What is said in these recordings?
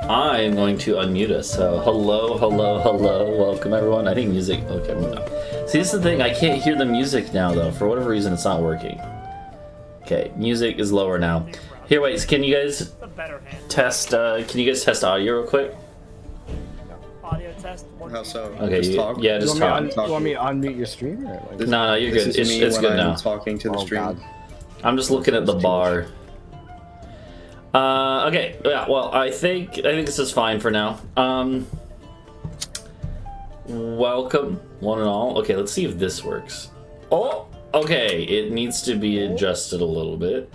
I am going to unmute us. So, hello. Welcome, everyone. I think music... Okay. See, this is the thing. I can't hear the music now, though. For whatever reason, it's not working. Okay, music is lower now. Here, wait. Can you guys test... can you guys test audio real quick? Audio test. How so? Okay, just talk? Yeah, just talk. You want me to unmute your stream? Or like... No, you're good. It's good now. Talking to the stream. God. I'm just looking at the bar. Okay, yeah, well, I think this is fine for now. Welcome, one and all. Okay, let's see if this works. Oh, okay, it needs to be adjusted a little bit.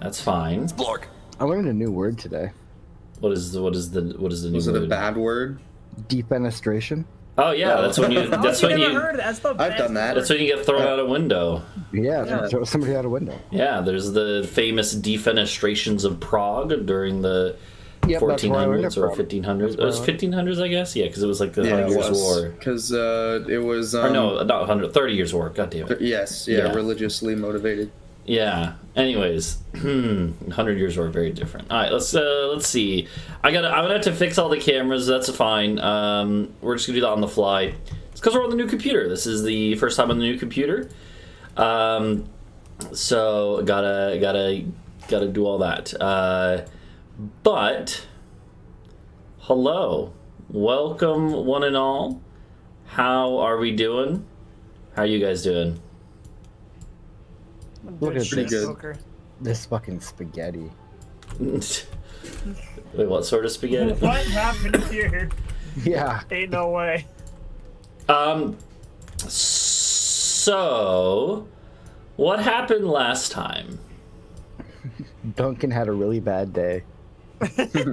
That's fine. Blork. I learned a new word today. What is the new word? Was it a bad word? Defenestration. Oh yeah, that's when you. That's when you. I've done that. That's when you get thrown out a window. Yeah, throw somebody out a window. Yeah, there's the famous defenestrations of Prague during the 1400s or 1500s. It was 1500s, I guess. Yeah, because it was like the 100 Years' War. Because it was. Or no, not 100. 30 Years' War. God damn it. Yes. Yeah. Religiously motivated. Yeah. Anyways, 100 Years War, very different. All right, let's see. I'm gonna have to fix all the cameras. That's fine. We're just gonna do that on the fly. It's because we're on the new computer. This is the first time on the new computer. So gotta do all that. But hello, welcome one and all. How are we doing? How are you guys doing? Look at this. This fucking spaghetti. Wait, what sort of spaghetti? What happened here? Yeah. Ain't no way. So, what happened last time? Duncan had a really bad day.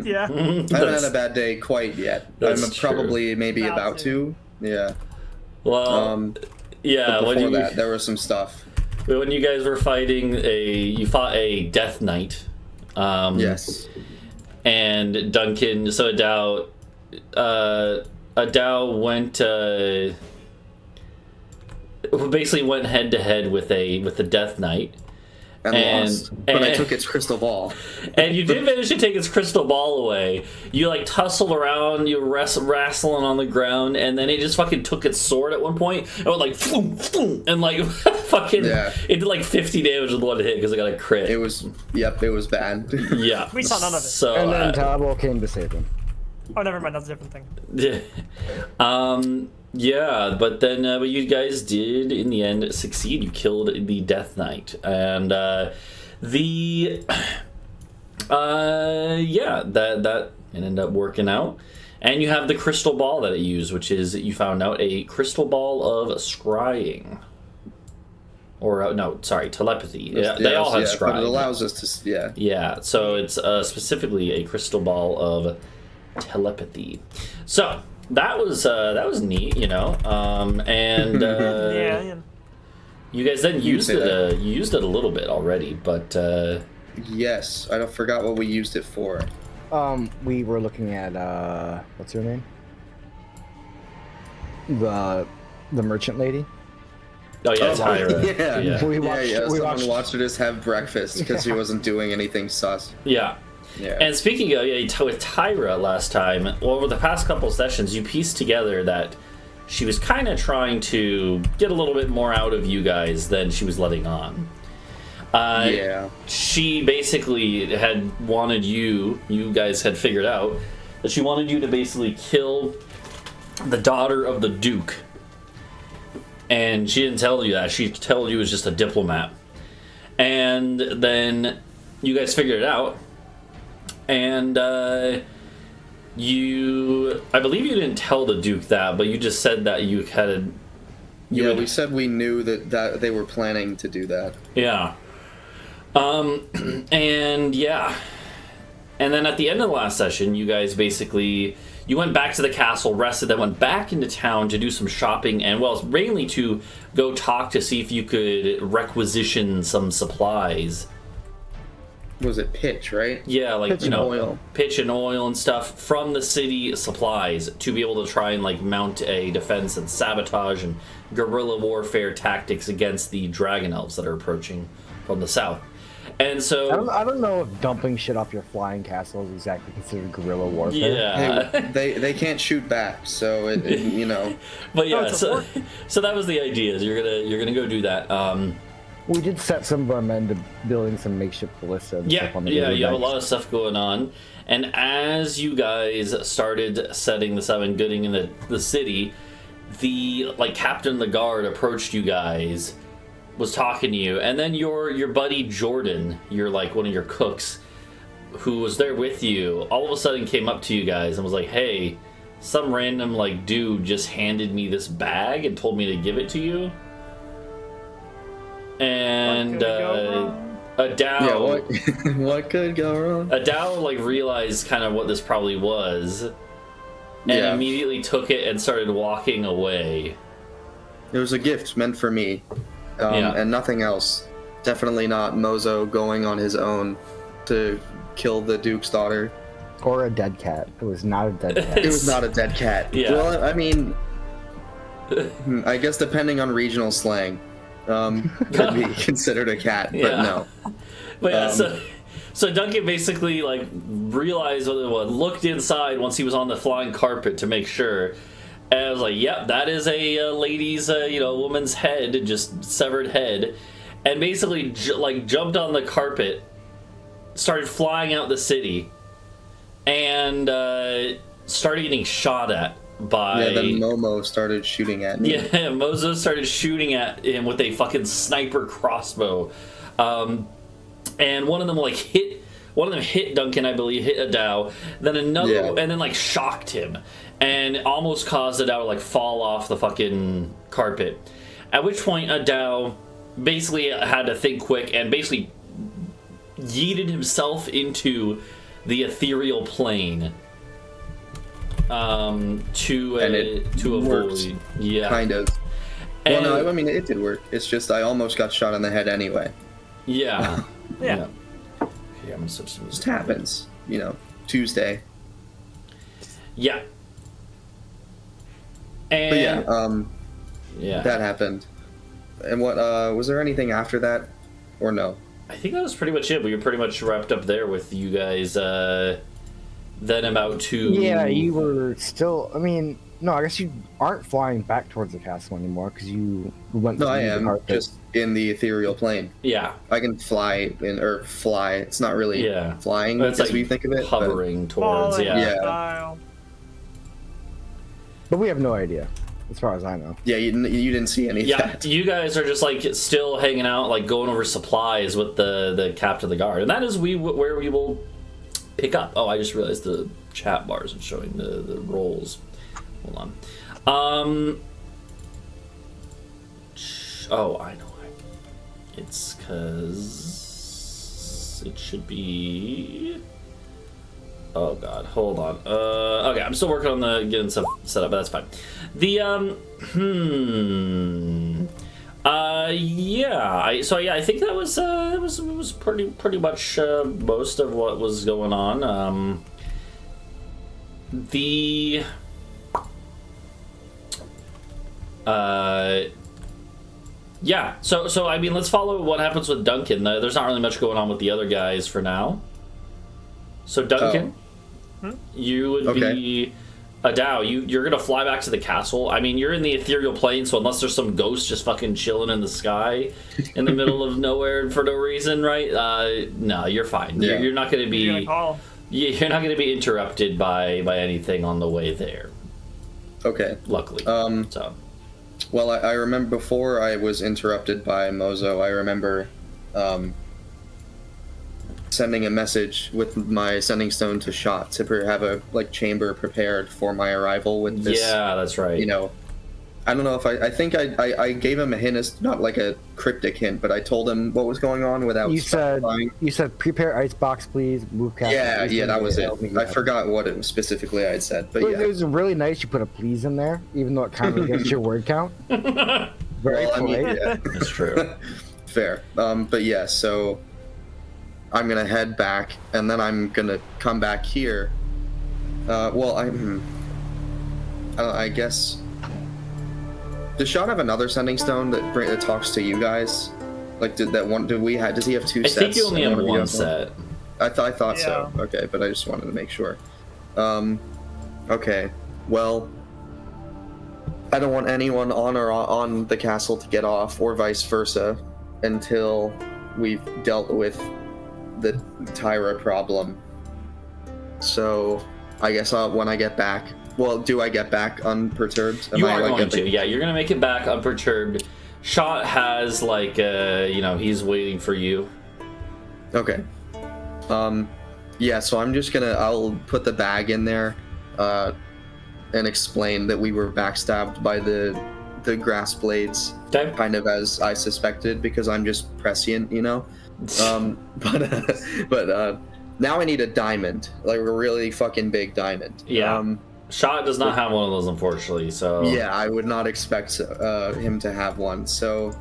Yeah. I haven't had a bad day quite yet. I'm probably maybe about to. Yeah. Well, yeah. But before that, there was some stuff. When you guys were fighting you fought a Death Knight. Yes. And Duncan, so Adau went, basically went head to head with the Death Knight. And lost. But I took its crystal ball. And you did manage to take its crystal ball away. You like tussled around, you were wrestling on the ground, and then it just fucking took its sword at one point. It went like, floom, floom, and like fucking, it did like 50 damage with one hit because it got a crit. It was bad. Yeah. We saw none of it. So, And then Talvo came to save him. Oh, never mind. That's a different thing. Yeah. Yeah, but then what you guys did in the end succeed. You killed the Death Knight, and that ended up working out. And you have the crystal ball that it used, which is you found out a crystal ball of scrying. Or no, sorry, telepathy. Yeah, they all have scrying. But it allows us to Yeah, so it's specifically a crystal ball of telepathy. So that was neat, you know. And Yeah. you guys then used it. You used it a little bit already, but yes, I forgot what we used it for. We were looking at what's her name? The merchant lady. Oh yeah, Tyra. Yeah. We watched. Someone watched her just have breakfast because she wasn't doing anything sus. Yeah. Yeah. And speaking of with Tyra last time, well, over the past couple of sessions, you pieced together that she was kind of trying to get a little bit more out of you guys than she was letting on. She basically had wanted you guys had figured out that she wanted you to basically kill the daughter of the Duke. And she didn't tell you that. She told you it was just a diplomat. And then you guys figured it out. And I believe you didn't tell the Duke that, but you just said that you had... we said we knew that they were planning to do that. Yeah. And yeah. And then at the end of the last session, you guys basically... You went back to the castle, rested, then went back into town to do some shopping, and well, mainly to go talk to see if you could requisition some supplies. Was it pitch, right? Yeah, like, pitch and oil. Pitch and oil and stuff from the city supplies to be able to try and like mount a defense and sabotage and guerrilla warfare tactics against the dragon elves that are approaching from the south. And so I don't know if dumping shit off your flying castle is exactly considered guerrilla warfare. yeah. Hey, they can't shoot back, so you know. But yeah, it's a so that was the idea. Is you're gonna go do that. We did set some of our men to building some makeshift ballista and stuff on the you river have a banks. lot of stuff going on. And as you guys started setting this up and getting in the city, the captain of the guard approached you guys, was talking to you, and then your buddy Jordan, one of your cooks, who was there with you, all of a sudden came up to you guys and was like, "Hey, some random dude just handed me this bag and told me to give it to you." And Adau, Yeah, what could go wrong? Adau realized kind of what this probably was, and Yeah. immediately took it and started walking away. It was a gift meant for me, and nothing else. Definitely not Mozo going on his own to kill the Duke's daughter. Or a dead cat. It was not a dead cat. It was not a dead cat. Yeah. Well, I mean, I guess depending on regional slang, could be considered a cat, but Yeah. no. But yeah, so Duncan basically realized what it was, looked inside once he was on the flying carpet to make sure, and I was like, "Yep, that is a lady's, woman's head, just severed head," and basically jumped on the carpet, started flying out the city, and started getting shot at by. Yeah, then Momo started shooting at me. Yeah, Mozo started shooting at him with a fucking sniper crossbow. And one of them hit Duncan, I believe, hit Adau. Then another, and then shocked him, and almost caused Adau to fall off the fucking carpet. At which point Adau basically had to think quick and basically yeeted himself into the ethereal plane. To avoid, worked, yeah, kind of. And, Well, no, I mean it did work. It's just I almost got shot in the head anyway. yeah, Yeah. Okay, I'm gonna switch to It music. just happens, Tuesday. Yeah. But And yeah, that happened. And what was there anything after that, or no? I think that was pretty much it. We were pretty much wrapped up there with you guys. Then about to. Yeah, you were still. I mean, no, I guess you aren't flying back towards the castle anymore because you went. No, to I the am carpet. just in the ethereal plane. Yeah. I can fly fly. It's not really flying It's as we think of it. but- hovering towards. Falling Yeah. style. But we have no idea, as far as I know. Yeah, you didn't see any of Yeah, that. you guys are just still hanging out, going over supplies with the captain of the guard, and that is where we will pick up. Oh, I just realized the chat bar isn't showing the rolls. Hold on. Oh, I know why. It's because it should be. Oh God, hold on. Okay, I'm still working on getting stuff set up, but that's fine. I think that was pretty much most of what was going on. So I mean, let's follow what happens with Duncan. There's not really much going on with the other guys for now. So Duncan, you would be Adau. You're gonna fly back to the castle. I mean, you're in the ethereal plane, so unless there's some ghost just fucking chilling in the sky in the middle of nowhere for no reason, right? No, you're fine. Yeah. You're not gonna be. You're You're not gonna be interrupted by anything on the way there. Okay. Luckily. So. Well, I remember before I was interrupted by Mozo, I remember sending a message with my sending stone to Shot to have a chamber prepared for my arrival with this. Yeah, that's right. I don't know if I think I gave him a hint, not like a cryptic hint, but I told him what was going on without You specifying. said prepare icebox, please. Move castle. Yeah, that was it. I forgot what it was specifically I had said, but yeah. It was really nice you put a please in there, even though it kind of against your word count. Very polite. Yeah. That's true. Fair. But yeah, so I'm gonna head back, and then I'm gonna come back here. I guess. Does Shot have another sending stone that talks to you guys? Like, did that one? Did we have? Does he have two I sets? think you only And have of you one have set. I thought so. Yeah. Okay, but I just wanted to make sure. Okay. Well, I don't want anyone on the castle to get off, or vice versa, until we've dealt with the Tyra problem. So, I guess when I get back. Well, do I get back unperturbed? You are going to. Yeah, you're gonna make it back unperturbed. Shot has like he's waiting for you. Okay. Yeah, so I'll put the bag in there, and explain that we were backstabbed by the grass blades, Okay. kind of as I suspected, because I'm just prescient, you know. But now I need a diamond, like a really fucking big diamond. Yeah. Shot does not have one of those, unfortunately. So Yeah, I would not expect him to have one. So,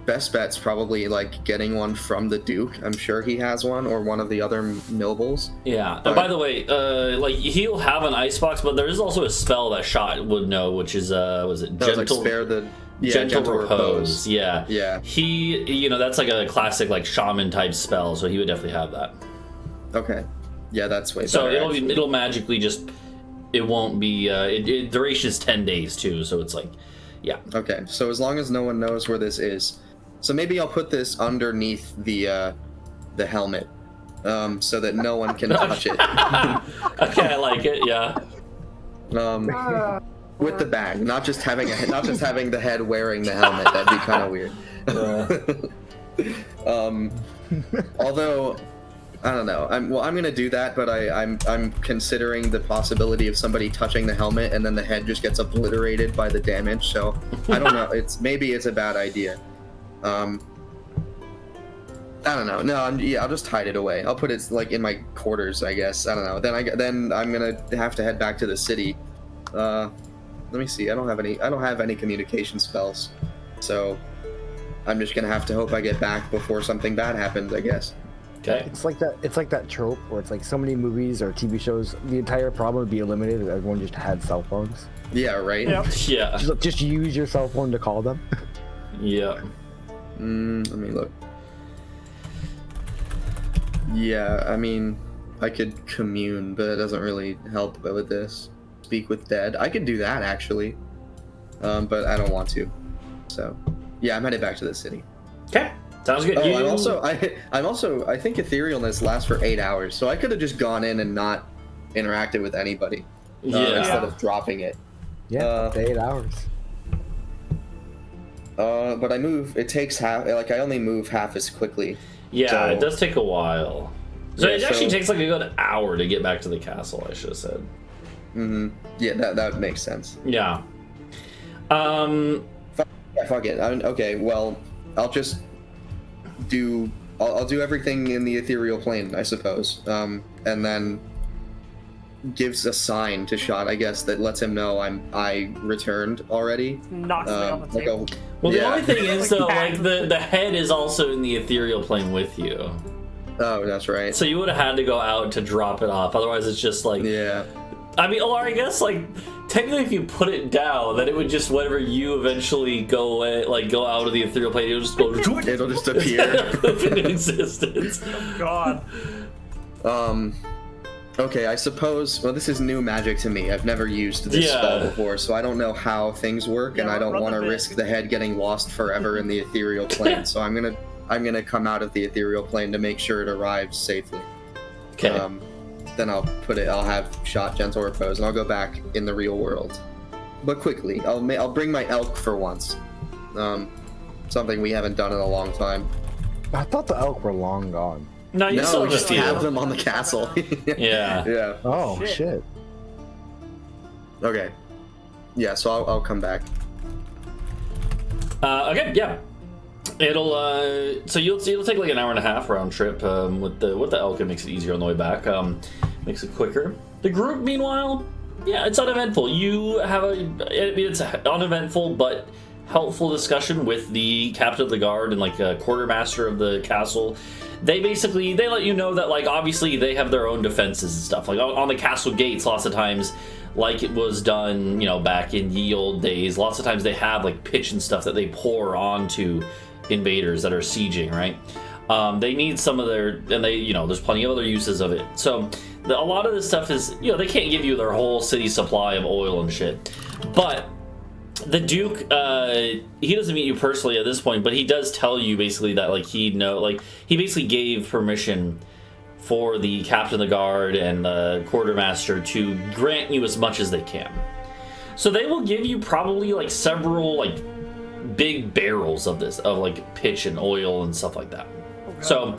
best bet's probably like getting one from the Duke. I'm sure he has one, or one of the other nobles. Yeah. And by the way, like he'll have an icebox, but there is also a spell that Shot would know, which is was it That was gentle? like spare the gentle repose. Yeah. Yeah. He, that's like a classic like shaman type spell, so he would definitely have that. Okay. Yeah, that's way better. So actually. it'll magically just, it won't be duration is 10 days too, so it's like, yeah. Okay, so as long as no one knows where this is, so maybe I'll put this underneath the helmet, so that no one can touch it. Okay, I like it. Yeah. With the bag, not just having the head wearing the helmet. That'd be kind of weird. Although, I don't know. I'm gonna do that, but I'm considering the possibility of somebody touching the helmet and then the head just gets obliterated by the damage. So I don't know. Maybe it's a bad idea. I don't know. No, I'll just hide it away. I'll put it like in my quarters, I guess. I don't know. Then I'm gonna have to head back to the city. Let me see. I don't have any communication spells, so I'm just gonna have to hope I get back before something bad happens, I guess. Okay. It's like that trope where it's like so many movies or TV shows, the entire problem would be eliminated if everyone just had cell phones. Yeah, right? Yep. Yeah. Just use your cell phone to call them. Yeah. Let me look. Yeah, I mean, I could commune, but it doesn't really help with this. Speak with dead. I could do that, actually. But I don't want to. So, yeah, I'm headed back to the city. Okay. Sounds good. Oh, I think etherealness lasts for 8 hours, so I could have just gone in and not interacted with anybody instead of dropping it. Yeah, 8 hours. But I move. It takes half. Like I only move half as quickly. Yeah, so, it does take a while. So Yeah, it actually so- takes like a good hour to get back to the castle, I should have said. Yeah, that makes sense. Yeah. Yeah, fuck it. Okay, well, I'll just do. I'll do everything in the ethereal plane, I suppose. And then gives a sign to Shot, I guess, that lets him know I returned already. Knocks me off the Like table. Well, the yeah. only thing is, Like though, that. like the head is also in the ethereal plane with you. Oh, that's right. So you would have had to go out to drop it off. Otherwise, it's just like. Yeah. I mean, or I guess like technically, if you put it down, then it would just whenever you eventually go away, like go out of the ethereal plane, it'll just go. It'll just appear. in existence. God. Okay, I suppose. Well, this is new magic to me. I've never used this Yeah. spell before, so I don't know how things work, and Yeah, I don't run want to the bit. risk the head getting lost forever in the ethereal plane. So I'm gonna come out of the ethereal plane to make sure it arrives safely. Okay. Then I'll have Shot gentle repose, and I'll go back in the real world, but quickly. I'll bring my elk for once. Something we haven't done in a long time. I thought the elk were long gone. No, you No, still we just have have a few. them on the castle. Yeah. Yeah. Oh Shit. shit. Okay. Yeah. So I'll come back. Okay. Yeah. It'll so you'll take like an hour and a half round trip with the elk. It makes it easier on the way back. Makes it quicker. The group, meanwhile, yeah, it's uneventful. You have it's uneventful but helpful discussion with the captain of the guard and like a quartermaster of the castle. They let you know that like obviously they have their own defenses and stuff. Like on the castle gates, lots of times, like it was done, you know, back in ye old days. Lots of times they have like pitch and stuff that they pour onto invaders that are sieging, right? They need some of their, and they, you know, there's plenty of other uses of it. So a lot of this stuff is, you know, they can't give you their whole city supply of oil and shit. But the Duke, he doesn't meet you personally at this point, but he does tell you basically that, like, he basically gave permission for the captain of the guard and the quartermaster to grant you as much as they can. So they will give you probably like several like big barrels of this, of like pitch and oil and stuff like that. So,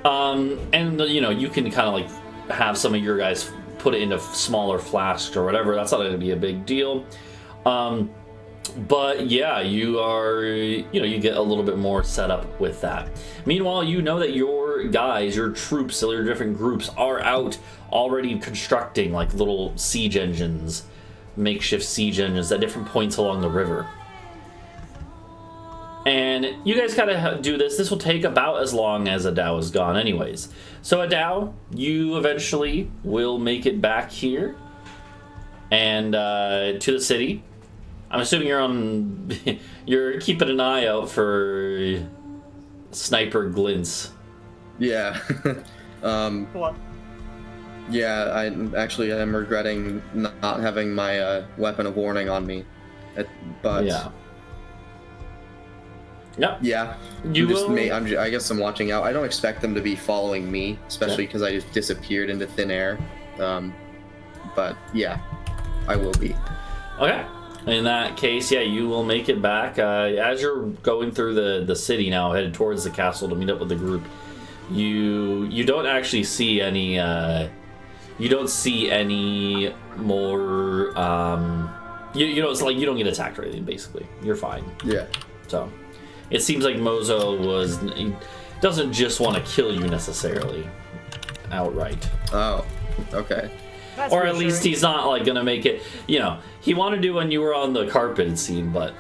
and you know, you can kind of like have some of your guys put it into smaller flasks or whatever. That's not going to be a big deal. But yeah, you are, you know, you get a little bit more set up with that. Meanwhile, you know that your guys, your troops, your different groups are out already constructing like little siege engines, makeshift siege engines at different points along the river. And you guys gotta do this. This will take about as long as Adau is gone anyways. So Adau, you eventually will make it back here and to the city. I'm assuming you're keeping an eye out for sniper glints. Yeah. What? Yeah, I'm regretting not having my weapon of warning on me. But yeah. Yep. Yeah. I guess I'm watching out. I don't expect them to be following me, especially because I just disappeared into thin air. But yeah, I will be. Okay. In that case, yeah, you will make it back. As you're going through the city now, headed towards the castle to meet up with the group, you don't actually see any. You don't see any more. You know, it's like you don't get attacked or anything. Basically, you're fine. Yeah. So, it seems like Mozo doesn't just want to kill you necessarily, outright. Oh, okay. That's Or at reassuring. least he's not like gonna make it, you know, he wanted to when you were on the carpeted scene, but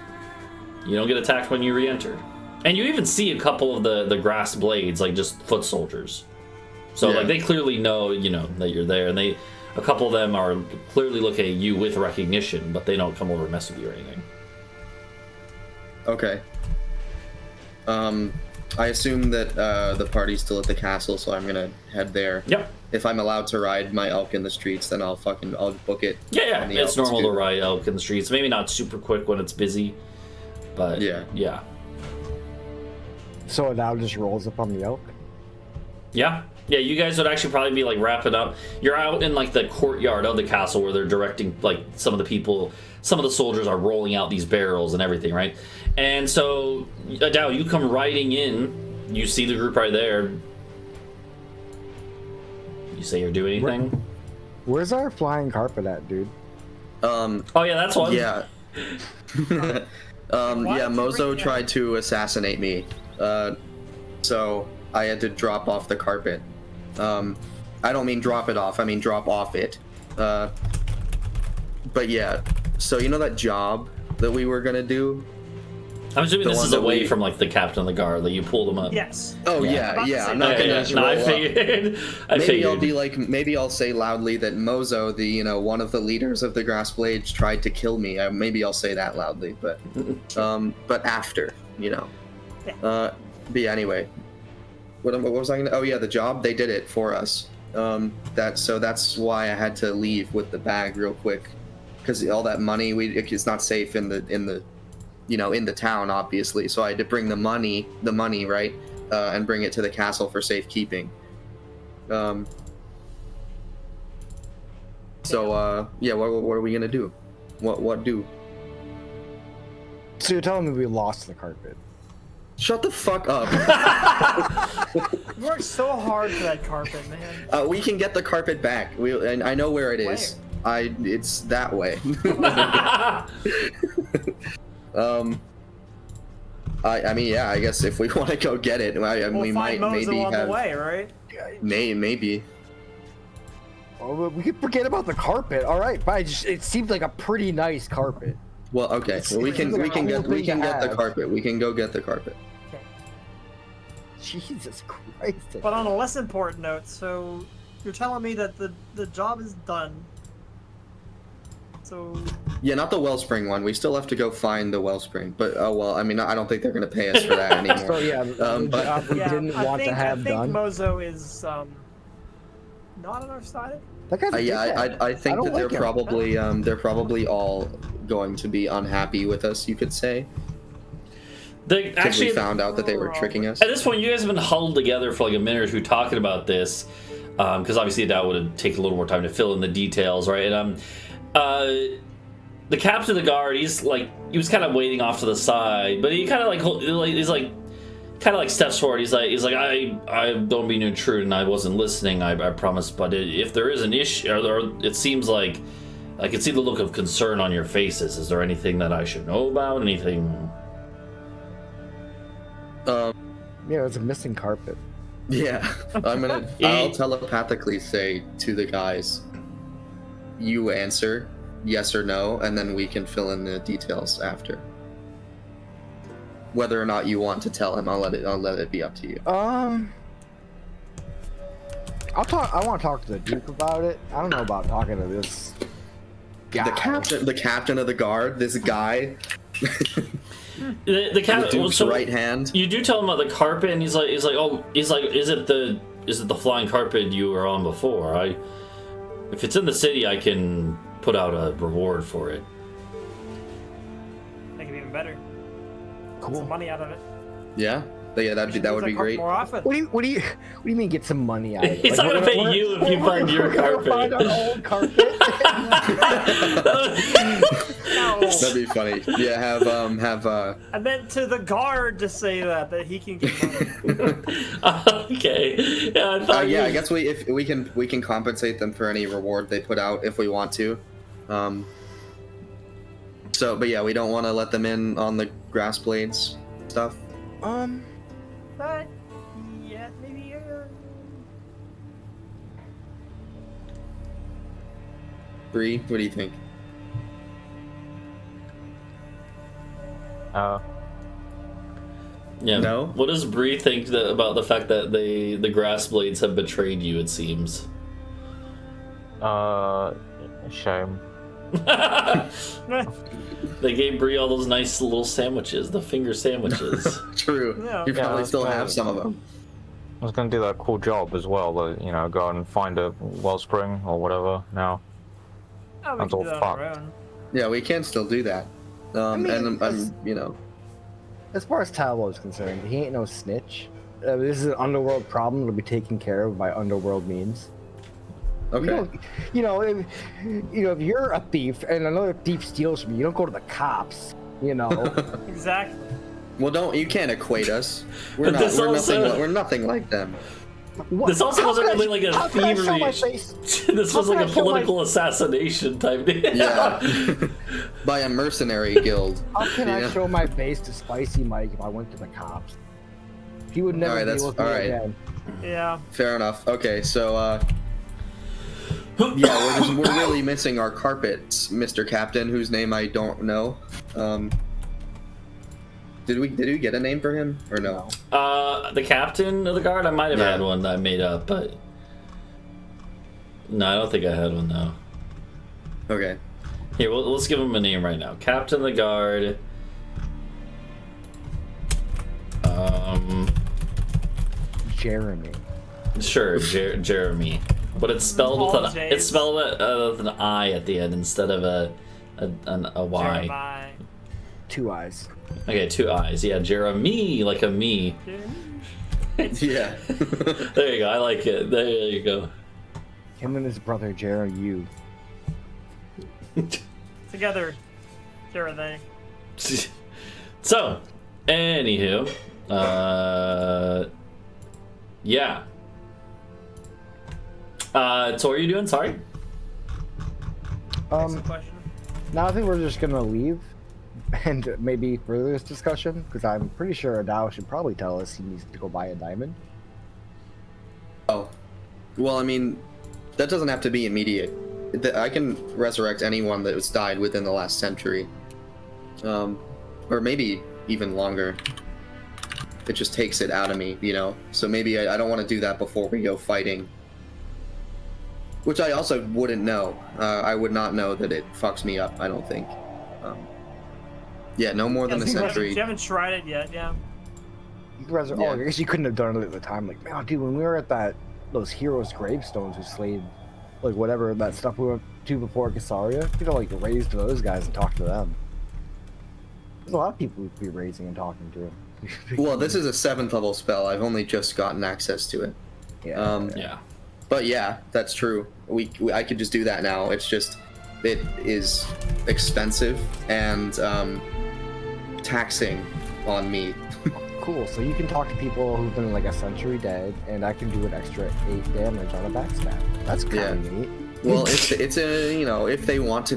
you don't get attacked when you re-enter. And you even see a couple of the grass blades, like just foot soldiers. So like they clearly know, you know, that you're there, and a couple of them are clearly looking at you with recognition, but they don't come over and mess with you or anything. Okay. I assume that the party's still at the castle, so I'm gonna head there. Yep. If I'm allowed to ride my elk in the streets, then I'll book it. Yeah, on the it's elk normal to scooter. ride elk in the streets. Maybe not super quick when it's busy, but yeah. So Adau just rolls up on the elk? Yeah, you guys would actually probably be like wrapping up. You're out in like the courtyard of the castle where they're directing, like some of the soldiers are rolling out these barrels and everything, right? And so, Adau, you come riding in, you see the group right there. You say you're doing anything? Where's our flying carpet at, dude? Oh yeah, that's one. Yeah. Yeah, Mozo tried to assassinate me. So I had to drop off the carpet. I don't mean drop it off, I mean drop off it. But yeah, so you know that job that we were gonna do? I'm assuming The this one is that away we- from like the captain of the guard that you pulled him up. Yes. Oh About to yeah, say I'm not that. gonna Yeah, just no, I roll up. figured. Maybe I'll be like, maybe I'll say loudly that Mozo, one of the leaders of the Grass Blades, tried to kill me. Maybe I'll say that loudly, but after, you know. Yeah. But yeah, anyway, what was I gonna? Oh yeah, the job, they did it for us. That's why I had to leave with the bag real quick, because all that money it's not safe in the in the town, obviously. So I had to bring the money, right, and bring it to the castle for safekeeping. What are we gonna do? What do? So you're telling me we lost the carpet? Shut the fuck up. You worked so hard for that carpet, man. We can get the carpet back. And I know where it is. It's that way. I mean, yeah, I guess if we want to go get it, we might Mozo maybe on have. the way, right? Maybe. Oh, we could forget about the carpet. All right, but it seemed like a pretty nice carpet. Well, okay. Well, we can get the carpet. We can go get the carpet. Okay. Jesus Christ. But on a less important note, so you're telling me that the job is done. So Yeah, not the wellspring one. We still have to go find the wellspring. But oh well. I mean, I don't think they're gonna pay us for that anymore. So yeah, the but- job we yeah, didn't I want think, to have I think done. Mozo is not on our side. That guy's a Yeah, dickhead. I think don't that like him. they're probably all going to be unhappy with us. You could say. They Because actually we found out that they were tricking us. at this point, you guys have been huddled together for like a minute or two talking about this, because obviously Adau would have taken a little more time to fill in the details, right? And the captain of the guard, he was kind of waiting off to the side, but he kind of like steps forward. He's like, I don't mean to intrude, and I wasn't listening. I promise. But if there is an issue, or it seems like I can see the look of concern on your faces. Is there anything that I should know about? Anything? Yeah, it's a missing carpet. Yeah, I'll telepathically say to the guys, you answer yes or no, and then we can fill in the details after. Whether or not you want to tell him, I'll let it be up to you. I want to talk to the Duke about it. I don't know about talking to this guy. The captain of the guard, this guy. The captain, Duke's right hand. You do tell him about the carpet, and he's like, is it the flying carpet you were on before? If it's in the city, I can put out a reward for it. Make it even better. Cool. Some money out of it. Yeah, that would be great. More often. What do you mean get some money out of it? He's not gonna pay you if you find your carpet. Find our old carpet. No. That'd be funny. Yeah, have I meant to the guard to say that he can get money. Okay. Yeah, I thought I guess we can compensate them for any reward they put out if we want to. But yeah, we don't want to let them in on the grass blades stuff. But yeah, maybe. Bree, what do you think? Yeah. No? What does Bree think about the fact that the grass blades have betrayed you? It seems. Shame. They gave Bree all those nice little sandwiches, the finger sandwiches. True. Yeah. You probably that's still right. have some of them. I was going to do that cool job as well, go and find a wellspring or whatever now. Oh, we That's can all do that on our fucked. own. Yeah, we can still do that. mean, And As far as Talvo is concerned, he ain't no snitch. This is an underworld problem that'll be taken care of by underworld means. okay. If you're a thief and another thief steals from you, you don't go to the cops. Exactly. Well, you can't equate us. But this also- We're nothing like them. This also How wasn't can really like a how can I show my thievery. face? This was How like can a I show my- political assassination type thing. Yeah. By a mercenary guild. How can I Yeah. show my face to Spicy Mike if I went to the cops? He would never Alright, deal with me alright. again. Yeah. Fair enough. Okay, so yeah, we're really missing our carpets, Mr. Captain, whose name I don't know. Did we get a name for him or no? The captain of the guard, I might have Yeah. had one that I made up, but no, I don't think I had one though. Okay. Here, let's give him a name right now. Captain of the guard. Jeremy. Sure, Jeremy, but it's spelled All with J's. it's spelled with an I at the end instead of a Y. Jeremiah. 2 eyes. Okay, 2 I's. Yeah, Jeremy, like a me. Yeah. There you go. I like it. There you go. Him and his brother Jeremy. Together. Sure they. So, anywho, yeah. So what are you doing? Sorry. Next question. Now I think we're just gonna leave and maybe further this discussion because I'm pretty sure Adau should probably tell us he needs to go buy a diamond. Oh. Well, I mean, that doesn't have to be immediate. I can resurrect anyone that was died within the last century. Or maybe even longer. It just takes it out of me, So maybe I don't want to do that before we go fighting. Which I also wouldn't know. I would not know that it fucks me up, I don't think. Yeah, no more than a century. You haven't tried it yet, yeah. You guys are, I guess you couldn't have done it at the time. Like, man, dude, when we were at those heroes' gravestones who slayed, like, whatever that stuff we went to before Casaria, you know, like, raise to those guys and talk to them. There's a lot of people we'd be raising and talking to. Well, this is a 7th level spell. I've only just gotten access to it. Yeah. Yeah. But yeah, that's true. I could just do that now. It's just, it is expensive and taxing on me. Cool. So you can talk to people who've been like a century dead, and I can do an extra 8 damage on a backstab. That's kind of neat. Well, it's a, you know, if they want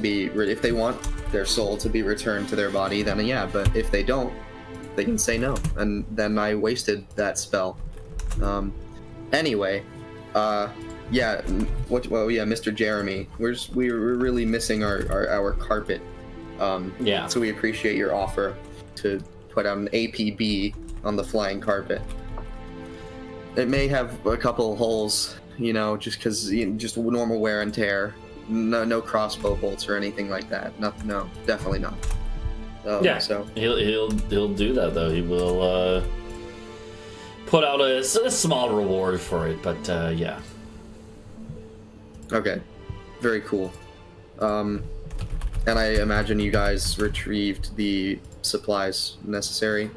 their soul to be returned to their body, then yeah. But if they don't, they can say no, and then I wasted that spell. Anyway, yeah. Well, yeah, Mr. Jeremy, we're really missing our carpet. Yeah. So we appreciate your offer to put out an APB on the flying carpet. It may have a couple holes, you know, just because just normal wear and tear. No crossbow bolts or anything like that. No, definitely not. Yeah. So he'll do that though. He will put out a small reward for it, but yeah. Okay. Very cool. And I imagine you guys retrieved the supplies necessary.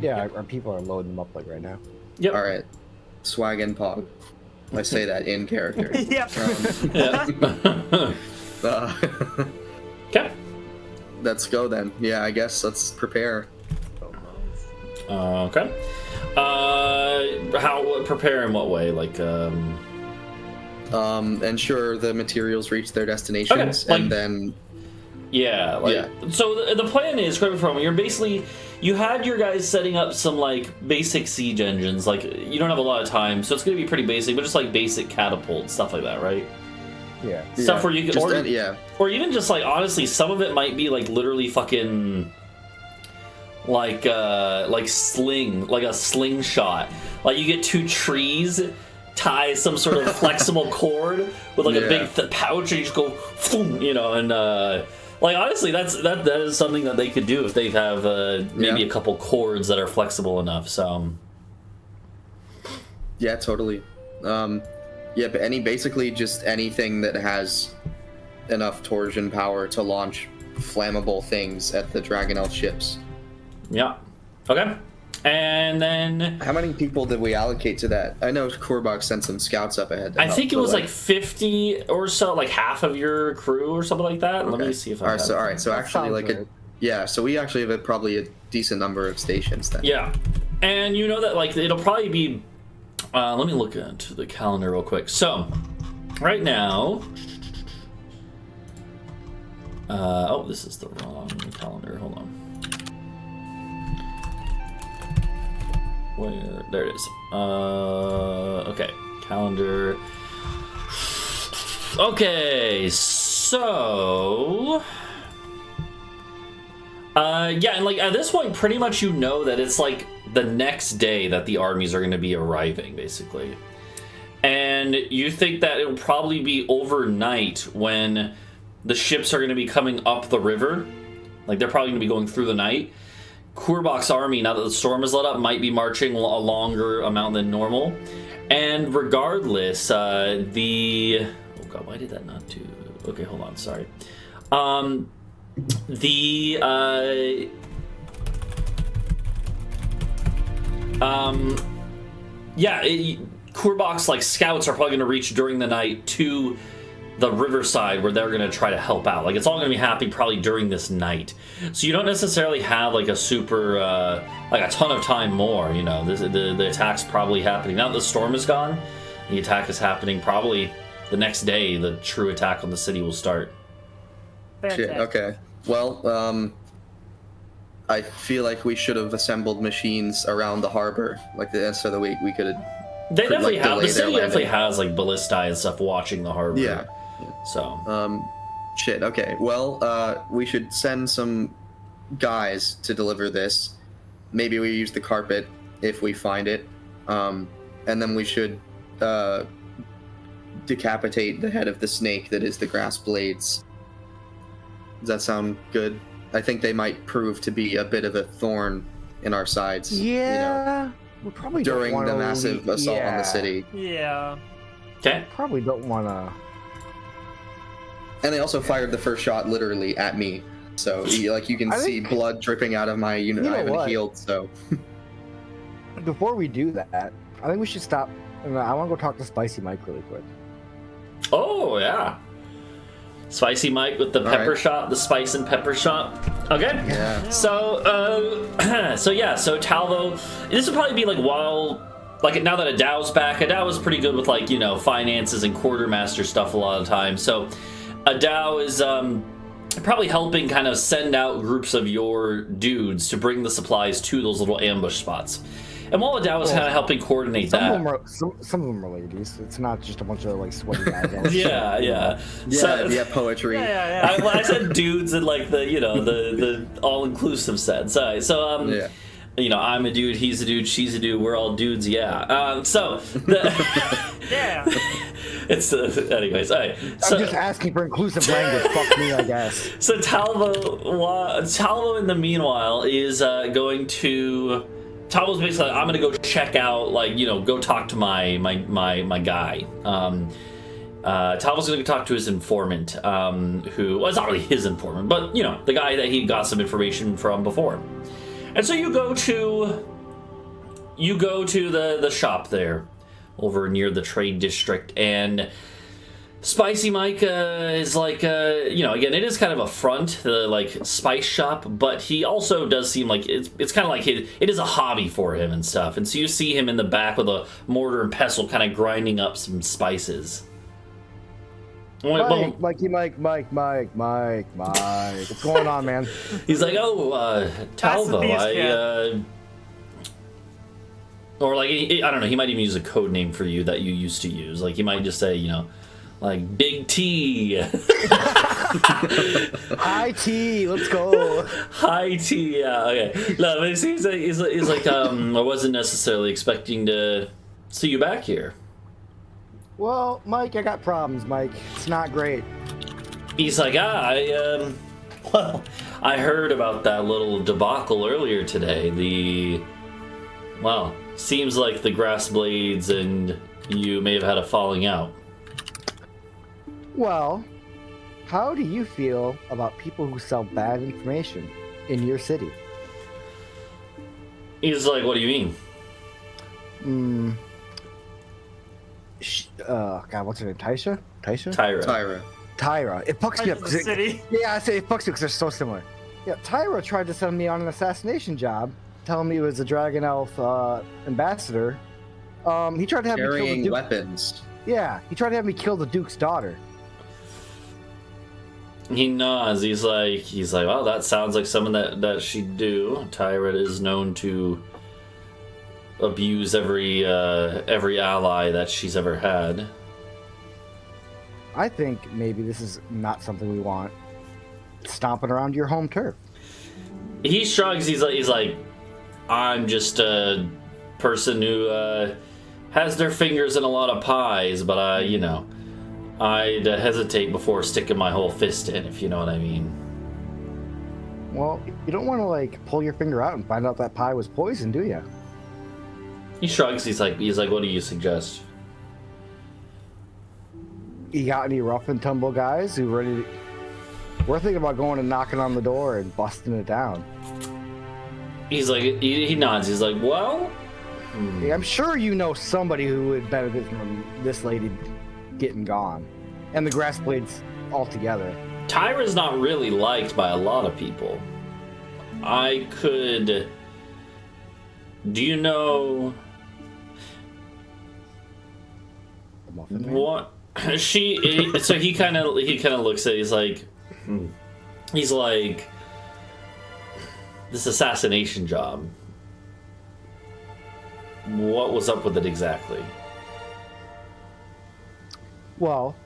Yeah, our people are loading them up like right now. Yep. All right. Swag and pog. I say that in character. Yep. Okay. Let's go then. Yeah, I guess let's prepare. Okay. How prepare in what way? Like ensure the materials reach their destinations, Okay, like- and then Yeah, like, Yeah. So the plan is, correct me if I'm wrong, you had your guys setting up some like basic siege engines. Like you don't have a lot of time, so it's gonna be pretty basic, but just like basic catapult stuff like that, right? Yeah. Stuff where you can, or even just like honestly, some of it might be like literally fucking like a slingshot. Like you get 2 trees, tie some sort of flexible cord with like a big pouch, and you just go, you know, and like honestly, that is something that they could do if they have maybe a couple cords that are flexible enough. So yeah, totally. Yeah, but basically just anything that has enough torsion power to launch flammable things at the Dragon Elf ships. yeah, okay. And then How many people did we allocate to that? I know Korbach sent some scouts up ahead. I think it was like 50 or so, like half of your crew or something like that. Let me see if I have all right. So That actually, sounds like right. so we actually have probably a decent number of stations then. Yeah, and you know that like it'll probably be. Let me look into the calendar real quick. So, right now. Oh, this is the wrong calendar. Hold on. Where? There it is. Okay, calendar. Okay, so. Yeah, and like at this point, pretty much you know that it's like the next day that the armies are going to be arriving, basically. And you think that it'll probably be overnight when the ships are going to be coming up the river. Like they're probably going to be going through the night. Korbach's army, now that the storm is let up, might be marching a longer amount than normal. And regardless, oh god, why did that not do? Okay, hold on, sorry. Korbach's like scouts are probably going to reach during the night to the riverside where they're going to try to help out. Like it's all going to be happening probably during this night. So you don't necessarily have like a super like a ton of time more, you know. The attack's probably happening now that the storm is gone. The attack is happening probably the next day. The true attack on the city will start. Shit, okay. Well, I feel like we should have assembled machines around the harbor, like so that we could have. They definitely have. The city definitely has like ballistae and stuff watching the harbor. Yeah. So. Shit. Okay. Well, we should send some guys to deliver this. Maybe we use the carpet if we find it, and then we should decapitate the head of the snake that is the grass blades. Does that sound good? I think they might prove to be a bit of a thorn in our sides. Yeah. We probably During don't the wanna massive assault on the city. Yeah. Okay. Probably don't want to. And they also fired the first shot literally at me. So, you can see blood dripping out of my unit. I haven't healed, so. Before we do that, I think we should stop. I want to go talk to Spicy Mike really quick. Oh, yeah. Spicy Mike with the pepper shot, the spice and pepper shot. Okay. Yeah. So, so Talvo, this would probably be like now that Adau's back, Adau was pretty good with finances and quartermaster stuff a lot of times. So Adau is probably helping kind of send out groups of your dudes to bring the supplies to those little ambush spots. And while Adau was kind of helping coordinate some of them are ladies. It's not just a bunch of sweaty guys. Yeah. Poetry. Yeah. I said dudes in the all-inclusive sense. So I'm a dude, he's a dude, she's a dude, we're all dudes. Yeah. Yeah. It's anyways. All right. So, I'm just asking for inclusive language. Fuck me, I guess. So Talvo in the meanwhile is going to. Talvo's basically like, I'm gonna go check out, go talk to my guy. Talvo's gonna go talk to his informant, who it's not really his informant, but the guy that he got some information from before. And so you go to the shop there, over near the trade district, and Spicy Mike is again, it is kind of a front, the spice shop, but he also does seem like it's kind of like it is a hobby for him and stuff. And so you see him in the back with a mortar and pestle kind of grinding up some spices. Mike, what's going on, man? He's like, Talvo, or I don't know, he might even use a code name for you that you used to use. He might just say, Big T. High T, let's go. High T, yeah, okay. No, but he's like, I wasn't necessarily expecting to see you back here. Well, Mike, I got problems, Mike. It's not great. He's like, I heard about that little debacle earlier today. Seems like the grass blades and you may have had a falling out. Well, how do you feel about people who sell bad information in your city? He's like, what do you mean? God, what's her name? Tyra. It fucks me up. Yeah, I say it fucks me because they're so similar. Yeah, Tyra tried to send me on an assassination job, telling me he was a dragon elf ambassador. He tried to have me kill the Duke. Weapons. Yeah, he tried to have me kill the Duke's daughter. He nods. He's like, well, that sounds like something that she'd do. Tyra is known to abuse every ally that she's ever had. I think maybe this is not something we want stomping around your home turf. He shrugs. He's like, I'm just a person who has their fingers in a lot of pies, but I'd hesitate before sticking my whole fist in, if you know what I mean. Well, you don't want to pull your finger out and find out that pie was poison, do you? He shrugs. He's like, what do you suggest? You got any rough and tumble guys who ready to... We're thinking about going and knocking on the door and busting it down. He's like, he nods. He's like, well, Yeah, I'm sure you know somebody who would benefit from this lady getting gone, and the grass blades altogether. Tyra's not really liked by a lot of people. I could. Do you know what she? So he kind of looks at it, he's like, this assassination job. What was up with it exactly? Well,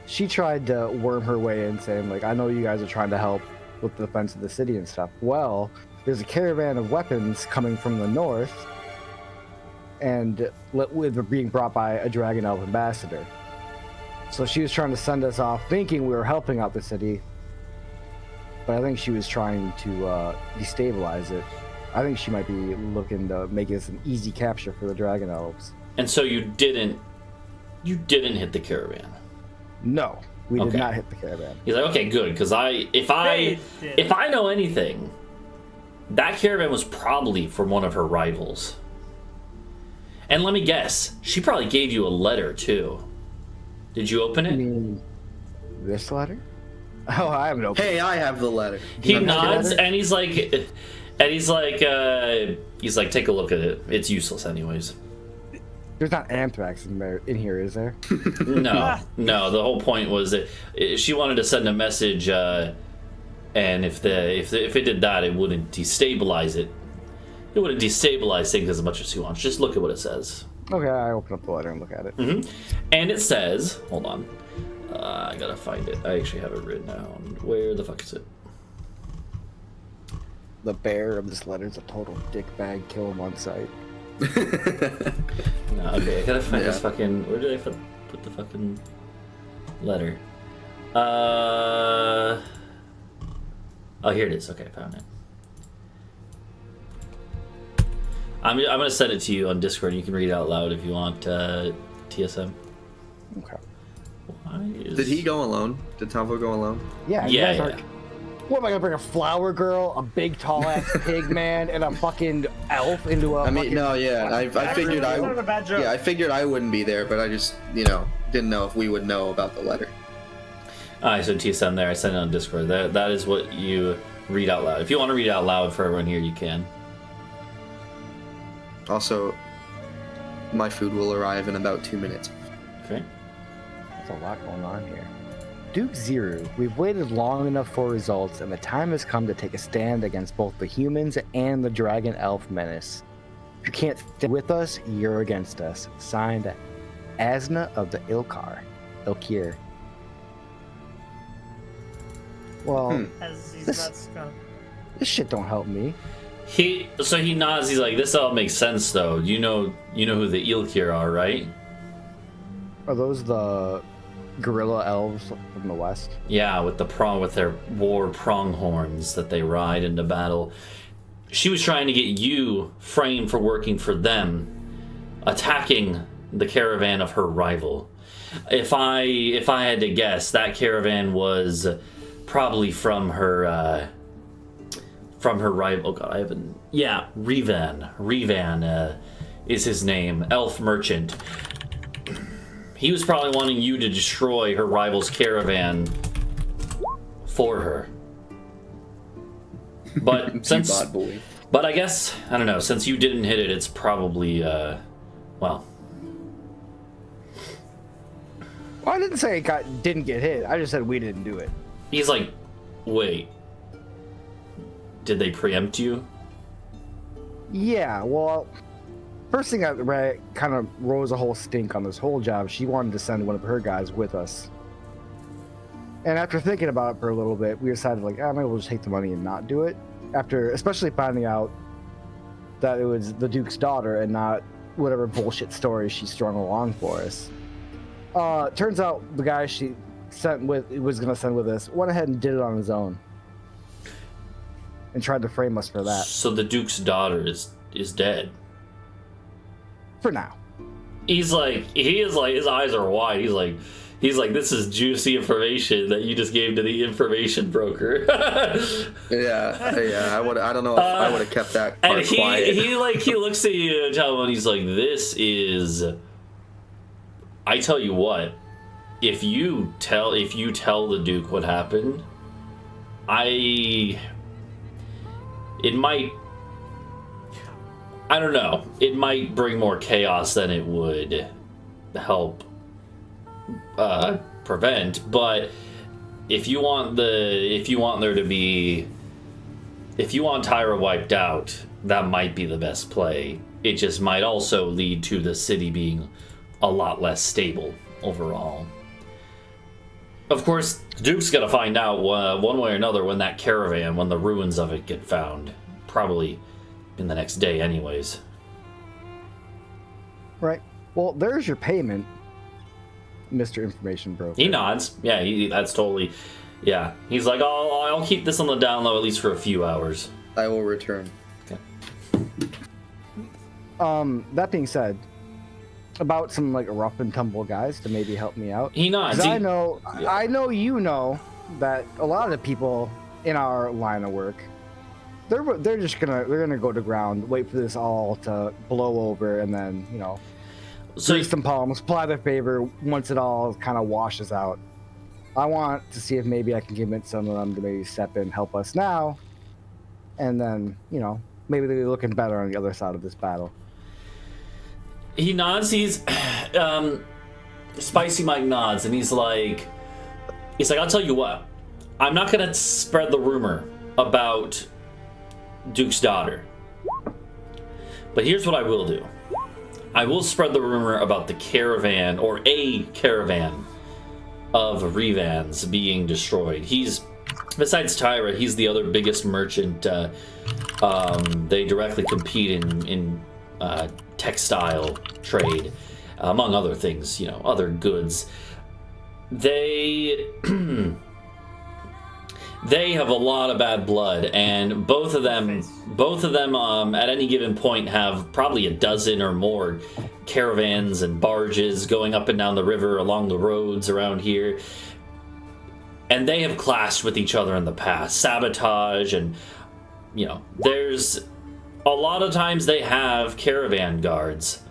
she tried to worm her way in, saying, I know you guys are trying to help with the defense of the city and stuff. Well, there's a caravan of weapons coming from the north, and they're being brought by a dragon elf ambassador. So she was trying to send us off thinking we were helping out the city. But I think she was trying to destabilize it. I think she might be looking to make this an easy capture for the Dragon Elves. And so you didn't hit the caravan. No, we did Okay. not hit the caravan. He's like, okay, good, because if I know anything, that caravan was probably from one of her rivals. And let me guess, she probably gave you a letter too. Did you open You it? mean this letter? Oh, I haven't opened Hey, I have the letter. He have the nods letter? and he's like, take a look at it. It's useless anyways. There's not anthrax in here, is there? No. The whole point was that she wanted to send a message, and if it did that, it wouldn't destabilize it. It wouldn't destabilize things as much as she wants. Just look at what it says. Okay, I open up the letter and look at it. And it says, hold on, I gotta find it. I actually have it written down. Where the fuck is it? The bearer of this letter is a total dickbag. Kill him on sight. No, okay, I gotta find this Yeah. fucking. Where did I put the fucking letter? Oh, here it is. Okay, I found it. I'm gonna send it to you on Discord. You can read it out loud if you want, TSM. Okay. Why is... Did he go alone? Did Talvo go alone? Yeah, you Yeah, guys yeah. What am I gonna bring? A flower girl, a big tall ass pig man, and a fucking elf into a. I mean, fucking... no, yeah. I figured That's not a bad joke. I figured I wouldn't be there, but I just, didn't know if we would know about the letter. Alright, so TSM there. I sent it on Discord. That is what you read out loud. If you want to read it out loud for everyone here, you can. Also, my food will arrive in about 2 minutes. Okay. There's a lot going on here. Duke Zero, we've waited long enough for results, and the time has come to take a stand against both the humans and the Dragon Elf menace. If you can't stand with us, you're against us. Signed, Asna of the Ilkir. Well, As he's This- not skunk. this shit don't help me. He nods. He's like, "This all makes sense, though. You know who the Ilkir are, right? Are those the gorilla elves from the west? Yeah, with their war pronghorns that they ride into battle. She was trying to get you framed for working for them, attacking the caravan of her rival. If I had to guess, that caravan was probably from her rival. Oh god, I haven't. Yeah, Revan is his name. Elf merchant. He was probably wanting you to destroy her rival's caravan for her. But since, Bad boy. but I guess I don't know. Since you didn't hit it, it's probably well. Well, I didn't say it didn't get hit. I just said we didn't do it. He's like, wait. Did they preempt you? Yeah, well, first thing that kind of rose a whole stink on this whole job, she wanted to send one of her guys with us. And after thinking about it for a little bit, we decided, like, maybe we'll just take the money and not do it. Especially finding out that it was the Duke's daughter and not whatever bullshit story she strung along for us. Turns out the guy she was going to send with us went ahead and did it on his own. And tried to frame us for that. So the Duke's daughter is dead. For now. He is like, his eyes are wide. He's like, this is juicy information that you just gave to the information broker. Yeah. I don't know if I would have kept that part And quiet. he looks at you, Talvo, and he's like, this is. I tell you what, if you tell the Duke what happened, it might. I don't know. It might bring more chaos than it would help prevent. But if you want Tyra wiped out, that might be the best play. It just might also lead to the city being a lot less stable overall. Of course, Duke's gonna find out one way or another when the ruins of it get found. Probably in the next day anyways. Right. Well, there's your payment. Mr. Information Broker. He nods. Yeah, that's totally. Yeah, he's like, I'll keep this on the down low at least for a few hours. I will return. Okay. That being said, about some like rough and tumble guys to maybe help me out. He nods. 'Cause I know you know that a lot of the people in our line of work, they're just gonna go to ground, wait for this all to blow over, and then grease some palms, apply their favor once it all kind of washes out. I want to see if maybe I can convince some of them to maybe step in, help us now, and then maybe they'll be looking better on the other side of this battle. He nods. He's Spicy Mike nods, and he's like, I'll tell you what, I'm not gonna spread the rumor about Duke's daughter, but here's what I will do. I will spread the rumor about the caravan, or a caravan of Revans being destroyed. Besides Tyra, he's the other biggest merchant. They directly compete in textile trade, among other things, other goods. They they have a lot of bad blood, and both of them at any given point have probably a dozen or more caravans and barges going up and down the river along the roads around here. And they have clashed with each other in the past, sabotage, and there's a lot of times they have caravan guards,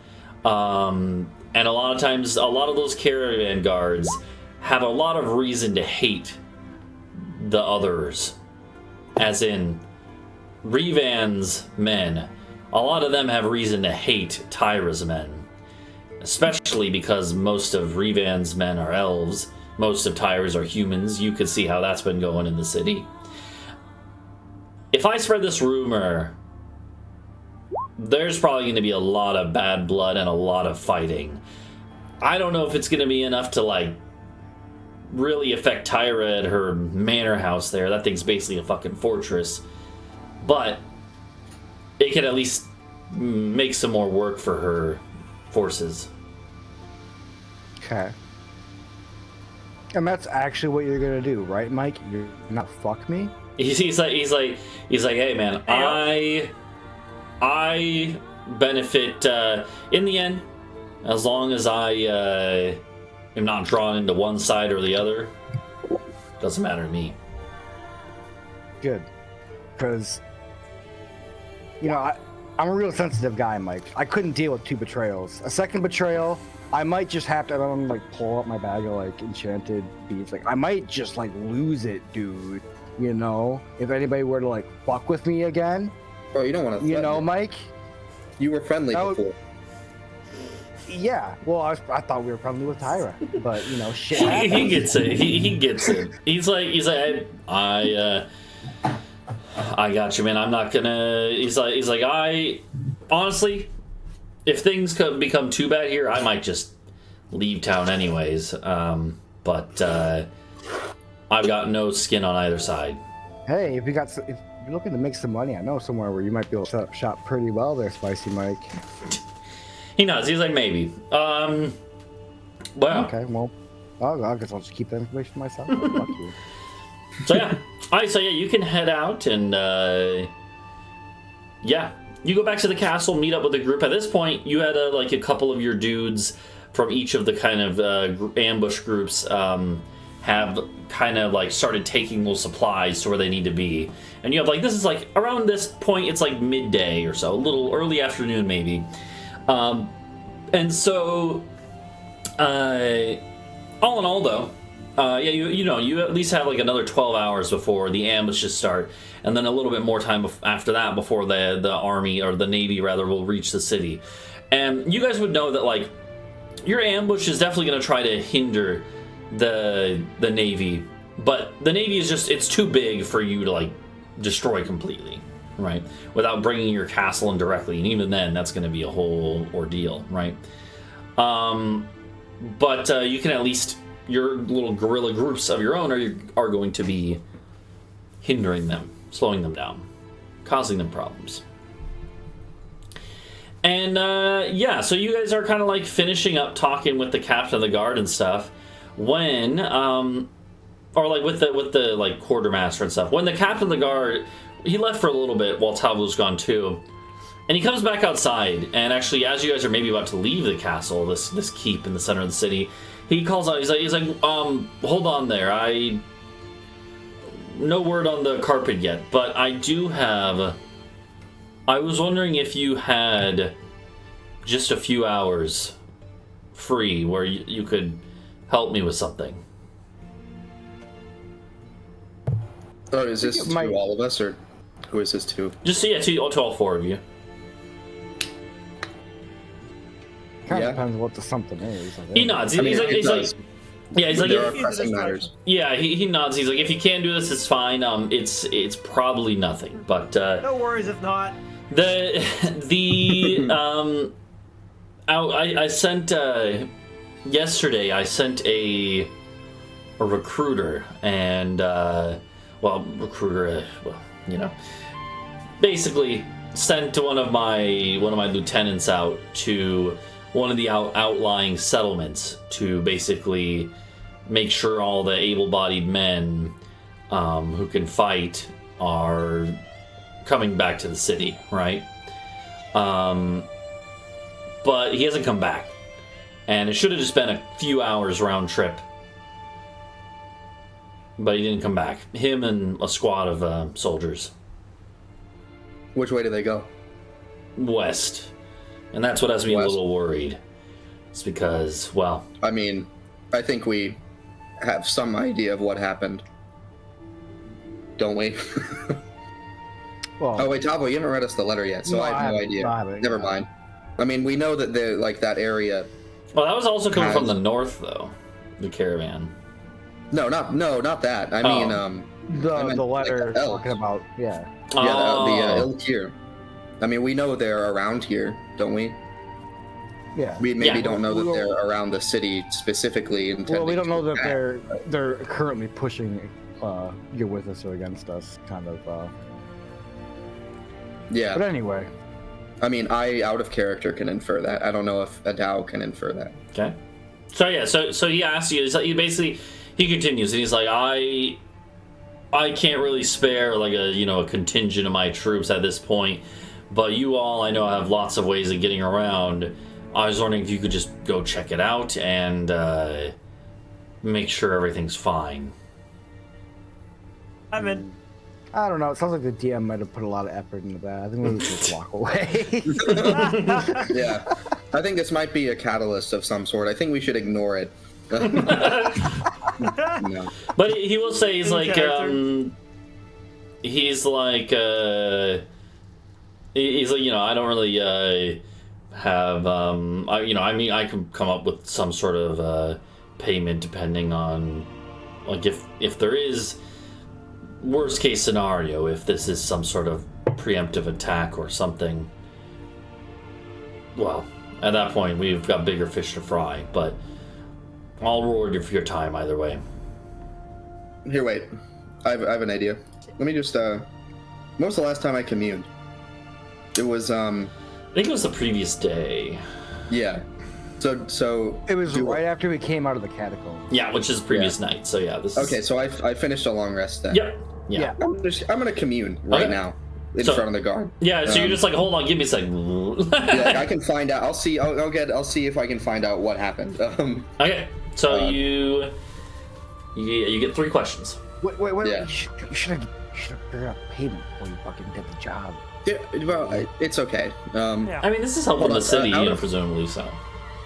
and a lot of times a lot of those caravan guards have a lot of reason to hate the others, as in Revan's men. A lot of them have reason to hate Tyra's men, especially because most of Revan's men are elves, most of Tyra's are humans. You could see how that's been going in the city. If I spread this rumor, there's probably going to be a lot of bad blood and a lot of fighting. I don't know if it's going to be enough to really affect Tyra at her manor house there. That thing's basically a fucking fortress. But it could at least make some more work for her forces. Okay. And that's actually what you're gonna do, right, Mike? You're not fuck me? He's like, hey man, I benefit in the end, as long as I am not drawn into one side or the other. Doesn't matter to me. Good, because I'm a real sensitive guy, Mike. I couldn't deal with 2 betrayals. A second betrayal, I might just have to pull up my bag of enchanted beads. I might just lose it, dude. If anybody were to fuck with me again. Bro, you don't want to. Mike. You were friendly before. Yeah, well, I thought we were friendly with Tyra, but shit He happens. gets it. He gets it. He's like, I got you, man. I'm not gonna. He's like, I honestly, if things could become too bad here, I might just leave town anyways. But I've got no skin on either side. Hey, if you're looking to make some money, I know somewhere where you might be able to set up shop pretty well there, Spicy Mike. He knows. He's like, maybe. Well. Okay, well, I guess I'll just keep that information to myself. Fuck you. So yeah, you can head out and you go back to the castle, meet up with the group. At this point, you had a couple of your dudes from each of the kind of ambush groups have kind of started taking those supplies to where they need to be. And you have this is around this point, it's midday or so, a little early afternoon maybe. And so all in all though, you at least have another 12 hours before the ambushes start, and then a little bit more time after that before the army, or the navy rather, will reach the city. And you guys would know that your ambush is definitely going to try to hinder the navy, but the navy is it's too big for you to destroy completely, right, without bringing your castle in directly, and even then that's going to be a whole ordeal, right? But you can at least, your little guerrilla groups of your own are going to be hindering them, slowing them down, causing them problems. And yeah, so you guys are kind of like finishing up talking with the captain of the guard and stuff when or like with the like quartermaster and stuff. When the captain of the guard, he left for a little bit while Talvo's gone too. And he comes back outside, and actually as you guys are maybe about to leave the castle, this keep in the center of the city, he calls out, he's like, hold on there, no word on the carpet yet, but I was wondering if you had just a few hours free where you could help me with something. Oh, is this to all of us, or who is this to? Just to all four of you. Kind of depends what the something is. He nods. He's like, there are pressing matters. Yeah, he nods. He's like, if you can't do this, it's fine. It's probably nothing, but no worries if not. I sent yesterday. I sent a recruiter, and basically sent one of my lieutenants out to one of the outlying settlements to basically make sure all the able-bodied men who can fight are coming back to the city, right? But he hasn't come back, and it should have just been a few hours round trip, but he didn't come back. Him and a squad of soldiers. Which way do they go? West. And that's what has me a little worried. It's because, well... I mean, I think we have some idea of what happened. Don't we? Well, oh, wait, Talvo, you haven't read us the letter yet, so no, I have no idea. Never mind. I mean, we know that they're, like, that area... Well, that was also coming from the north, though. The caravan. No, not that. I mean, the letter talking about, yeah. Yeah, the ilk here. I mean, we know they're around here, don't we? Yeah. We maybe don't know that they're around the city specifically. Well, we don't know that they're currently pushing you with us or against us, kind of. Yeah. But anyway. I mean, I out of character can infer that. I don't know if Adau can infer that. Okay. So yeah, so he asks you. He continues, and he's like, I can't really spare like a contingent of my troops at this point, but you all I know have lots of ways of getting around. I was wondering if you could just go check it out and make sure everything's fine. I'm in. I don't know. It sounds like the DM might have put a lot of effort into that. I think we should just walk away. Yeah. I think this might be a catalyst of some sort. I think we should ignore it. No. But he will say he's like I don't really have I can come up with some sort of payment depending on like if there is worst case scenario, if this is some sort of preemptive attack or something. Well, at that point we've got bigger fish to fry, but I'll reward you for your time either way. Here, wait. I have an idea. Let me just, when was the last time I communed? It was, I think it was the previous day. Yeah. So... It was right after we came out of the catacombs. Yeah, which is the previous night, so yeah, this is... Okay, so I finished a long rest then. Yep. Yeah. I'm gonna commune right now. In front of the guard. Yeah, so you're just like, hold on, give me a second. Yeah, I can find out. I'll see if I can find out what happened. Okay. So you get 3 questions. Wait. Yeah. You should have figured out payment before you fucking did the job. Yeah, well, it's okay. I mean, this is helping the city, presumably, so.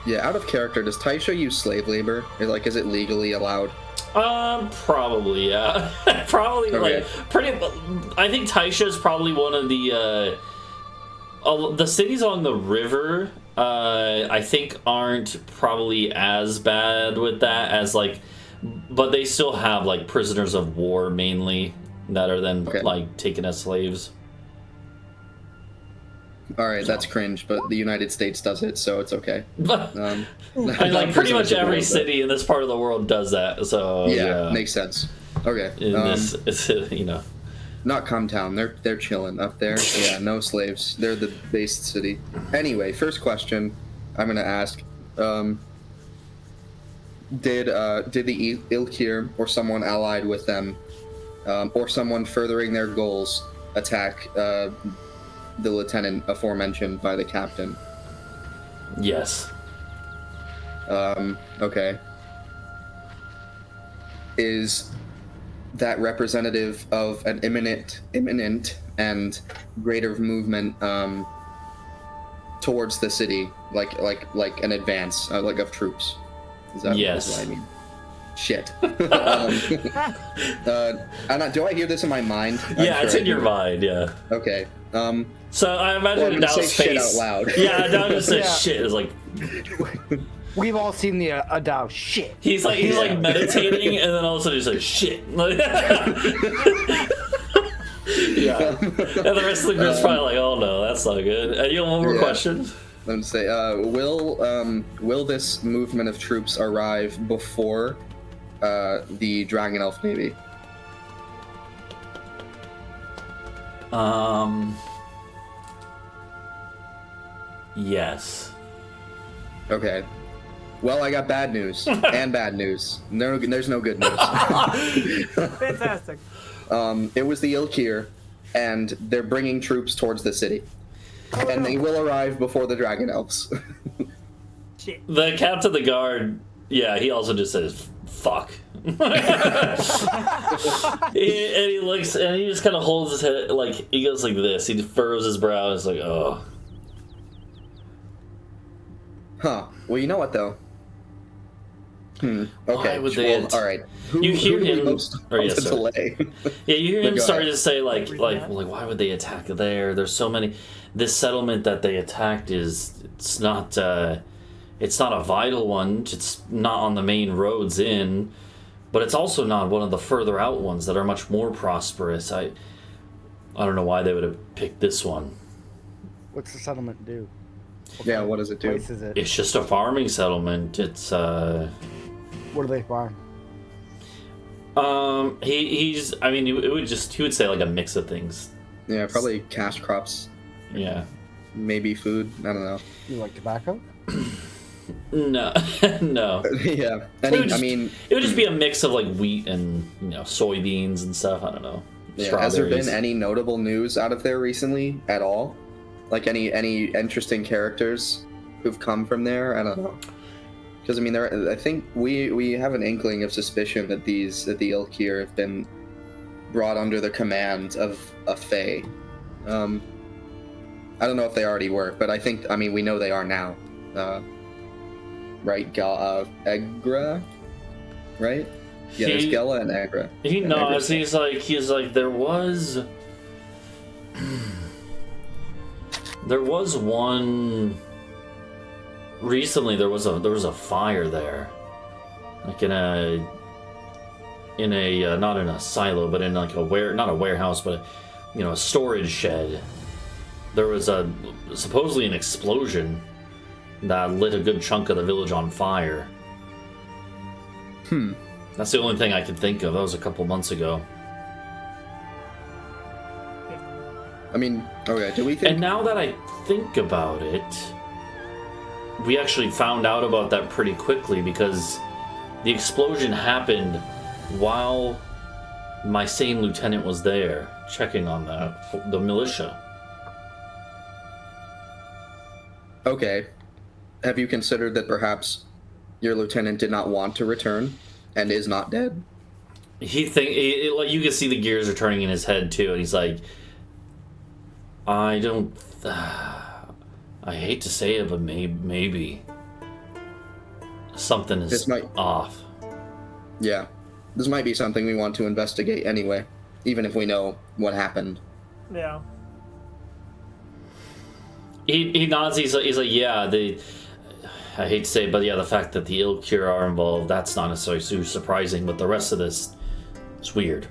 Yeah, out of character, does Taisha use slave labor? Is it legally allowed? Probably, yeah. Probably, okay. I think Taisha is probably one of the cities on the river, I think aren't probably as bad with that as, like, but they still have, like, prisoners of war, mainly, that are then, like, taken as slaves. Alright, that's cringe, but the United States does it, so it's okay. And, like, pretty much every city in this part of the world does that, so... Yeah, makes sense. Okay. This, Not Comtown. They're chilling up there. Yeah, no slaves. They're the based city. Anyway, first question I'm gonna ask: Did the Ilkir or someone allied with them, or someone furthering their goals, attack the lieutenant aforementioned by the captain? Yes. Okay. Is that representative of an imminent and greater movement towards the city, like an advance, like of troops? Is that yes. what I mean? Shit. Do I hear this in my mind? Yeah, it's in your mind. Yeah. Okay. So I imagine Adau's face. Shit out loud. Yeah, Adau just says shit. Is like. We've all seen the Adau shit. He's like meditating, and then all of a sudden he's like shit. Yeah. And the rest of the group's probably like, oh no, that's not good. You have one more question? Let me say, will this movement of troops arrive before the Dragon Elf Navy? Yes. Okay. Well, I got bad news and bad news. There's no good news. Fantastic. It was the Ilkir, and they're bringing troops towards the city, and they will arrive before the Dragon Elves. Shit. The captain of the guard, yeah, he also just says fuck. And he looks, and he just kind of holds his head, like he goes like this. He furrows his brow. And is like, oh. Huh. Well, you know what though. Okay. Why would they? All right. You hear him. Or yes, delay. Yeah, you hear him start to say like, Yeah. why would they attack there? There's so many. This settlement that they attacked it's not a vital one. It's not on the main roads in, but it's also not one of the further out ones that are much more prosperous. I don't know why they would have picked this one. What's the settlement do? Yeah, what does it do? Place is it? It's just a farming settlement. It's What do they farm? He would say like a mix of things. Yeah, probably cash crops. Yeah. Maybe food. I don't know. You like tobacco? No, no. Yeah. It would just be a mix of like wheat and soybeans and stuff. I don't know. Yeah. Has there been any notable news out of there recently at all? Like any interesting characters who've come from there? I don't know. Because I think we have an inkling of suspicion that the Ilkir have been brought under the command of a Fae. I don't know if they already were, but we know they are now. Right? Egra? Right? Yeah, there's Gela and Agra. He nods. He's like there was. There was one. Recently, there was a fire there, like in a not in a silo, but in like not a warehouse, but a storage shed. There was supposedly an explosion that lit a good chunk of the village on fire. That's the only thing I can think of. That was a couple months ago. Okay, do we think... And now that I think about it, we actually found out about that pretty quickly because the explosion happened while my same lieutenant was there checking on the militia. Okay. Have you considered that perhaps your lieutenant did not want to return and is not dead? You can see the gears are turning in his head too, and he's like, I hate to say it, but maybe something is off. Yeah, this might be something we want to investigate anyway, even if we know what happened. Yeah. He nods. He's like, yeah. I hate to say it, but yeah, the fact that the Ilkir are involved, that's not necessarily too surprising. But the rest of this, it's weird.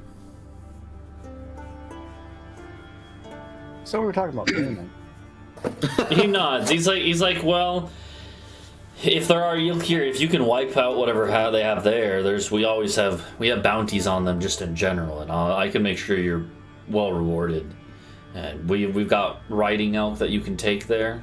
So we're talking about payment. He nods. He's like, well, if there are Ilkir, if you can wipe out whatever they have there, we have bounties on them just in general, and I can make sure well rewarded. And we've got riding elk that you can take there.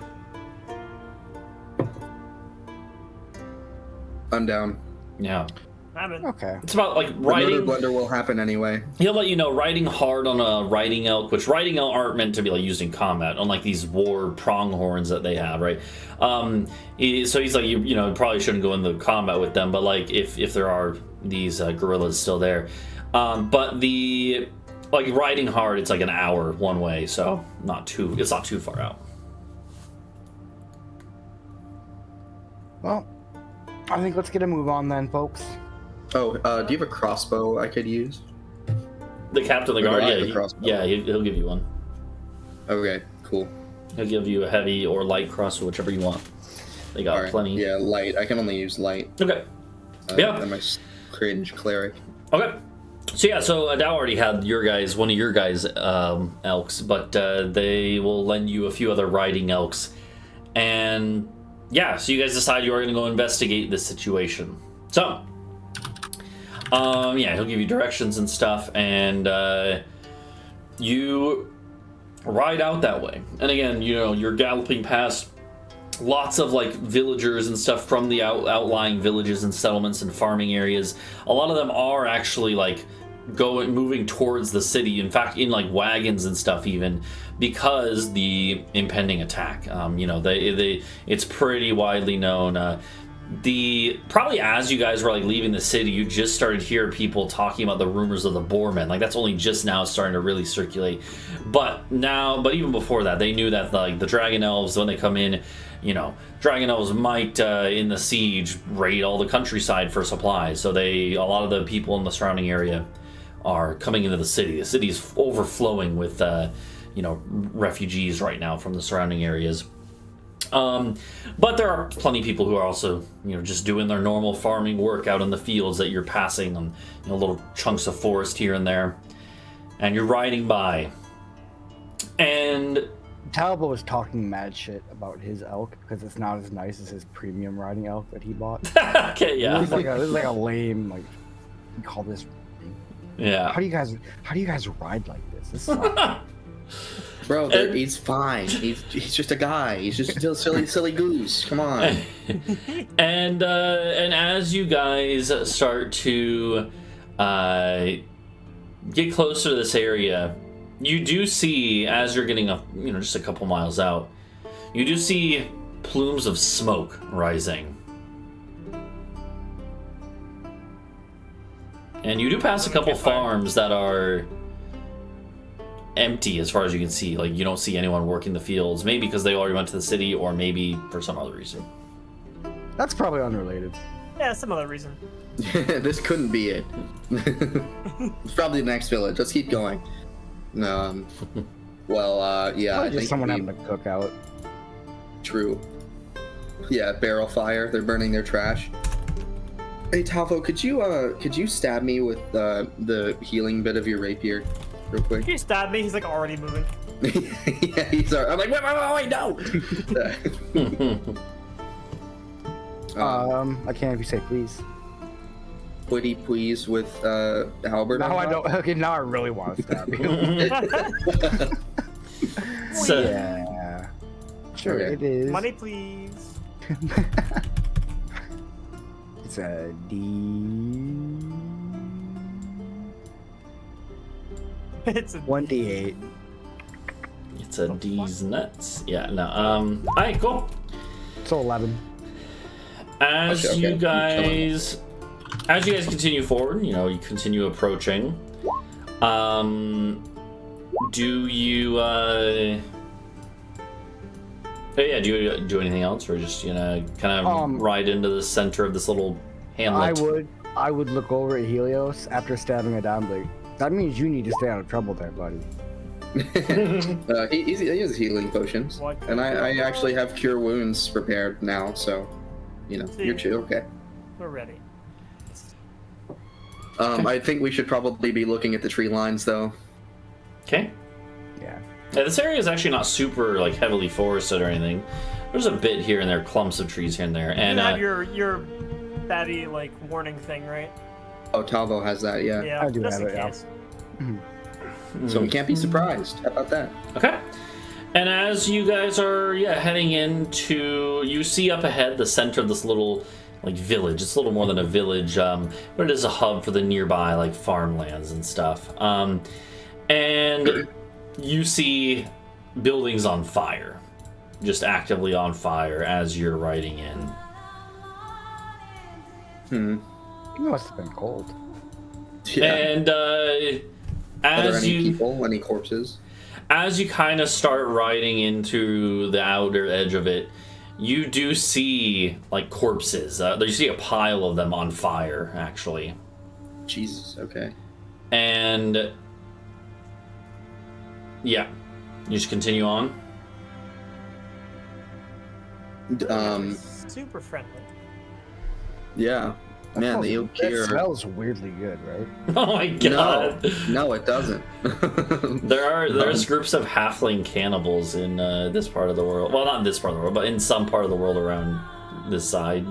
I'm down. Yeah. I'm in. Okay. It's about like The murder riding. blender will happen anyway. He'll let you know riding hard on a riding elk, which riding elk aren't meant to be like used in combat, unlike these war pronghorns that they have, right? So he's like, you know, probably shouldn't go into combat with them, but like if there are these gorillas still there, but the like riding hard, it's like an hour one way, so it's not too far out. Well, I think let's get a move on then, folks. Oh, do you have a crossbow I could use? The captain of the Or guard, do I have a crossbow? he'll give you one. Okay, cool. He'll give you a heavy or light crossbow, whichever you want. They got All right. plenty. Yeah, light. I can only use light. Okay. Yeah. I'm a cringe cleric. Okay. So Adau already had one of your guys' elks, but they will lend you a few other riding elks, and yeah. So you guys decide you are going to go investigate this situation. So, he'll give you directions and stuff, and you ride out that way. And again, you know, you're galloping past lots of like villagers and stuff from the outlying villages and settlements and farming areas. A lot of them are actually like moving towards the city, in fact in like wagons and stuff, even because the impending attack. It's pretty widely known. Probably as you guys were like leaving the city, you just started hearing people talking about the rumors of the Boarman. Like that's only just now starting to really circulate. But even before that, they knew that like the dragon elves, when they come in, you know, dragon elves might in the siege raid all the countryside for supplies. So a lot of the people in the surrounding area are coming into the city. The city is overflowing with refugees right now from the surrounding areas. But there are plenty of people who are also, you know, just doing their normal farming work out in the fields that you're passing on, you know, little chunks of forest here and there, and you're riding by. And Talvo was talking mad shit about his elk because it's not as nice as his premium riding elk that he bought. okay, yeah, This is like a lame, like, you call this. yeah. How do you guys ride like this? This sucks. Bro, he's fine. He's just a guy. He's just still silly goose. Come on. And as you guys start to get closer to this area, you do see, as you're getting up, you know, just a couple miles out, you do see plumes of smoke rising. And you do pass a couple farms that are empty as far as you can see. Like, you don't see anyone working the fields, maybe because they already went to the city, or maybe for some other reason. That's probably unrelated. Yeah, some other reason. This couldn't be it. It's probably the next village. Let's keep going. Yeah. Probably I just think someone having a cookout. True. Yeah, barrel fire. They're burning their trash. Hey Talvo, could you stab me with the healing bit of your rapier, real quick? He stabbed me. He's like already moving. Yeah, he's already. I'm like, wait, no. I can't if you say please. Would please with halberd? Now on I top? don't. Okay, now I really want to stab you. So, Yeah. Sure, Okay. it is. Money, please. It's a D. It's a 1d8. it's a D's nuts. Yeah, no. Alright, cool. So 11. As Okay. you guys continue forward, you know, you continue approaching. Do you do you do anything else, or just, you know, kind of ride into the center of this little hamlet? I would look over at Helios after stabbing it down, like, that means you need to stay out of trouble there, buddy. He has healing potions, What? and I actually have cure wounds prepared now, so you know you're chill. Okay. We're ready. I think we should probably be looking at the tree lines, though. Okay. Yeah. Yeah, this area is actually not super like heavily forested or anything. There's a bit here and there, clumps of trees here and there, and You have your batty like warning thing, right? Oh, Talvo has that, yeah. Yeah, I do just have in it, yeah. case. So we can't be surprised. How about that? Okay. And as you guys are heading into, you see up ahead the center of this little like village. It's a little more than a village, but it is a hub for the nearby like farmlands and stuff. And you see buildings on fire, just actively on fire as you're riding in. It must have been cold. Yeah. And Are there as any you people? Any corpses? as you kind of start riding into the outer edge of it, you do see like corpses. You see a pile of them on fire, actually. Jesus. Okay. And yeah, you just continue on. Super friendly. Yeah. Man, the That Ilkir. smells weirdly good, right? Oh my god! No, it doesn't. There's groups of halfling cannibals in this part of the world. Well, not in this part of the world, but in some part of the world around this side.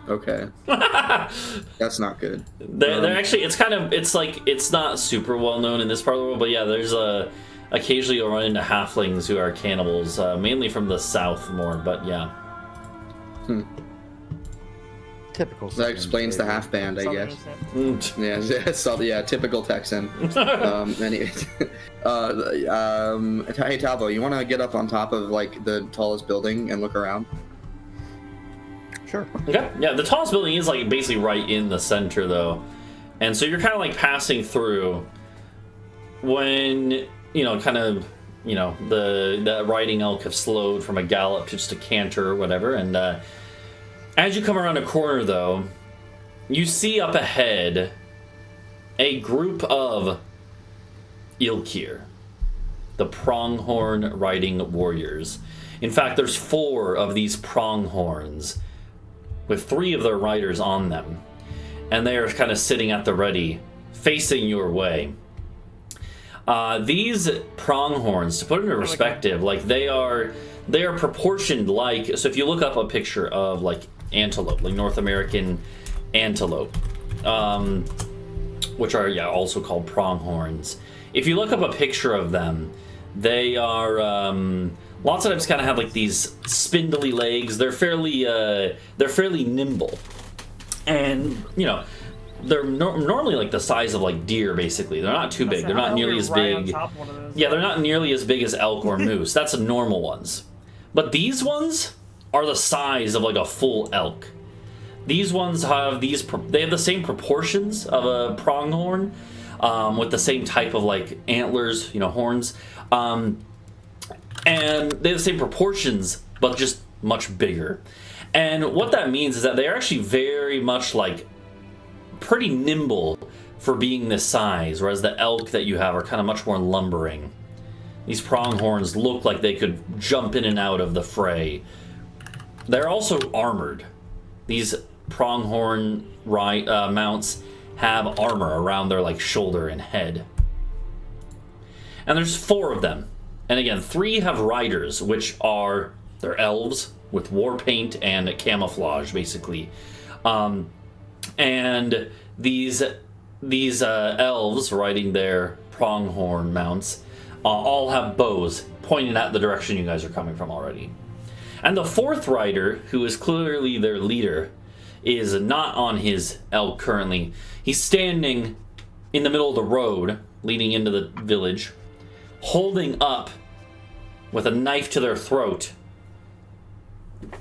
Okay. That's not good. They're actually, it's not super well known in this part of the world, but yeah, there's occasionally you'll run into halflings who are cannibals, mainly from the south more, but yeah. Typical. That explains the half band, I guess. Yeah, typical Texan. Anyway, hey Talvo, you want to get up on top of like the tallest building and look around? Sure. Okay. Yeah, the tallest building is like basically right in the center though. And so you're kind of like passing through when, the riding elk have slowed from a gallop to just a canter or whatever. And as you come around a corner though, you see up ahead a group of Ilkir, the pronghorn riding warriors. In fact, there's 4 of these pronghorns with 3 of their riders on them, and they are kind of sitting at the ready, facing your way. These pronghorns, to put it into perspective, like they are proportioned like, so if you look up a picture of like antelope, like North American antelope, which are also called pronghorns. If you look up a picture of them, they are lots of times kind of have like these spindly legs. They're fairly nimble, and they're normally like the size of like deer. Basically, they're not too big. They're not nearly as big. Yeah, they're not nearly as big as elk or moose. That's the normal ones. But these ones are the size of like a full elk. These ones have they have the same proportions of a pronghorn, with the same type of like antlers, horns. And they have the same proportions, but just much bigger. And what that means is that they're actually very much like pretty nimble for being this size, whereas the elk that you have are kind of much more lumbering. These pronghorns look like they could jump in and out of the fray. They're also armored. These pronghorn mounts have armor around their like shoulder and head. And there's 4 of them. And again, 3 have riders, which are they're elves with war paint and camouflage, basically. And these elves riding their pronghorn mounts all have bows pointing at the direction you guys are coming from already. And the 4th rider, who is clearly their leader, is not on his elk currently. He's standing in the middle of the road leading into the village, holding up with a knife to their throat,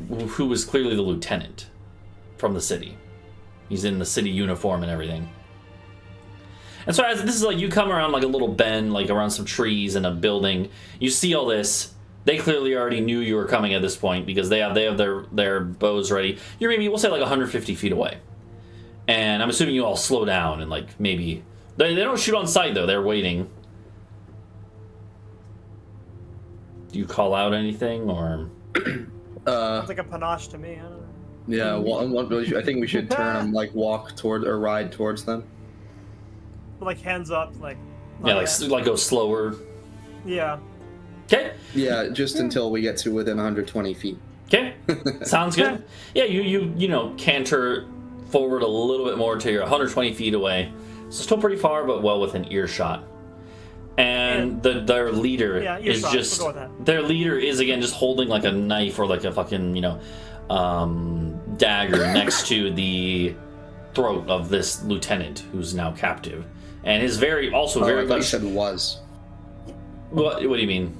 who is clearly the lieutenant from the city. He's in the city uniform and everything. And so as this is like you come around like a little bend, like around some trees and a building, you see all this. They clearly already knew you were coming at this point because they have their bows ready. You're maybe, we'll say, like 150 feet away. And I'm assuming you all slow down and like maybe they don't shoot on sight though. They're waiting. Do you call out anything or? It's like a panache to me. I don't know. Yeah, well, I think we should turn and like walk toward or ride towards them. Like hands up, like. Yeah, like go slower. Yeah. Okay. Yeah, just until we get to within 120 feet. Okay. Sounds good. Yeah, you canter forward a little bit more till you're 120 feet away. So still pretty far, but well within earshot. And their leader Yeah, you're is fine. just We'll go with that. their leader is again just holding like a knife or like a fucking dagger next to the throat of this lieutenant who's now captive, and is very I thought you much. said was. What do you mean?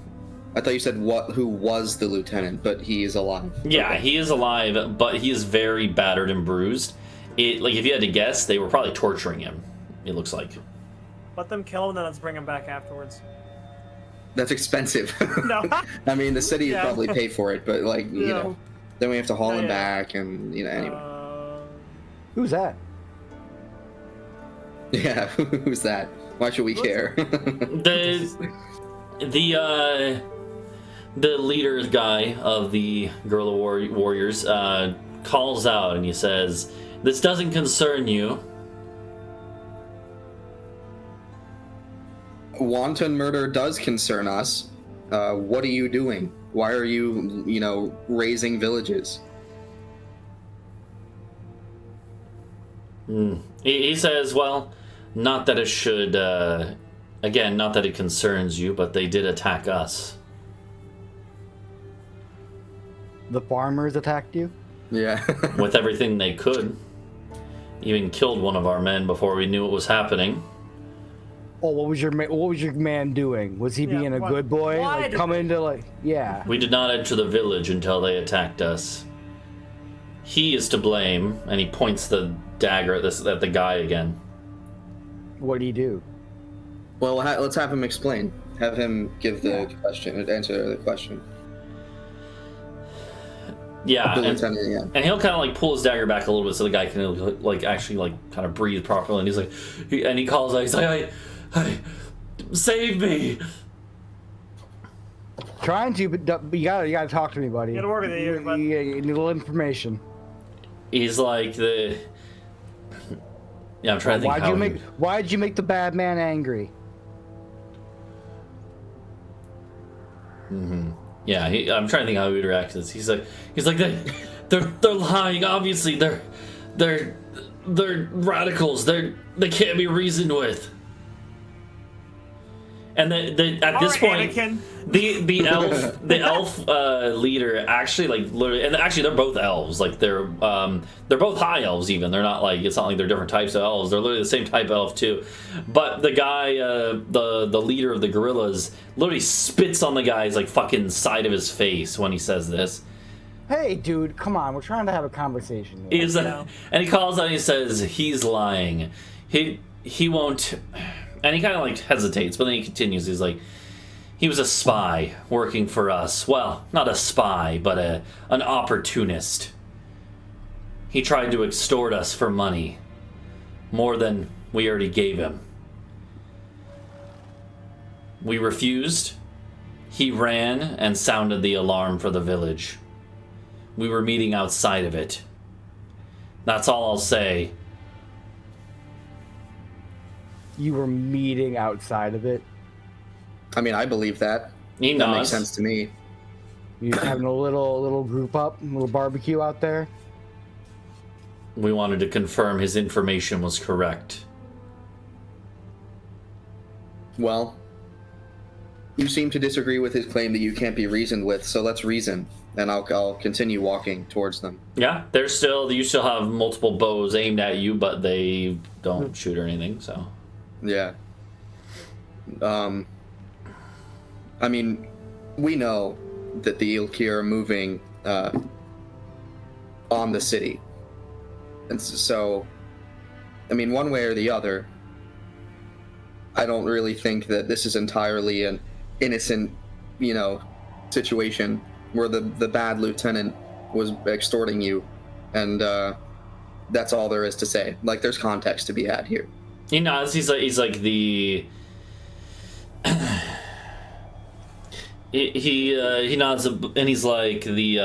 I thought you said who was the lieutenant, but he is alive. Yeah, he is alive, but he is very battered and bruised. Like if you had to guess, they were probably torturing him. It looks like. Let them kill him, then let's bring him back afterwards. That's expensive. No. I mean, the city would Yeah. probably pay for it, but like you Yeah. know, then we have to haul him Yeah. back, and anyway. Who's that? Yeah, who's that? Why should we care? The leader guy of the guerrilla warriors calls out and he says, "This doesn't concern you." Wanton murder does concern us. What are you doing? Why are you, raising villages? He says, "Well, not that it should. Again, not that it concerns you, but they did attack us." The farmers attacked you? Yeah. With everything they could. Even killed one of our men before we knew it was happening. Oh, what was your man doing? Was he Yeah, being a why- good boy? why Like did coming to yeah. We did not enter the village until they attacked us. He is to blame, and he points the dagger at the guy again. What did he do? Well, let's have him explain. Have him give the answer the question. Yeah, The and, lieutenant, yeah. and he'll kind of like pull his dagger back a little bit so the guy can like actually like kind of breathe properly. And he's like, he calls out, he's like, "Hey, save me!" Trying to, but you gotta talk to me, buddy. You gotta work with it, You, bud. you need a little information. He's like the. Yeah, I'm trying to think. Why'd you make the bad man angry? Yeah, I'm trying to think how he would react to this. He's like they're lying. Obviously, they're radicals. They can't be reasoned with. And at this point, Anakin. the elf leader actually literally, and actually they're both elves. Like they're both high elves. Even they're not like, it's not like they're different types of elves. They're literally the same type of elf too. But the guy, the leader of the gorillas, literally spits on the guy's like fucking side of his face when he says this. Hey, dude, come on. We're trying to have a conversation here. And he calls out and he says he's lying. He won't. And he kind of like hesitates, but then he continues. He's like, he was a spy working for us. Well, not a spy, but an opportunist. He tried to extort us for money, more than we already gave him. We refused. He ran and sounded the alarm for the village. We were meeting outside of it. That's all I'll say. You were meeting outside of it. I mean, I believe that. He That nods. makes sense to me. You having a little group up, a little barbecue out there. We wanted to confirm his information was correct. Well, you seem to disagree with his claim that you can't be reasoned with, so let's reason, and I'll continue walking towards them. Yeah, you still have multiple bows aimed at you, but they don't shoot or anything, so. Yeah. I mean, we know that the Ilkir are moving on the city. And so, I mean, one way or the other, I don't really think that this is entirely an innocent, situation where the bad lieutenant was extorting you, and that's all there is to say. Like, there's context to be had here. He nods. He's like the. he nods and he's like the.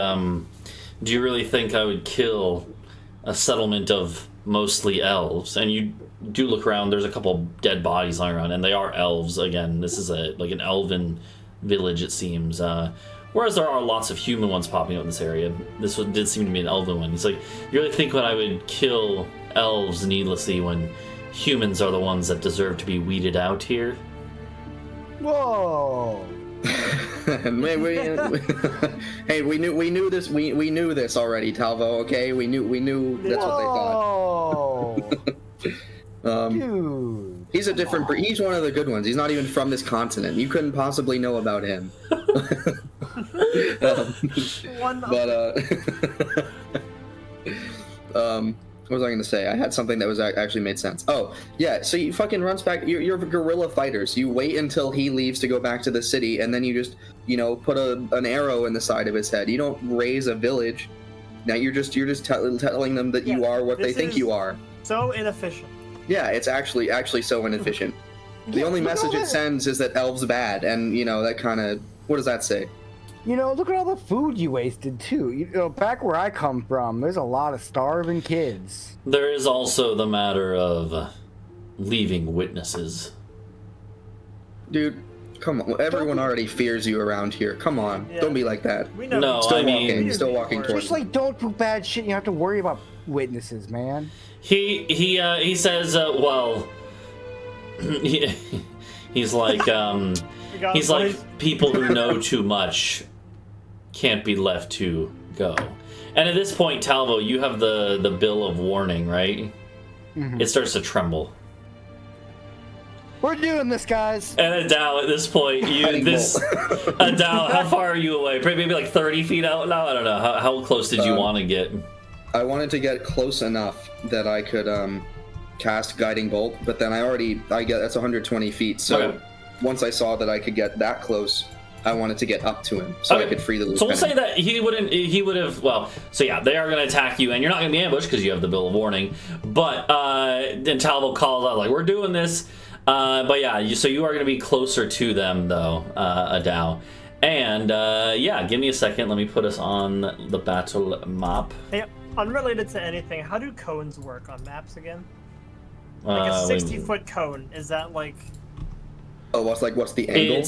Do you really think I would kill a settlement of mostly elves? And you do look around. There's a couple dead bodies lying around, and they are elves. Again, this is an elven village, it seems. Whereas there are lots of human ones popping up in this area, this one did seem to be an elven one. He's like, you really think when I would kill elves needlessly when humans are the ones that deserve to be weeded out here? Whoa! And hey, we knew this. We knew this already, Talvo. Okay, we knew that's what they thought. Dude, He's a different breed. He's one of the good ones. He's not even from this continent. You couldn't possibly know about him. What was I going to say? I had something that was actually made sense. Oh, yeah. So he fucking runs back. You're guerrilla fighters. You wait until he leaves to go back to the city, and then you just, put an arrow in the side of his head. You don't raise a village. Now you're just telling them that you are what they think you are. So inefficient. Yeah, it's actually so inefficient. The only message it sends is that elves bad, and that kind of, what does that say? Look at all the food you wasted too. Back where I come from, there's a lot of starving kids. There is also the matter of leaving witnesses. Dude, come on. Everyone already fears you around here. Come on. Yeah. Don't be like that. We know. No, Still walking towards Just like don't do bad shit, you have to worry about witnesses, man. He says, he's like, he's like, people who know too much can't be left to go. And at this point, Talvo, you have the bill of warning, right? Mm-hmm. It starts to tremble. We're doing this, guys. And Adau, at this point, Adau, how far are you away? Maybe like 30 feet out now? I don't know. How close did you want to get? I wanted to get close enough that I could cast Guiding Bolt, but then that's 120 feet, so okay. Once I saw that I could get that close, I wanted to get up to him so I could free the lieutenant. So we'll say that he would have, so yeah, they are going to attack you, and you're not going to be ambushed because you have the bill of warning, but then Talvo calls out, like, we're doing this, but yeah, so you are going to be closer to them, though, Adau. And, yeah, give me a second, let me put us on the battle map. Hey, unrelated to anything, how do cones work on maps again? Like a 60-foot cone, is that like... Oh, what's the angle?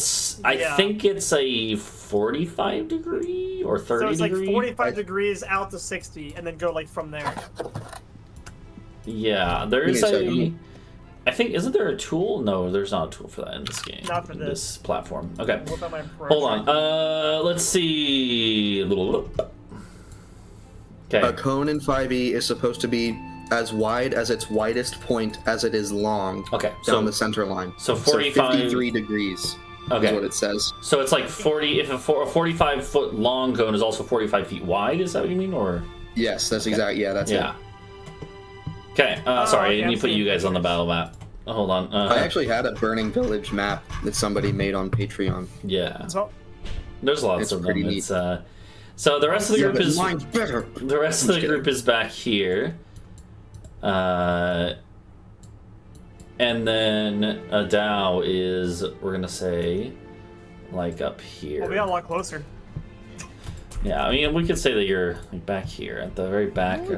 I think it's a 45 degree or 30 degree. So it's like 45 degrees out to 60, and then go like from there. Yeah, there is I think, isn't there a tool? No, there's not a tool for that in this game. Not for this platform. Okay, hold on. Let's see. Okay. A cone in 5e is supposed to be as wide as its widest point as it is long. Okay, down the center line. So 45. 53 degrees. Okay. Is what it says. So it's like 40. If a 45-foot long cone is also 45 feet wide, is that what you mean, or? Yes, that's exactly. Yeah, that's it. Okay. Sorry, I didn't put you guys on the battle map. Hold on. I actually had a Burning Village map that somebody made on Patreon. Yeah. There's lots of them. Pretty neat. So the rest of the group is the rest of the group is back here. And then Adau is, we're gonna say, like up here. Oh, we got a lot closer. Yeah, I mean, we could say that you're like back here at the very back. We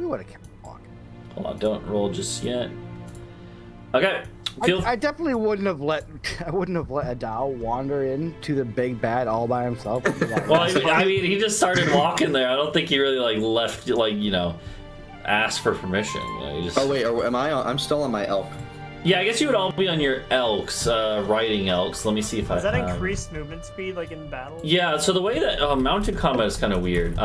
would have kept walking. Hold on, don't roll just yet. Okay. I definitely wouldn't have let Adau wander into the big bad all by himself. Well, I mean, he just started walking there. I don't think he really like left, like, ask for permission. Just... Oh wait, am I on? I'm still on my elk. Yeah, I guess you would all be on your elks, riding elks. Let me see if Does that increase movement speed, like in battle? Yeah, so the way that mounted combat is kind of weird.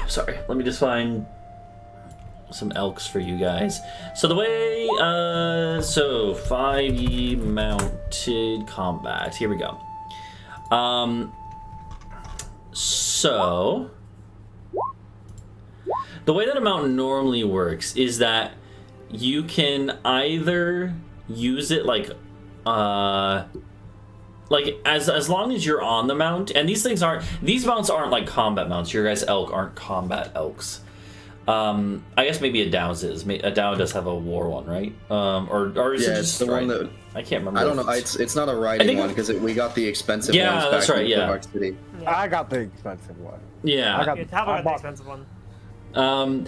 Sorry, let me just find some elks for you guys. So the way, so 5e mounted combat. Here we go. So the way that a mount normally works is that you can either use it like as long as you're on the mount, and these mounts aren't like combat mounts. Your guys' elk aren't combat elks. I guess maybe Adau's is. Adau does have a war one, right? Or is it just the one that I can't remember. I don't know. It's not a riding one because we got the expensive ones. Yeah, that's right. Yeah, I got the expensive one. Yeah, I got the expensive one. But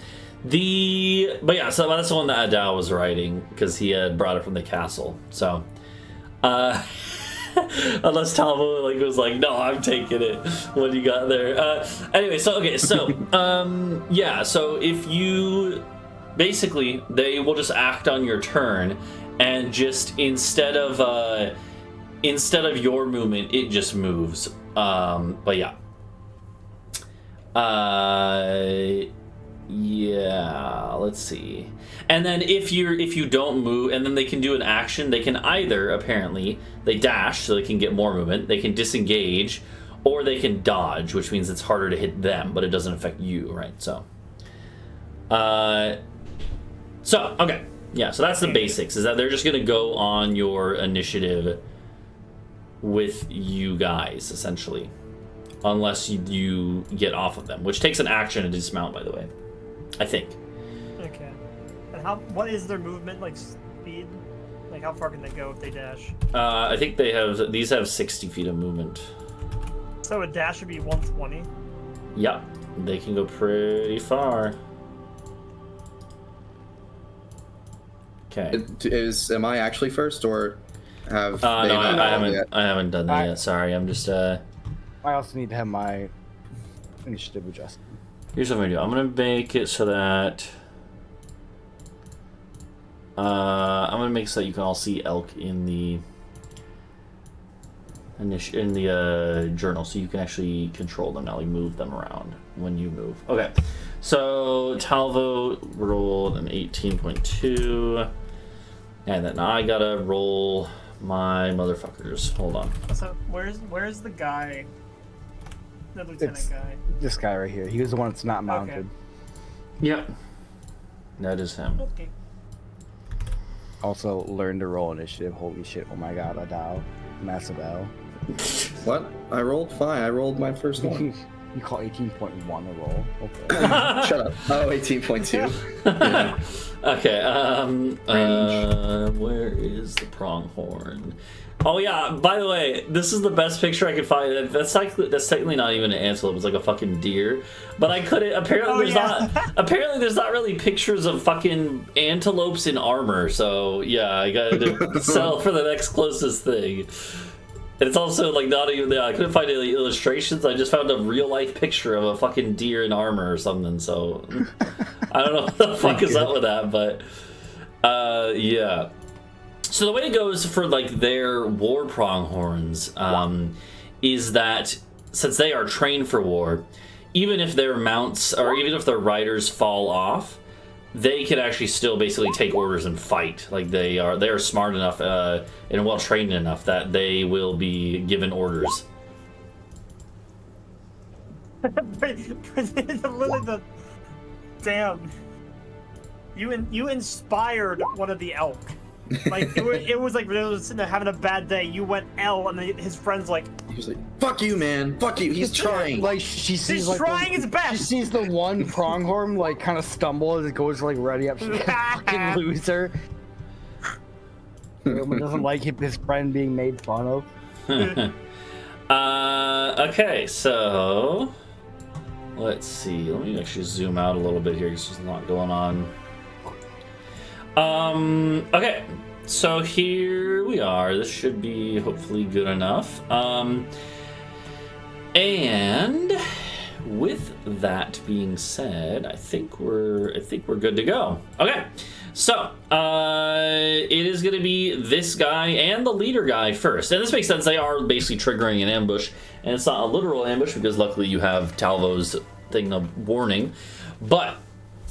yeah, so that's the one that Adau was riding because he had brought it from the castle. So, unless Talvo was like, no, I'm taking it. What do you got there? Anyway, so yeah, so if you basically, they will just act on your turn, and just instead of your movement, it just moves. But yeah. Yeah, let's see. And then if you don't move, and then they can do an action, they can either, apparently, they dash so they can get more movement, they can disengage, or they can dodge, which means it's harder to hit them, but it doesn't affect you, right? So okay. Yeah, so that's the basics, is that they're just gonna go on your initiative with you guys, essentially. Unless you get off of them, which takes an action to dismount, by the way. I think. Okay. And what is their movement, like, speed? Like, how far can they go if they dash? I think these have 60 feet of movement. So a dash would be 120? Yep, they can go pretty far. Okay. Am I actually first, or have they no, not I gone haven't. yet? I haven't done that yet. Sorry, I'm just. I also need to have my initiative adjusted. Here's what I'm gonna do. I'm gonna make it so that. I'm gonna make it so that you can all see elk in the journal, so you can actually control them now, like move them around when you move. Okay, so Talvo rolled an 18.2, and then I gotta roll my motherfuckers. Hold on. So where's the guy? The lieutenant guy. This guy right here. He was the one that's not mounted. Okay. Yep, that is him. Okay. Also, learn to roll initiative. Holy shit! Oh my god, Adau, massive L. What? I rolled fine. I rolled my first one. You call 18.1 a roll? Okay. Shut up. Oh, 18.2. Yeah. Okay, where is the pronghorn? Oh yeah, by the way, this is the best picture I could find. That's technically not even an antelope, it's like a fucking deer. But I couldn't, apparently there's not really pictures of fucking antelopes in armor, so yeah, I gotta settle for the next closest thing. And it's also like not even there. I couldn't find any illustrations. I just found a real life picture of a fucking deer in armor or something. So I don't know what the fuck is up with that, but yeah. So the way it goes for like their war pronghorns is that since they are trained for war, even if their mounts or even if their riders fall off, they can actually still basically take orders and fight. Like they are smart enough and well trained enough that they will be given orders. Damn. You inspired one of the elk. Like it was like they was sitting there having a bad day. You went L, and then his friend's like, he was like, "Fuck you, man! Fuck you! He's trying." Like she sees he's like trying his best. She sees the one pronghorn like kind of stumble as it goes like ready up. She's like, fucking loser. Everyone doesn't like his friend being made fun of. Okay, so let's see. Let me actually zoom out a little bit here. There's a lot going on. Okay, so here we are. This should be hopefully good enough. And with that being said, I think we're good to go. Okay, so it is going to be this guy and the leader guy first, and this makes sense. They are basically triggering an ambush, and it's not a literal ambush because luckily you have Talvo's thing of warning, but.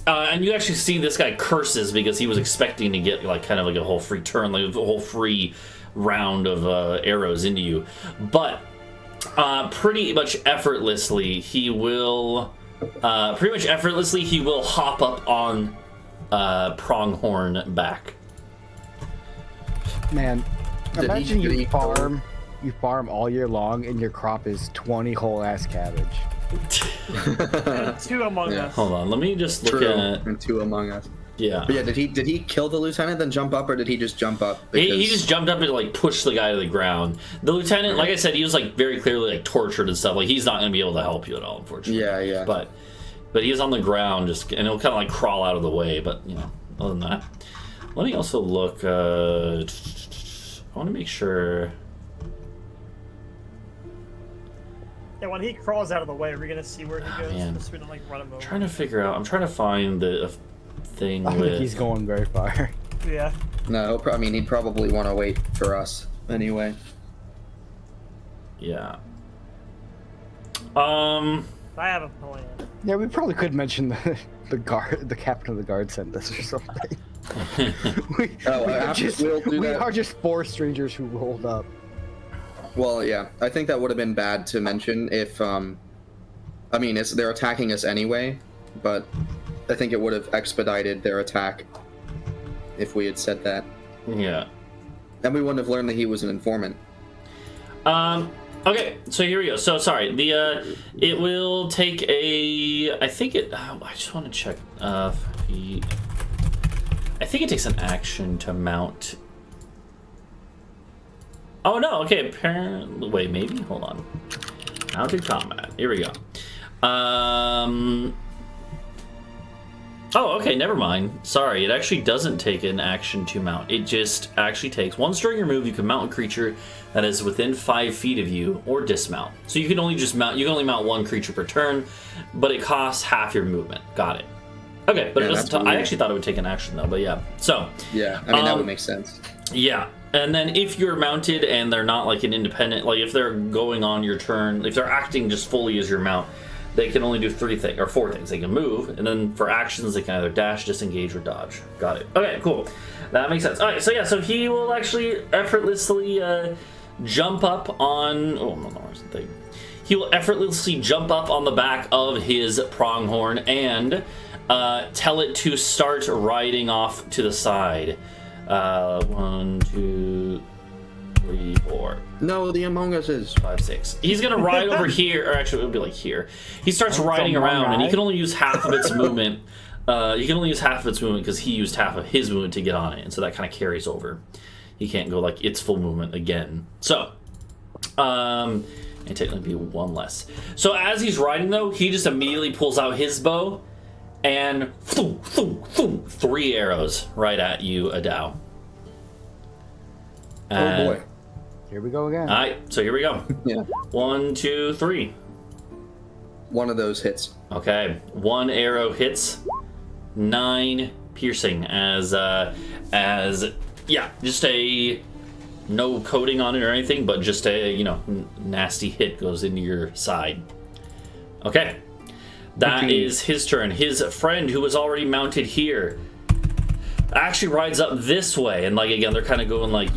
And you actually see this guy curses because he was expecting to get like kind of like a whole free turn, like a whole free round of arrows into you. But pretty much effortlessly, he will hop up on Pronghorn back. Man, imagine you farm all year long and your crop is 20 whole ass cabbage. 2 Among Us. Hold on, let me just look at and 2 Among Us. Yeah. But yeah, did he kill the lieutenant then jump up, or did he just jump up? He just jumped up and like pushed the guy to the ground. The lieutenant, like I said, he was like very clearly like tortured and stuff. Like he's not gonna be able to help you at all, unfortunately. Yeah. But he's on the ground just, and he'll kind of like crawl out of the way. But you know, other than that, let me also look. I want to make sure. Yeah, when he crawls out of the way, are we gonna see where he goes? Man. Just so we don't like run him over. I'm trying to find the thing I with. think he's going very far. Yeah. No, I mean, he'd probably want to wait for us anyway. Yeah. I have a plan. Yeah, we probably could mention the captain of the guard sent us or something. we are just 4 strangers who rolled up. Well, yeah, I think that would have been bad to mention if, I mean, they're attacking us anyway, but I think it would have expedited their attack if we had said that. Yeah. And we wouldn't have learned that he was an informant. Okay, so here we go. So sorry, it will take I think it. I just want to check. I think it takes an action to mount. Oh no. Okay. Apparently, wait. Maybe. Hold on. Mounted combat. Here we go. Oh, okay, never mind. Sorry, it actually doesn't take an action to mount. It just actually takes once during your move, you can mount a creature that is within 5 feet of you, or dismount. So you can only mount 1 creature per turn, but it costs half your movement. Got it. Okay, but it doesn't. I actually thought it would take an action though, but yeah. So yeah, I mean that would make sense. Yeah, and then if you're mounted and they're not like an independent, like if they're going on your turn, if they're acting just fully as your mount, they can only do 4 things. They can move, and then for actions, they can either dash, disengage, or dodge. Got it. Okay, cool. That makes sense. All right, so yeah, so he will actually effortlessly jump up on... Oh, no, where's the thing? He will effortlessly jump up on the back of his pronghorn and tell it to start riding off to the side. 1, 2... 3, 4. No, the Among Us is 5, 6. He's gonna ride over here, or actually, it would be like here. He starts riding around, and he can only use half of its movement. He can only use half of its movement because he used half of his movement to get on it, and so that kind of carries over. He can't go like its full movement again. So, and technically be 1 less. So as he's riding, though, he just immediately pulls out his bow, and 3 arrows right at you, Adau. Oh boy. Here we go again. All right, so here we go. Yeah. 1, 2, 3. One of those hits. Okay, 1 arrow hits, 9 piercing as yeah, just a no coating on it or anything, but just a nasty hit goes into your side. Okay, that is his turn. His friend, who was already mounted here, actually rides up this way, and like again they're kind of going like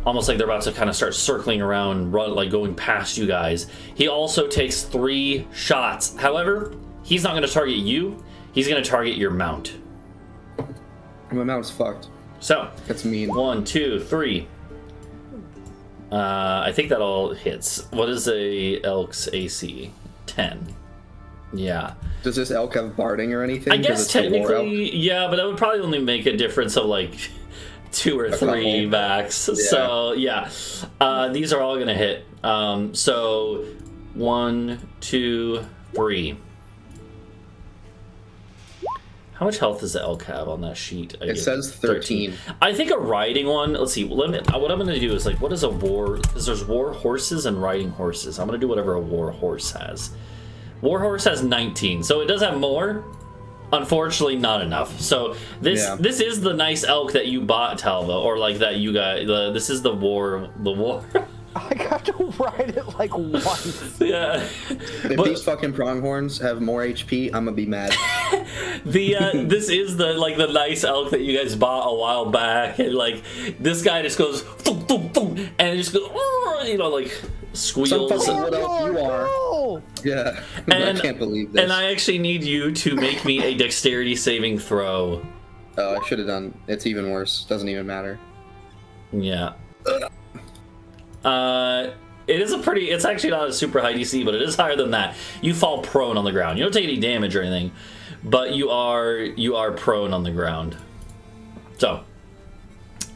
almost like they're about to kind of start circling around, like going past you guys. He also takes 3 shots. However, he's not going to target you. He's going to target your mount. My mount's fucked. So that's mean. 1, 2, 3. I think that all hits. What is a elk's AC? 10. Yeah. Does this elk have barding or anything? I guess technically, yeah, but that would probably only make a difference of like 2 or 3 max. Yeah. So yeah, these are all gonna hit. So 1, 2, 3. How much health does the elk have on that sheet? It says 13. I think a riding one. Let's see. What I'm gonna do is like, what is a war? Because there's war horses and riding horses. I'm gonna do whatever a war horse has. Warhorse has 19, so it does have more. Unfortunately, not enough. So this is the nice elk that you bought, Talvo, or like that you got. This is the war. I got to ride it like once. Yeah. If these fucking pronghorns have more HP, I'm gonna be mad. This is the nice elk that you guys bought a while back, and like this guy just goes thum, thum, thum, and it just goes like squeals. Some fucking what elk you are. No. Yeah. And, I can't believe this. And I actually need you to make me a dexterity saving throw. Oh, I should have done. It's even worse. Doesn't even matter. Yeah. It is it's actually not a super high DC, but it is higher than that. You fall prone on the ground. You don't take any damage or anything, but you are prone on the ground. So,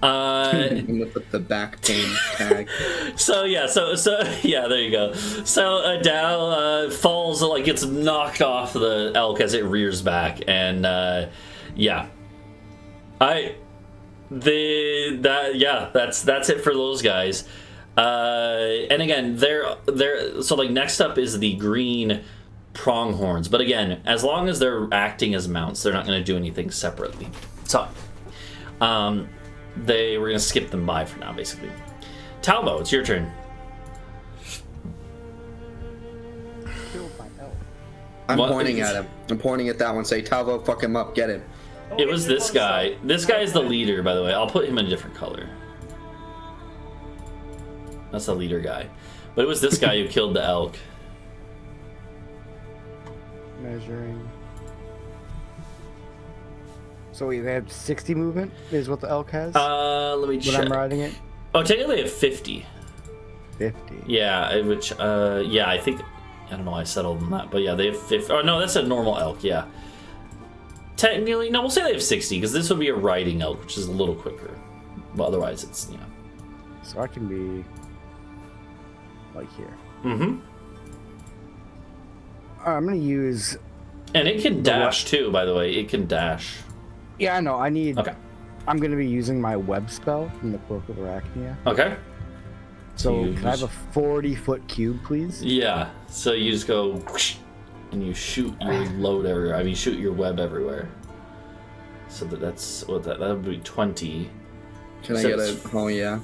with the back pain tag. So yeah, there you go. So Adau falls, like gets knocked off the elk as it rears back, and yeah, that's it for those guys. And again, so like next up is the green pronghorns, but again, as long as they're acting as mounts, they're not going to do anything separately. So, we're gonna skip them by for now, basically. Talvo, it's your turn. Killed by elk. I'm What? pointing at him. I'm pointing at that one. Say, Talvo, fuck him up. Get him. It was this guy. This guy is the leader, by the way. I'll put him in a different color. That's the leader guy. But it was this guy who killed the elk. Measuring. So wait, they have 60 movement is what the elk has? Let me when check. I'm riding it? Oh, technically they have 50. 50. Yeah, which, yeah, I think, I don't know why I settled on that, but yeah, they have 50. Oh, no, that's a normal elk, yeah. Technically, no, we'll say they have 60, because this would be a riding elk, which is a little quicker. But otherwise, it's, you know. So I can be like here. Mm-hmm. I'm gonna use. And it can dash, too, by the way. It can dash. Yeah, I know. I need. Okay. I'm gonna be using my web spell from the Cloak of Arachnia. Okay. So Use- can I have a 40-foot cube, please? Yeah, so you just go whoosh, and you shoot your load everywhere. I mean, shoot your web everywhere. So that's what that would be 20. Can I So get a? it's- Oh yeah.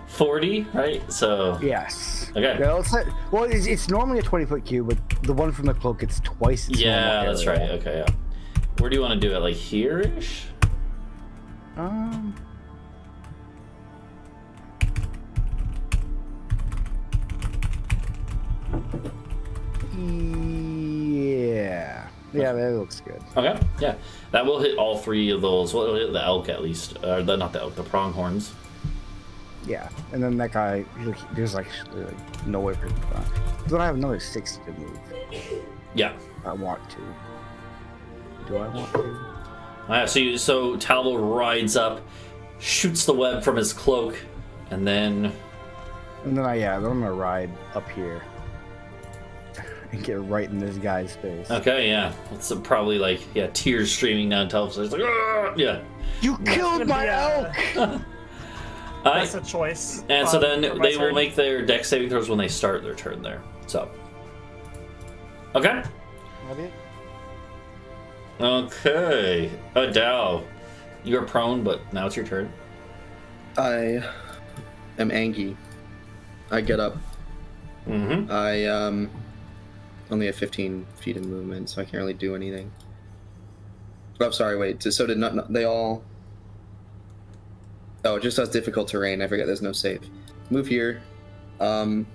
40, right? So Yes. Okay. Yeah, well, it's normally a 20-foot cube, but the one from the cloak, it's twice its yeah, normal that's area. right. Okay, yeah. Where do you want to do it? Like here-ish? Yeah. Yeah, that looks good. Okay, yeah. That will hit all three of those. Well, it'll hit the elk at least. Not the elk, the pronghorns. Yeah, and then that guy, there's like no way for him to die. Then I have another 60 to move. Yeah. I want to. Do I want to? So Talvo rides up, shoots the web from his cloak, and then... And then then I'm gonna ride up here and get right in this guy's face. Okay, yeah. It's probably like, yeah, tears streaming down Talvo's face. Like, "Argh!" Yeah. You killed my elk! That's a choice. And so then for my they will turn. make their dex saving throws when they start their turn there. So. Okay. Okay. Adau. You're prone, but now it's your turn. I am angry. I get up. Mm-hmm. I only have 15 feet of movement, so I can't really do anything. Oh, sorry, wait. So did not they all? Oh, it just has difficult terrain. I forget there's no save. Move here. I'm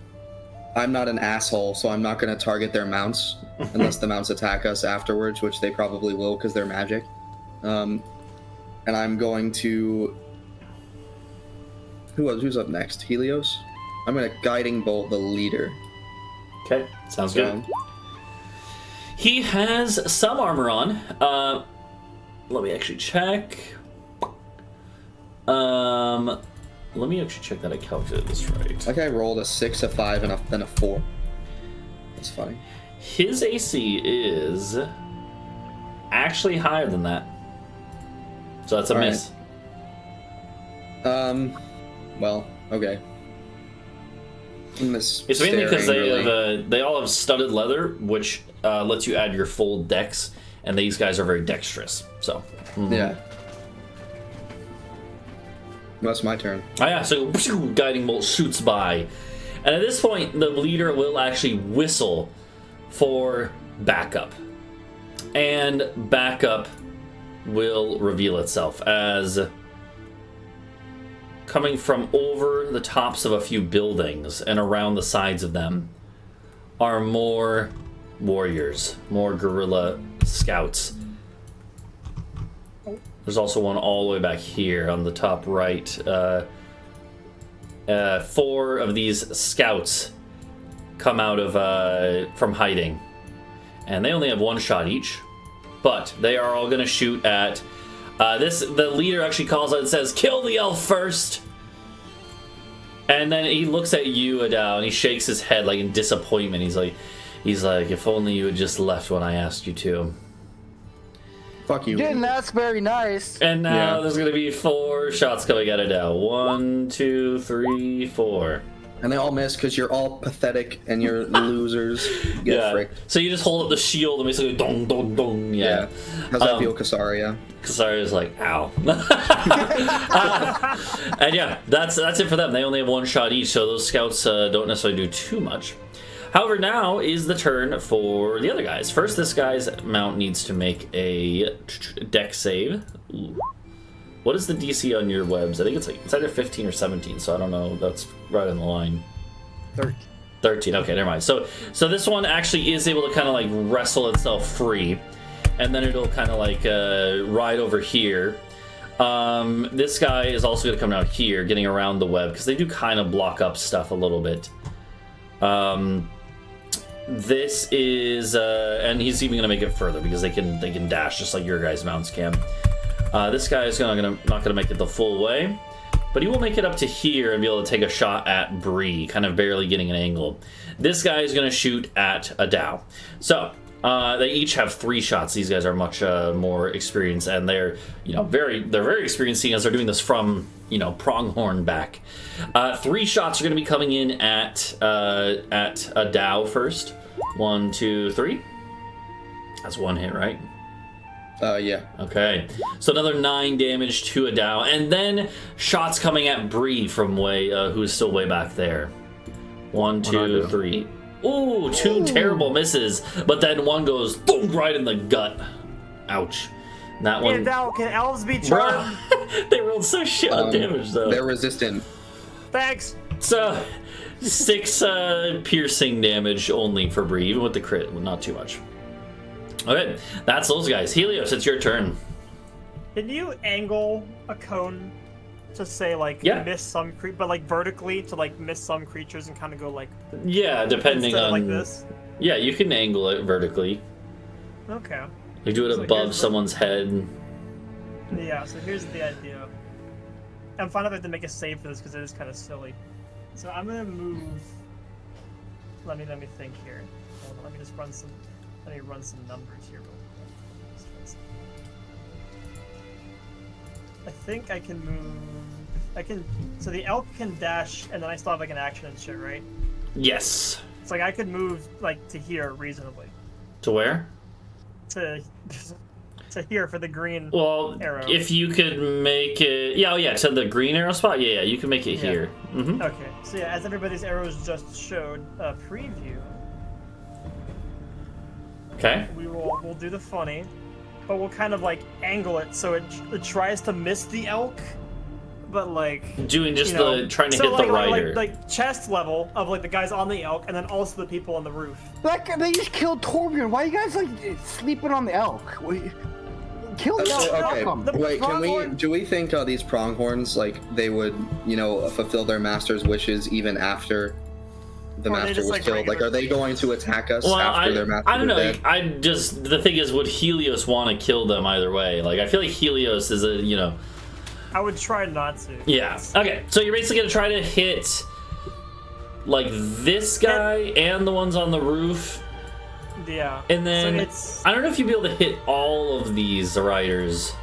not an asshole, so I'm not going to target their mounts unless the mounts attack us afterwards, which they probably will because they're magic. And I'm going to... Who's up next? Helios? I'm going to guiding bolt the leader. Okay, sounds good. He has some armor on. Let me actually check. Let me actually check that I calculated this right. Like I rolled a 6, a 5, and then a 4. That's funny. His AC is actually higher than that. So that's a All right. miss. Well, okay. It's mainly because they all have studded leather, which lets you add your full dex, and these guys are very dexterous. So Yeah. That's my turn. Oh yeah, so guiding bolt shoots by, and at this point, the leader will actually whistle for backup, and backup will reveal itself as coming from over the tops of a few buildings and around the sides of them are more warriors, more guerrilla scouts. There's also one all the way back here on the top right. 4 of these scouts come out of from hiding, and they only have 1 shot each, but they are all going to shoot at this. The leader actually calls out and says, "Kill the elf first." And then he looks at you, Adau, and he shakes his head like in disappointment. He's like, "If only you had just left when I asked you to." Fuck you. Didn't that's very nice. And now Yeah. there's gonna be 4 shots coming at Adau. 1, 2, 3, 4. And they all miss because you're all pathetic and you're losers. Get fricked. So you just hold up the shield and basically dong dong dong. Yeah. How's that feel, Kasaria? Kasaria's like, ow. And yeah, that's it for them. They only have one shot each, so those scouts don't necessarily do too much. However, now is the turn for the other guys. First, this guy's mount needs to make a dex save. Ooh. What is the DC on your webs? I think it's either 15 or 17, so I don't know. That's right on the line. 13. Okay, never mind. So this one actually is able to kind of like wrestle itself free, and then it'll kind of like ride over here. This guy is also going to come out here, getting around the web because they do kind of block up stuff a little bit. This is and he's even going to make it further because they can dash just like your guys' mounts can. This guy is not gonna make it the full way, but he will make it up to here and be able to take a shot at Bree, kind of barely getting an angle. This guy is gonna shoot at Adau. So they each have 3 shots. These guys are much more experienced, and they're very experienced, seeing as they're doing this from pronghorn back. 3 shots are gonna be coming in at Adau first. 1, 2, 3. That's 1 hit, right? Yeah. Okay, so another 9 damage to Adau, and then shots coming at Bree from who is still way back there. 1, 2, 3. Ooh, 2 terrible misses, but then one goes boom right in the gut. Ouch. That one. Now, can elves be charmed? They rolled so shit on damage though. They're resistant. Thanks. So 6 piercing damage only for Bree, even with the crit, not too much. Okay, that's those guys. Helios, it's your turn. Can you angle a cone to say like miss some but like vertically to like miss some creatures and kind of go like depending on like this? Yeah, you can angle it vertically. Okay. You do it above someone's head. Yeah, so here's the idea. I'm fine if I have to make a save for this because it is kind of silly. So I'm gonna move. Let me think here. Hold on, let me run some numbers here real quick. I think I can move. So the elk can dash, and then I still have like an action and shit, right? Yes. It's like I could move like to here reasonably. To where? To here for the green arrow. If you could make it, to the green arrow spot. Yeah, you can make it here. Mm-hmm. Okay. So as everybody's arrows just showed a preview. Okay. We'll do the funny, but we'll kind of like angle it so it tries to miss the elk, but like doing just trying to hit the rider, like chest level of like the guys on the elk, and then also the people on the roof. They just killed Torbjorn. Why are you guys like sleeping on the elk? Kill the elk. Okay. Wait, do we think these pronghorns like they would fulfill their master's wishes even after the master was killed? Like, are they going to attack us after their master? I don't know. The thing is, would Helios want to kill them either way? Like, I feel like Helios is I would try not to. Yeah. Okay. So you're basically gonna try to hit like this guy and the ones on the roof. Yeah. And then I don't know if you'd be able to hit all of these riders.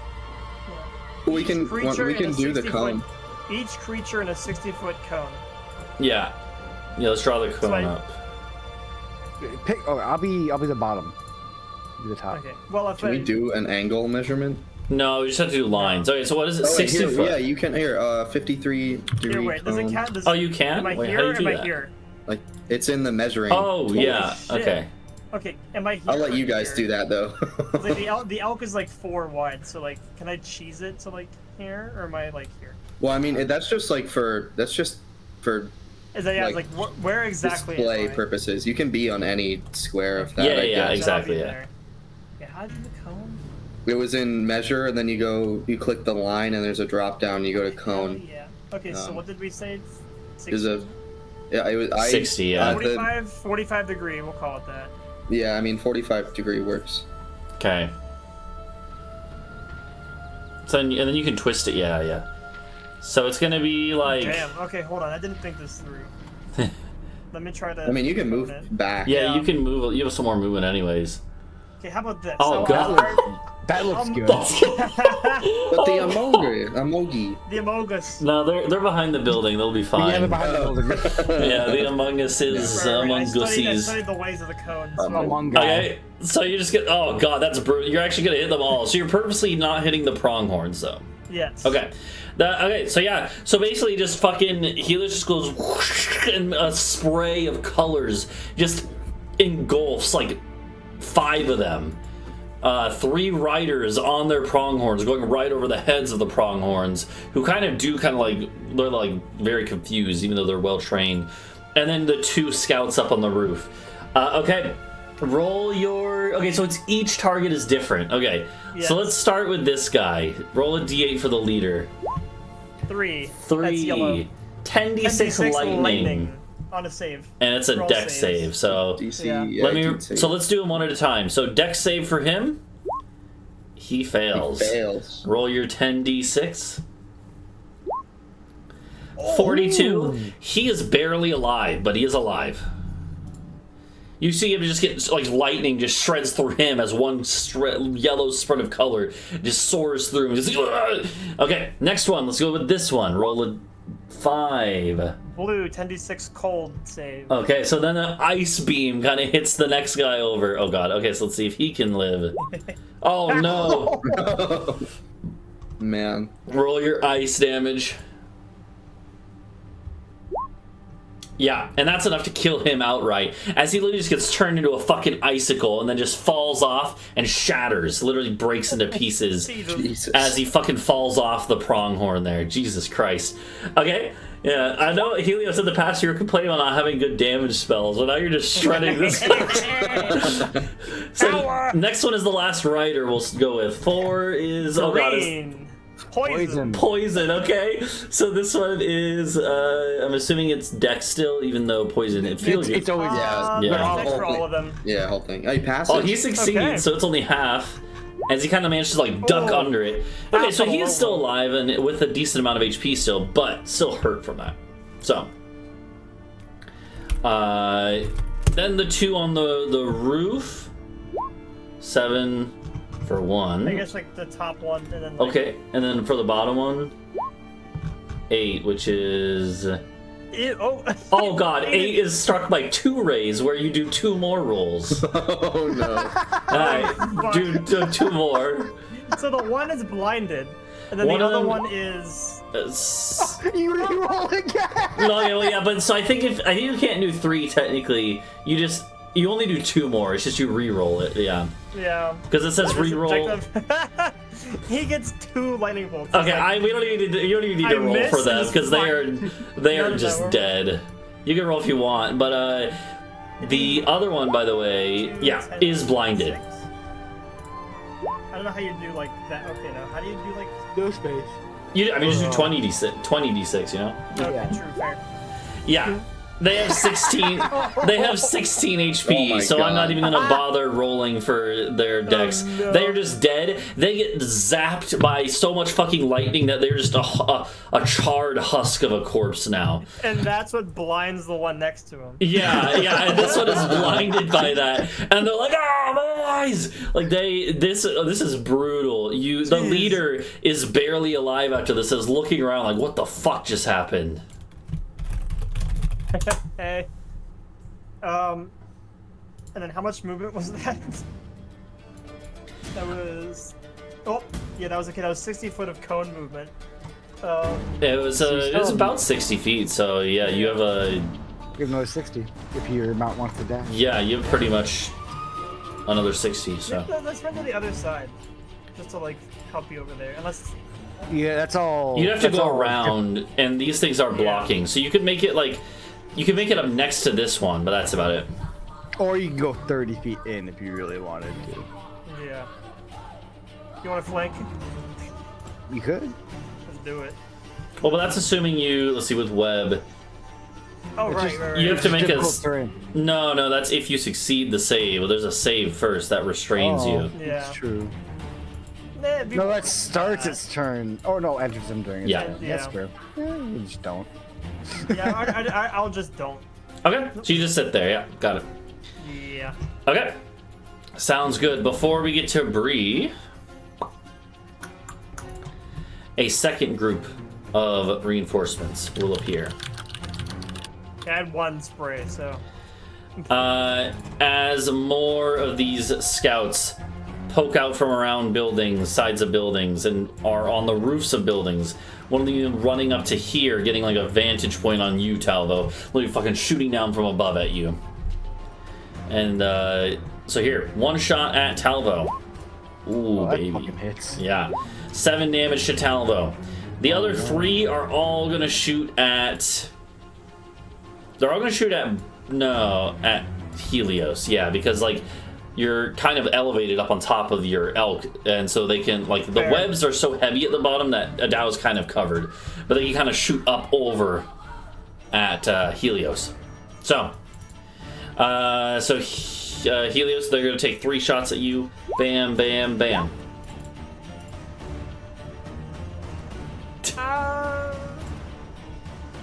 Yeah. We can do the cone. Each creature in a 60-foot cone. Yeah. Yeah, let's draw the cone up. I'll be the bottom. Be the top. Okay. Well, can we do an angle measurement? No, we just have to do lines. Okay, so what is it? 60 foot. Yeah, you can 53 degree. Here, wait, does it count? You can? Am I wait, here how do or you do am I that? here? Like, it's in the measuring. Oh, tool. yeah. Okay. Okay, am I here? I'll let you guys do that though. Like the elk is like 4 wide, so like, can I cheese it to like here, or am I like here? Well, I mean, that's just for. Is that like where exactly? Display purposes. You can be on any square of that. Yeah, exactly. Yeah. Yeah, how do you cone? It was in measure, and then you click the line, and there's a drop down. You go to cone. Yeah. Okay, so what did we say? 60? It was 60. Yeah. 45 degree. We'll call it that. Yeah, I mean 45 degree works. Okay. So and then you can twist it. Yeah. So it's gonna be like. Damn. Okay, hold on. I didn't think this through. Let me try to. I mean, you can move back. Yeah, you can move. You have some more movement, anyways. Okay, how about this? Oh god. That looks good. But the Amogi. The Amogus. No, they're behind the building. They'll be fine. Yeah, they're behind the building. Yeah, the Among Us is Right, among I gussies. studied the ways of the code. Among guys. Okay, so you just get. Oh god, that's brutal. You're actually gonna hit them all. So you're purposely not hitting the pronghorns though. Yes. Okay. Okay, so yeah, so basically just fucking Helios just goes whoosh, and a spray of colors just engulfs like 5 of them. 3 riders on their pronghorns going right over the heads of the pronghorns, who kind of like they're like very confused even though they're well trained. And then the 2 scouts up on the roof. Okay, roll your. Okay, so it's each target is different. Okay, Yes. so let's start with this guy. Roll a d8 for the leader. 3. 3. That's yellow. 10d6 lightning. On a save. And it's a Roll dex saves. save. So DC, Yeah. yeah, let's do them one at a time. So dex save for him. He fails. fails. Roll your 10d6. 42. He is barely alive, but he is alive. You see him just get like lightning just shreds through him as one yellow spread of color just soars through him. Just, okay, next one. Let's go with this one. Roll a 5. Blue, 10d6 cold save. Okay, so then an ice beam kind of hits the next guy over. Oh god. Okay, so let's see if he can live. Oh no. Man. Roll your ice damage. Yeah, and that's enough to kill him outright, as he literally just gets turned into a fucking icicle and then just falls off and shatters, literally breaks into pieces Jesus. as he fucking falls off the pronghorn there. Jesus Christ. Okay, yeah, I know Helios in the past you were complaining about not having good damage spells, but now you're just shredding this. So next one is the last rider we'll go with. 4 is... Oh god, it's Green. Poison. poison, okay? So this one is, I'm assuming it's dex still, even though poison, it feels... It's always Yeah. Yeah. Dex for all of them. Yeah, whole thing. Oh, you passed Oh, it? he succeeds, Okay. so it's only half. As he kind of managed to like duck Oh. under it. Okay, so he is Half still of a alive and with a decent amount of HP still, but still hurt from that. So, then the 2 on the roof. 7 for 1. I guess like the top one and then like, Okay, and then for the bottom one, 8, which is... Ew, oh. Oh god, 8 is struck by 2 rays, where you do 2 more rolls. Oh no. Alright, do 2 more. So the one is blinded, and then One the of other them- one is. You roll again. No, yeah, but so I think you can't do 3 technically. You only do 2 more. It's just you re-roll it, yeah. Yeah. Because it says What is re-roll. objective? He gets 2 lightning bolts. It's Okay, like, we don't even need to, you don't even need I to roll miss for and them it's because fine. they None are of just that work. dead. You can roll if you want, but the other one, by the way, 2, yeah, 10, is blinded. 6. I don't know how you do like that. Okay, now how do you do like? No space. Just do 20d6, you know? Okay, Yeah. true, fair. Yeah. They have 16. They have 16 HP, Oh my so I'm not God. even gonna bother rolling for their dex. no. They are just dead. They get zapped by so much fucking lightning that they're just a charred husk of a corpse now. And that's what blinds the one next to him. Yeah, and this one is blinded by that, and they're like, "Oh, my eyes!" Like this is brutal. The Jeez. leader is barely alive after this, is looking around like, "What the fuck just happened?" Hey. And then how much movement was that? That was. Oh, yeah, that was okay. That was 60 foot of cone movement. It was about 60 feet, so yeah, you have a Give another 60 if your mount wants to dash. yeah, you have pretty much another 60. So Let's run to the other side, just to like help you over there. Unless. Yeah, that's all. you'd have to that's go all- around, and these things are blocking. So you could make it like you could make it up next to this one, but that's about it. Or you can go 30 feet in if you really wanted to. Yeah. You want to flank? You could. Let's do it. Well, but that's assuming you. Let's see with web. Oh, It's right, just- right, right. You have to make a Difficult terrain. no. That's if you succeed the save. Well, there's a save first that restrains you. Yeah. It's true. Nah, it'd be- No, that starts its turn. Oh no, enters him during its Yeah. turn. Yeah. That's true. You just don't. Yeah, I'll just don't. Okay, so you just sit there. Yeah, got it. Yeah. Okay, sounds good. Before we get to Bree, a second group of reinforcements will appear. I had one spray, so. As more of these scouts poke out from around buildings, sides of buildings, and are on the roofs of buildings, one of them running up to here, getting like a vantage point on you, Talvo, literally fucking shooting down from above at you. And so here, one shot at Talvo. Ooh, Oh, that baby. fucking hits. Yeah. 7 damage to Talvo. The other 3 are all gonna shoot at... They're all gonna shoot at... No, at Helios. Yeah, because, like, you're kind of elevated up on top of your elk, and so they can, like, the webs are so heavy at the bottom that Adau's kind of covered. But they can kind of shoot up over at Helios. So, Helios, they're gonna take 3 shots at you. Bam, bam, bam.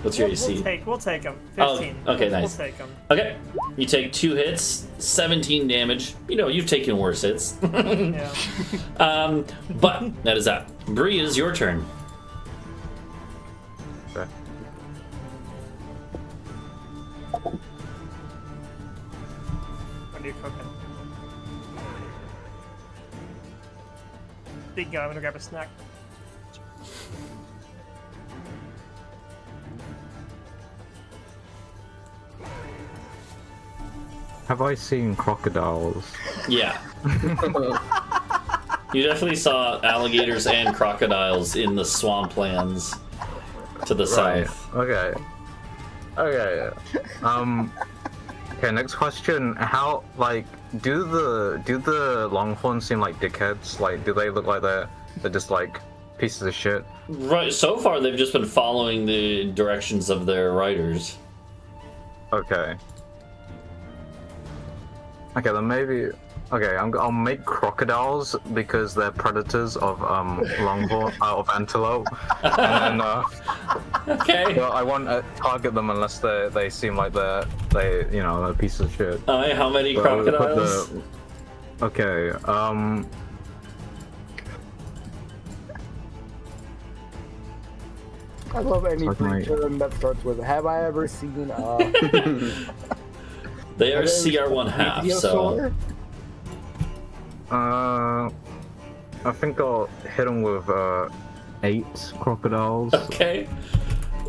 What's your AC? We'll take them. 15. Oh, okay, nice. We'll take them. Okay, you take 2 hits, 17 damage. You know, you've taken worse hits. Yeah. But that is that. Bree, is your turn. Okay. What are you cooking? Speaking of, I'm gonna grab a snack. Have I seen crocodiles? Yeah. You definitely saw alligators and crocodiles in the swamplands to the Right. south. Okay. Okay. Okay. Next question. How do the longhorns seem like dickheads? Like, do they look like they're just like pieces of shit? Right. So far, they've just been following the directions of their riders. Okay. Okay, then maybe. Okay, I'll make crocodiles because they're predators of longhorn of antelope, and then Okay. well, I won't target them unless they seem like they're a piece of shit. How many So, crocodiles? Okay. I love any Fucking term that starts with "Have I ever seen They are CR1 half, so. I think I'll hit them with 8 crocodiles. Okay.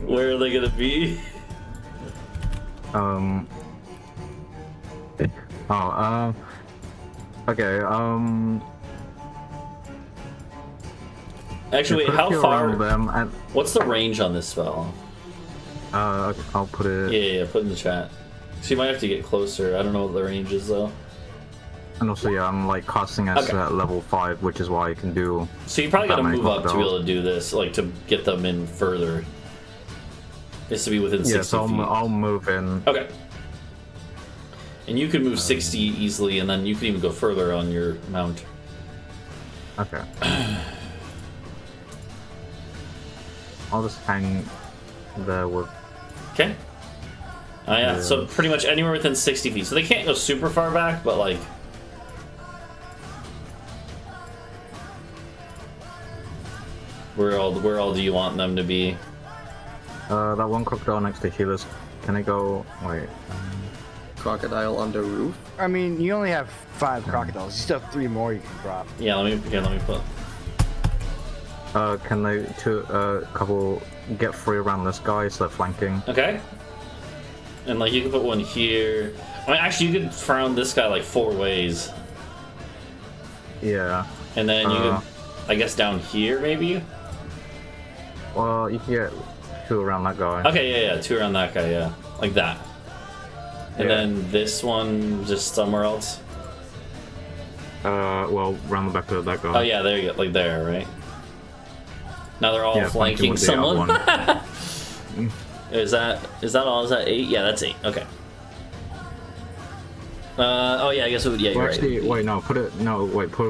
Where are they gonna be? Okay. Actually, wait, put a how few far? around them and What's the range on this spell? I'll put it. Yeah, put in the chat. So you might have to get closer. I don't know what the range is though. And also, yeah, I'm like casting at Okay. level 5, which is why I can do. So you probably gotta That might move up to be help able to do this, like to get them in further. It's to be within 60 Yeah, so feet. I'll move in. Okay. And you can move 60 easily, and then you can even go further on your mount. Okay. I'll just hang there with. Okay. Yeah, so pretty much anywhere within 60 feet. So they can't go super far back, but like... Where all do you want them to be? That one crocodile next to Helios. Can I go? Wait. Crocodile on the roof. I mean, you only have 5 crocodiles. You still have 3 more you can drop. Yeah, let me put... Can they couple get 3 around this guy so they're flanking? Okay. And like you can put one here. I mean, actually, you could frown this guy like 4 ways, Yeah. and then you could, I guess, down here maybe. Well, you can get 2 around that guy. Okay, yeah, 2 around that guy, yeah, like that. And Yeah. then this one just somewhere else. Well, round the back of that guy. Oh yeah, there you go, like there, right? Now they're all Yeah, flanking with the other someone. one. Is that all? Is that 8? Yeah, that's 8. Okay. Oh yeah, I guess it would. Yeah, Well, you're actually, right. wait, no, put a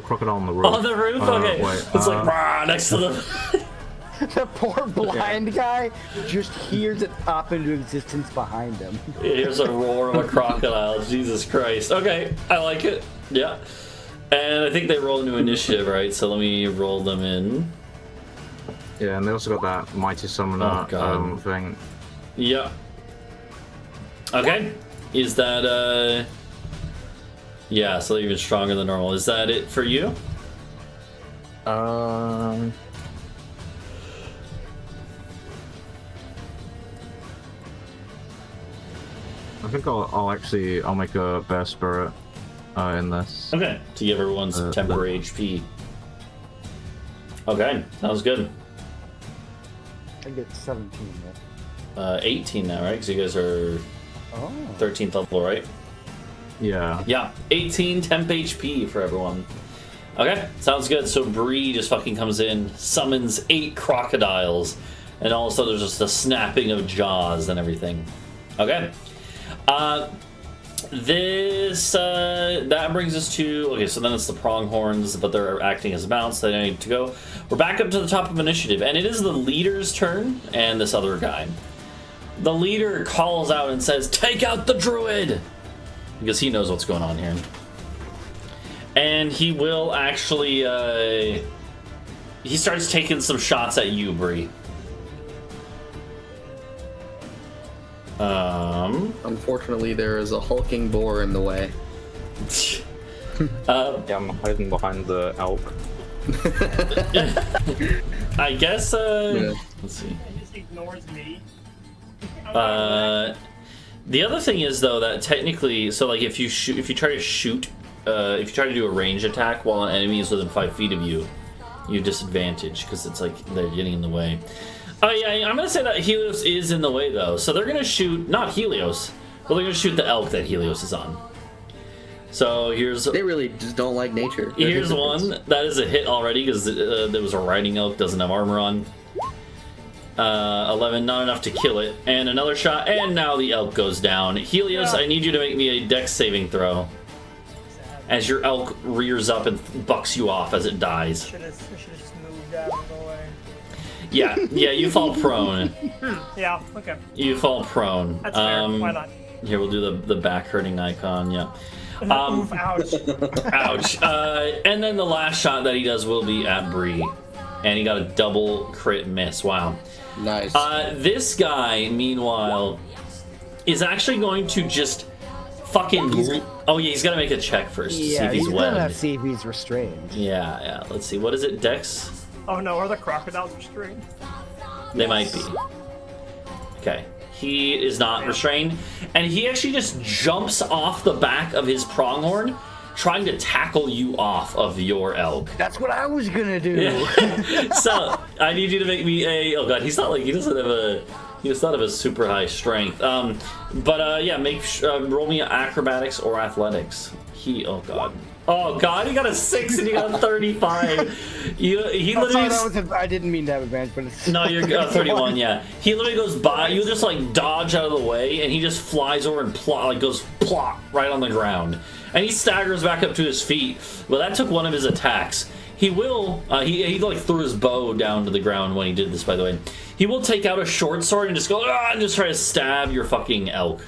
crocodile on the roof. On the roof. Okay. Wait, It's like rah, next to the. The poor blind guy just hears it pop into existence behind him. Here's a roar of a crocodile. Jesus Christ. Okay, I like it. Yeah. And I think they roll into initiative, right? So let me roll them in. Yeah, and they also got that Mighty Summoner thing. Yeah. Okay. Is that, yeah, so even stronger than normal. Is that it for you? I think I'll make a Bear Spirit in this. Okay. To give everyone's temporary HP. Okay. Sounds good. I get 17. 18 now, right? Because you guys are 13th level, right? Yeah. Yeah, 18 temp HP for everyone. Okay, sounds good. So Bree just fucking comes in, summons 8 crocodiles, and also there's just a snapping of jaws and everything. Okay. That brings us to... Okay, so then it's the pronghorns, but they're acting as mounts. They need to go. We're back up to the top of initiative, and it is the leader's turn, and this other guy. The leader calls out and says, "Take out the druid!" Because he knows what's going on here. And he will actually, he starts taking some shots at you, Bree. Unfortunately, there is a hulking boar in the way. Yeah, I'm hiding behind the elk. I guess, Yeah. let's see. He just ignores me. The other thing is though that technically, so like if you try to do a range attack while an enemy is within 5 feet of you, you disadvantage because it's like they're getting in the way. Oh yeah, I'm gonna say that Helios is in the way though, so they're gonna shoot not Helios, but they're gonna shoot the elk that Helios is on. So here's They really just don't like nature. here's one that is a hit already because there was a riding elk, doesn't have armor on. 11, not enough to kill it. And another shot, and now the elk goes down. Helios, I need you to make me a dex saving throw. As your elk rears up and bucks you off as it dies. Should have just moved out of the way. Yeah, you fall prone. Yeah, okay. You fall prone. That's fair. Why not? Here, we'll do the back hurting icon, yeah. Oof, ouch. Ouch. And then the last shot that he does will be at Bree. And he got a double crit miss. Wow. Nice. This guy, meanwhile, is actually going to just fucking... Oh, yeah, he's got to make a check first to see if he's gonna webbed. see if he's restrained. Yeah. Let's see. What is it? Dex? Oh no, are the crocodiles restrained? They might be. Okay. He is not restrained. And he actually just jumps off the back of his pronghorn, trying to tackle you off of your elk. That's what I was gonna do. So I need you to make me a... Oh god, he doesn't have a super high strength. Roll me acrobatics or athletics. Oh god, he got a 6 and he got a 35. He literally... I didn't mean to have advantage, but it's... No, you're 31, yeah. He literally goes by, you just like dodge out of the way, and he just flies over and goes plop right on the ground. And he staggers back up to his feet. Well, that took one of his attacks. He will, he like threw his bow down to the ground when he did this, by the way. He will take out a short sword and just go, and just try to stab your fucking elk.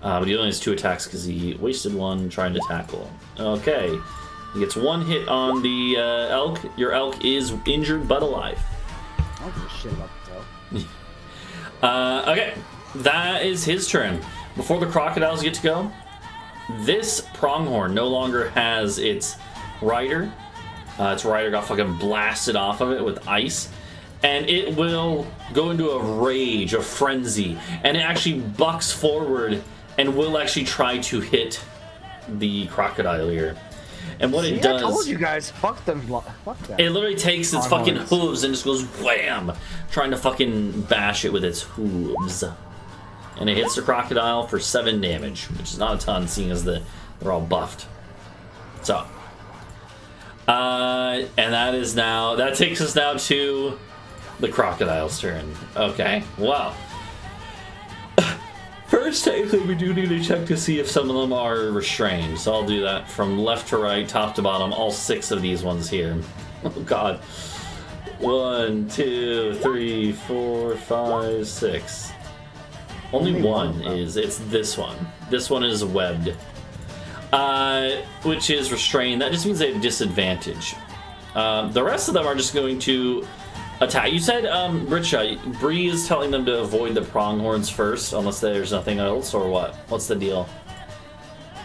But he only has 2 attacks because he wasted one trying to tackle. Okay. He gets 1 hit on the elk. Your elk is injured but alive. I don't give a shit about the elk. Okay. That is his turn. Before the crocodiles get to go, this pronghorn no longer has its rider. Its rider got fucking blasted off of it with ice. And it will go into a rage, a frenzy. And it actually bucks forward and will actually try to hit the crocodile here. And what it does... I told you guys, fuck them. Fuck them. It literally takes its fucking hooves and just goes wham! Trying to fucking bash it with its hooves. And it hits the crocodile for 7 damage, which is not a ton, seeing as they're all buffed. So... and that takes us now to the crocodile's turn. Okay, well... First, technically, we do need to check to see if some of them are restrained. So I'll do that from left to right, top to bottom, all 6 of these ones here. Oh, God. 1, 2, 3, 4, 5, 6. Only one is. It's this one. This one is webbed. Which is restrained. That just means they have disadvantage. The rest of them are just going to attack. You said, Britsha, Bree is telling them to avoid the pronghorns first, unless there's nothing else, or what? What's the deal?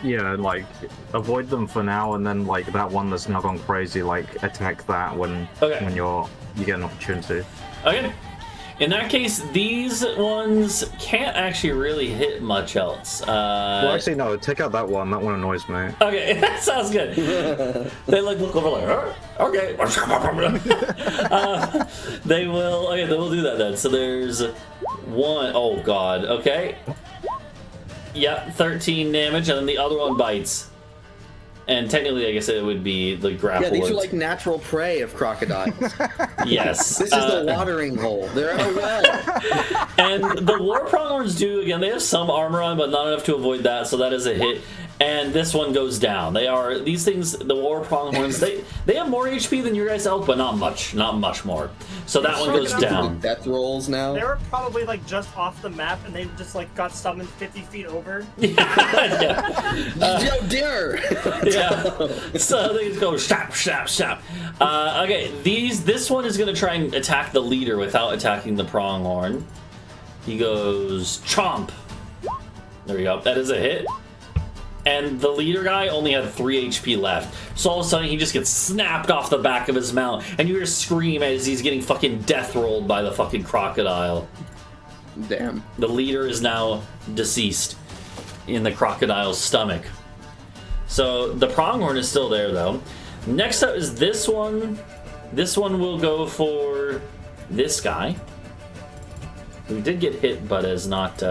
Yeah, like, avoid them for now, and then, like, that one that's now gone crazy, like, attack that when you get an opportunity. Okay. In that case, these ones can't actually really hit much else. Well, actually, no, take out that one. That one annoys me. Okay, that sounds good. They like look over like, okay. They will do that then. So there's one, oh god, okay. Yep, 13 damage, and then the other one bites. And technically, I guess it would be the grapple. Yeah, these are like natural prey of crocodiles. Yes. This is the watering hole. They're in a well. And the war pronghorns do, again, they have some armor on, but not enough to avoid that, so that is a hit. And this one goes down. These things, the war pronghorns, they have more HP than your guys' elk, but not much more. So that one goes down. Death rolls now. They were probably like just off the map, and they just like got summoned 50 feet over. Yo, dear. Yeah. So they just go shap, shap, shap. Okay, this one is gonna try and attack the leader without attacking the pronghorn. He goes chomp. There we go. That is a hit. And the leader guy only had 3 HP left. So all of a sudden, he just gets snapped off the back of his mount. And you hear a scream as he's getting fucking death rolled by the fucking crocodile. Damn. The leader is now deceased in the crocodile's stomach. So the pronghorn is still there, though. Next up is this one. This one will go for this guy. Who did get hit, but is not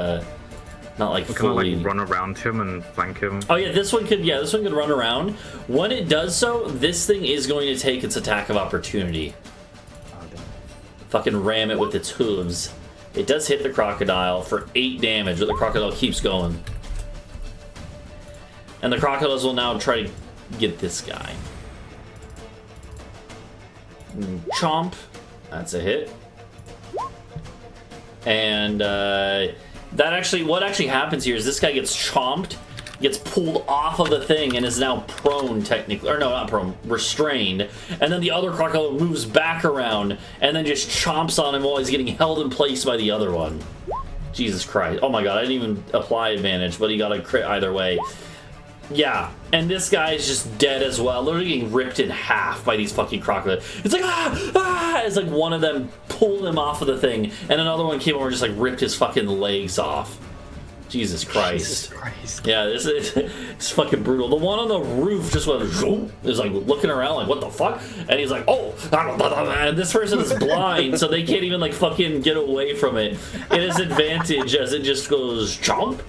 like fully. Like run around him and flank him. Oh yeah, this one could run around. When it does so, this thing is going to take its attack of opportunity. Fucking ram it with its hooves. It does hit the crocodile for 8 damage, but the crocodile keeps going. And the crocodiles will now try to get this guy. Chomp. That's a hit. And what actually happens here is this guy gets chomped, gets pulled off of the thing, and is now prone, technically. Or no, not prone, restrained. And then the other crocodile moves back around and then just chomps on him while he's getting held in place by the other one. Jesus Christ. Oh my god, I didn't even apply advantage, but he got a crit either way. Yeah, and this guy is just dead as well, literally getting ripped in half by these fucking crocodiles. It's like, it's like one of them pulled him off of the thing, and another one came over and just like ripped his fucking legs off. Jesus Christ. Yeah, it's fucking brutal. The one on the roof just went, is like looking around like, what the fuck? And he's like, oh, and this person is blind, so they can't even like fucking get away from it. It is advantage as it just goes, chomp.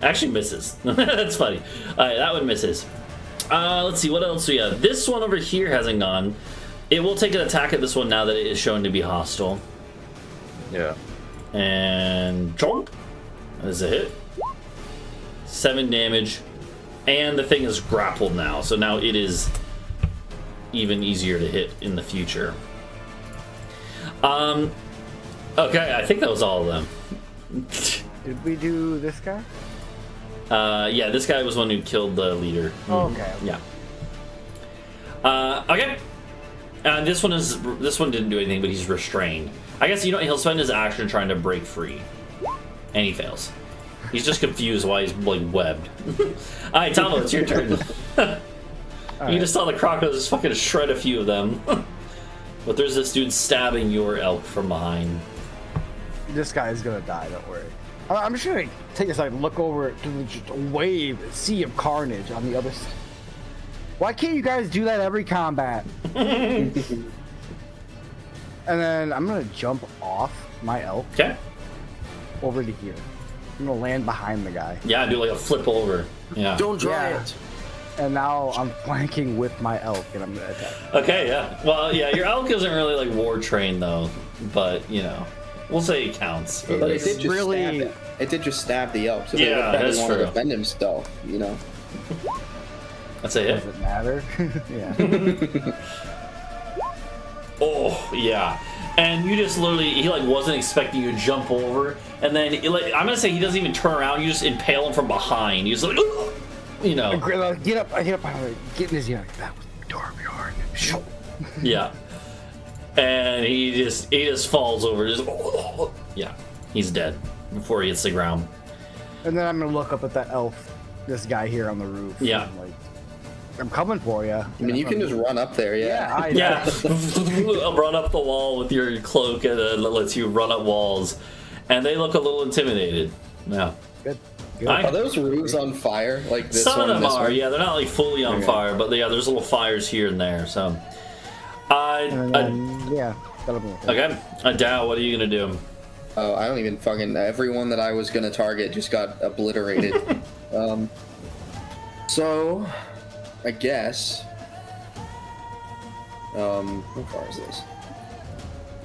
Actually misses. That's funny. Alright, that one misses. Let's see, what else we have? This one over here hasn't gone. It will take an attack at this one now that it is shown to be hostile. Yeah. And chomp. That is a hit. 7 damage. And the thing is grappled now, so now it is even easier to hit in the future. Okay, I think that was all of them. Did we do this guy? Yeah, this guy was one who killed the leader. Oh, okay. Yeah. Okay. This one didn't do anything, but he's restrained. I guess he'll spend his action trying to break free, and he fails. He's just confused why he's like webbed. All right, Talvo, it's your turn. You just saw the crocodiles just fucking shred a few of them, but there's this dude stabbing your elk from behind. This guy is gonna die. Don't worry. I'm just gonna take a second, look over to the wave, sea of carnage on the other side. Why can't you guys do that every combat? And then I'm gonna jump off my elk. Okay. Over to here. I'm gonna land behind the guy. Yeah, do like a flip over. Yeah. Don't try it. And now I'm flanking with my elk, and I'm gonna attack. Okay, yeah. Well, yeah, your elk isn't really like war trained though, but we'll say it counts. But it did just stab it. It did just stab the elk, so yeah, they would want to true. defend himself, That's a hit. Does it matter? Yeah. Oh, yeah. And you just literally, he like wasn't expecting you to jump over, and then I'm gonna say he doesn't even turn around. You just impale him from behind. He's like, Get up, get in his ear. That was dark hard. Yeah. And he just falls over. Just, yeah, he's dead before he hits the ground. And then I'm gonna look up at that elf, this guy here on the roof. Yeah. And, like, I'm coming for you. I mean, you can just run up there, yeah. Yeah, run up the wall with your cloak, and it lets you run up walls. And they look a little intimidated. Yeah. Good. Are those roofs on fire? Like this Some one? of them this are, one? yeah. They're not like fully on fire, but yeah, there's little fires here and there. So, And then, yeah, that'll be okay. okay, Adau, what are you gonna do? Oh, I don't even fucking. Everyone that I was gonna target just got obliterated. So, I guess. How far is this?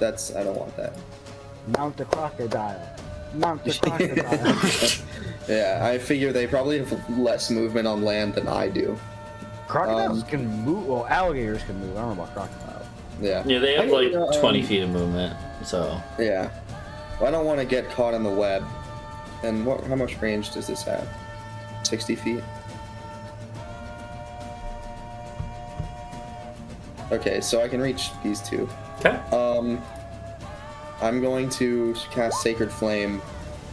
That's. I don't want that. Mount the crocodile. Mount the crocodile. Yeah, I figure they probably have less movement on land than I do. Crocodiles can move. Well, alligators can move. I don't know about crocodiles. Yeah. Yeah, they have I like think, 20 feet of movement. So Yeah. Well, I don't want to get caught in the web. And what? How much range does this have? 60 feet. Okay, so I can reach these two. okay, I'm going to cast Sacred Flame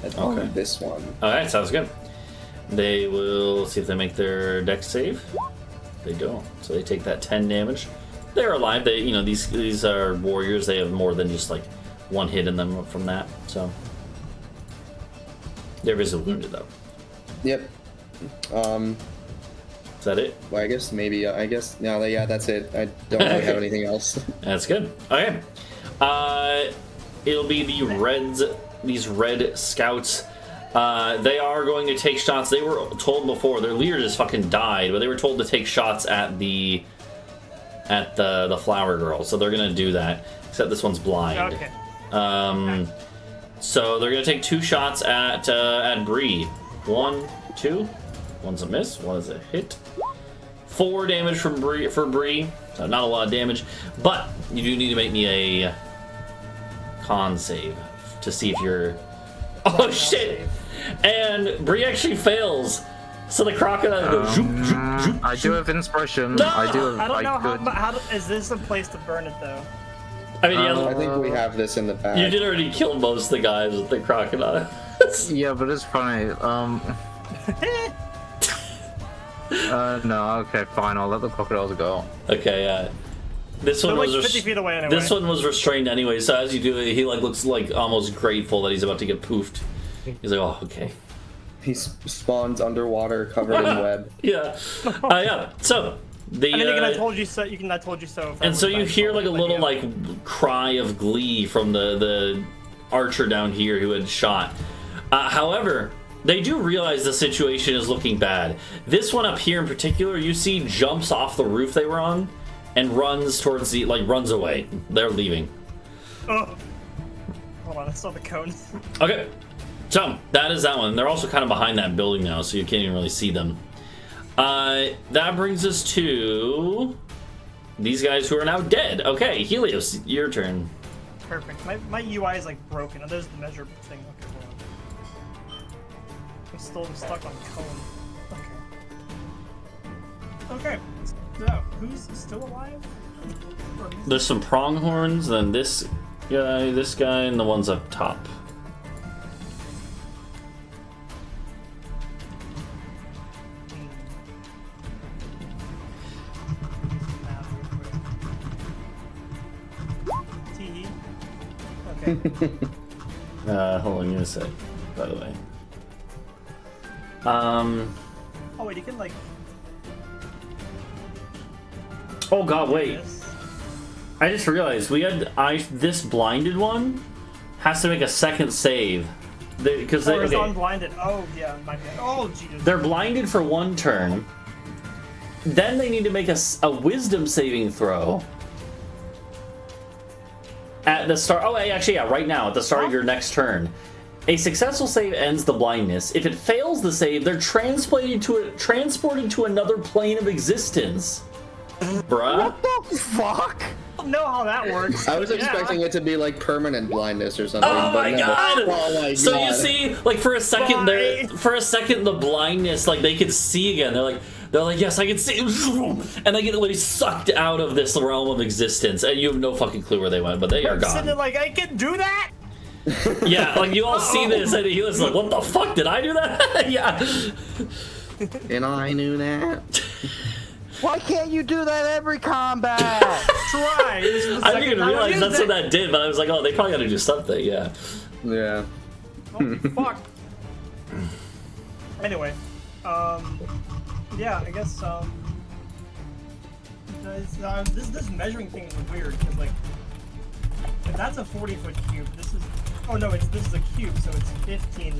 at Okay. this one. all right, sounds good. They will see if they make their dex save. They don't, so they take that 10 damage. They're alive. They, you know, these are warriors. They have more than just like one hit in them from that. So they're visibly wounded though. Yep. Is that it? Well, I guess maybe. I guess no. Yeah, that's it. I don't really have anything else. That's good. Okay. It'll be the Reds, these Red Scouts. They are going to take shots. They were told before, their leader just fucking died, but they were told to take shots at the flower girl. So they're gonna do that. Except this one's blind. Okay. So they're gonna take 2 shots at Bree. 1, 2. One's a miss. One is a hit. 4 damage from Bree for Bree. So not a lot of damage, but you do need to make me a con save to see if you're. Oh shit! And Bree actually fails. So the crocodile goes. Zoop, zoop, zoop, I do have inspiration. No! I do have. I don't know could- how is this the place to burn it though? I mean, I yeah, think we have this in the back. you did already kill most of the guys with the crocodile. Yeah, but it's funny. No, okay, fine. I'll let the crocodiles go. Okay, this one They're like was 50 feet away anyway. This one was restrained anyway. So as you do it, he like looks like almost grateful that he's about to get poofed. He's like, oh, okay. He spawns underwater, covered in web. Yeah, yeah. So the I mean, again, I told you so. You can. I told you so. and so you hear like a little like cry of glee from the archer down here who had shot. However, they do realize the situation is looking bad. This one up here in particular, you see jumps off the roof they were on and runs towards the runs away. They're leaving. Oh. Hold on, I saw the cone. Okay, so that is that one. They're also kind of behind that building now, so you can't even really see them. That brings us to these guys who are now dead. Okay, Helios, your turn. Perfect. My UI is like broken. Oh, there's the measure thing. Okay, hold on. I'm still stuck on cone. Okay. Okay. So, who's still alive? Or who's- There's some pronghorns, then this guy, and the ones up top. Tee. Okay. Hold on, give me a sec, by the way. Oh wait, you can like. Oh god, wait. This. I just realized this blinded one has to make a second save. Because Or is unblinded. Oh yeah, my bad. Oh Jesus. they're blinded for 1 turn. Then they need to make a wisdom saving throw. At the start. Oh, actually, yeah, right now, at the start of your next turn. A successful save ends the blindness. If it fails the save, they're transported to another plane of existence. Bruh. What the fuck? I don't know how that works. I was expecting it to be like permanent blindness or something. Oh but my no. god! Oh my So god. you see, like for a second, Bye. the blindness, like they could see again. They're like, They're like, yes, I can see, and they get literally sucked out of this realm of existence, and you have no fucking clue where they went, but they are Sitting there gone. like, I can do that? Yeah, like you all see this, and he was like, what the fuck, did I do that? Yeah. And I knew that. Why can't you do that every combat? Try. This is the I didn't second even time I realize used that's what it. that did, but I was like, oh, they probably gotta do something, yeah. Yeah. Oh, fuck. Anyway, yeah, I guess, this measuring thing is weird, because, like, if that's a 40-foot cube, this is, oh no, this is a cube, so it's 15,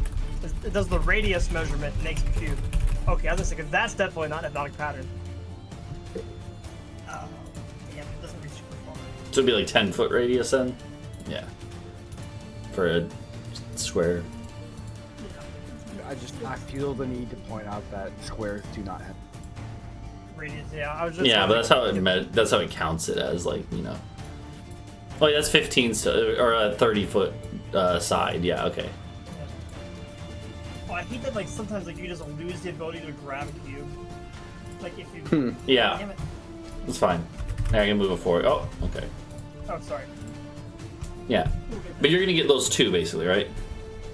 it does the radius measurement, makes a cube. Okay, I was gonna say, because that's definitely not a hypnotic pattern. Damn, it doesn't reach super far. So it'd be like 10-foot radius then? Yeah. For a square. I feel the need to point out that squares do not have. Radius, yeah, I was just... Yeah, but that's how it counts it as, like, you know. Oh, yeah, that's 15 or a 30-foot side. Yeah, okay. Oh, I hate that, like, sometimes, like, you just lose the ability to grab a cube. Like, if you... Yeah, Damn it. it's fine. I can move it forward. Oh, okay. Oh, sorry. Yeah, but you're gonna get those two basically, right?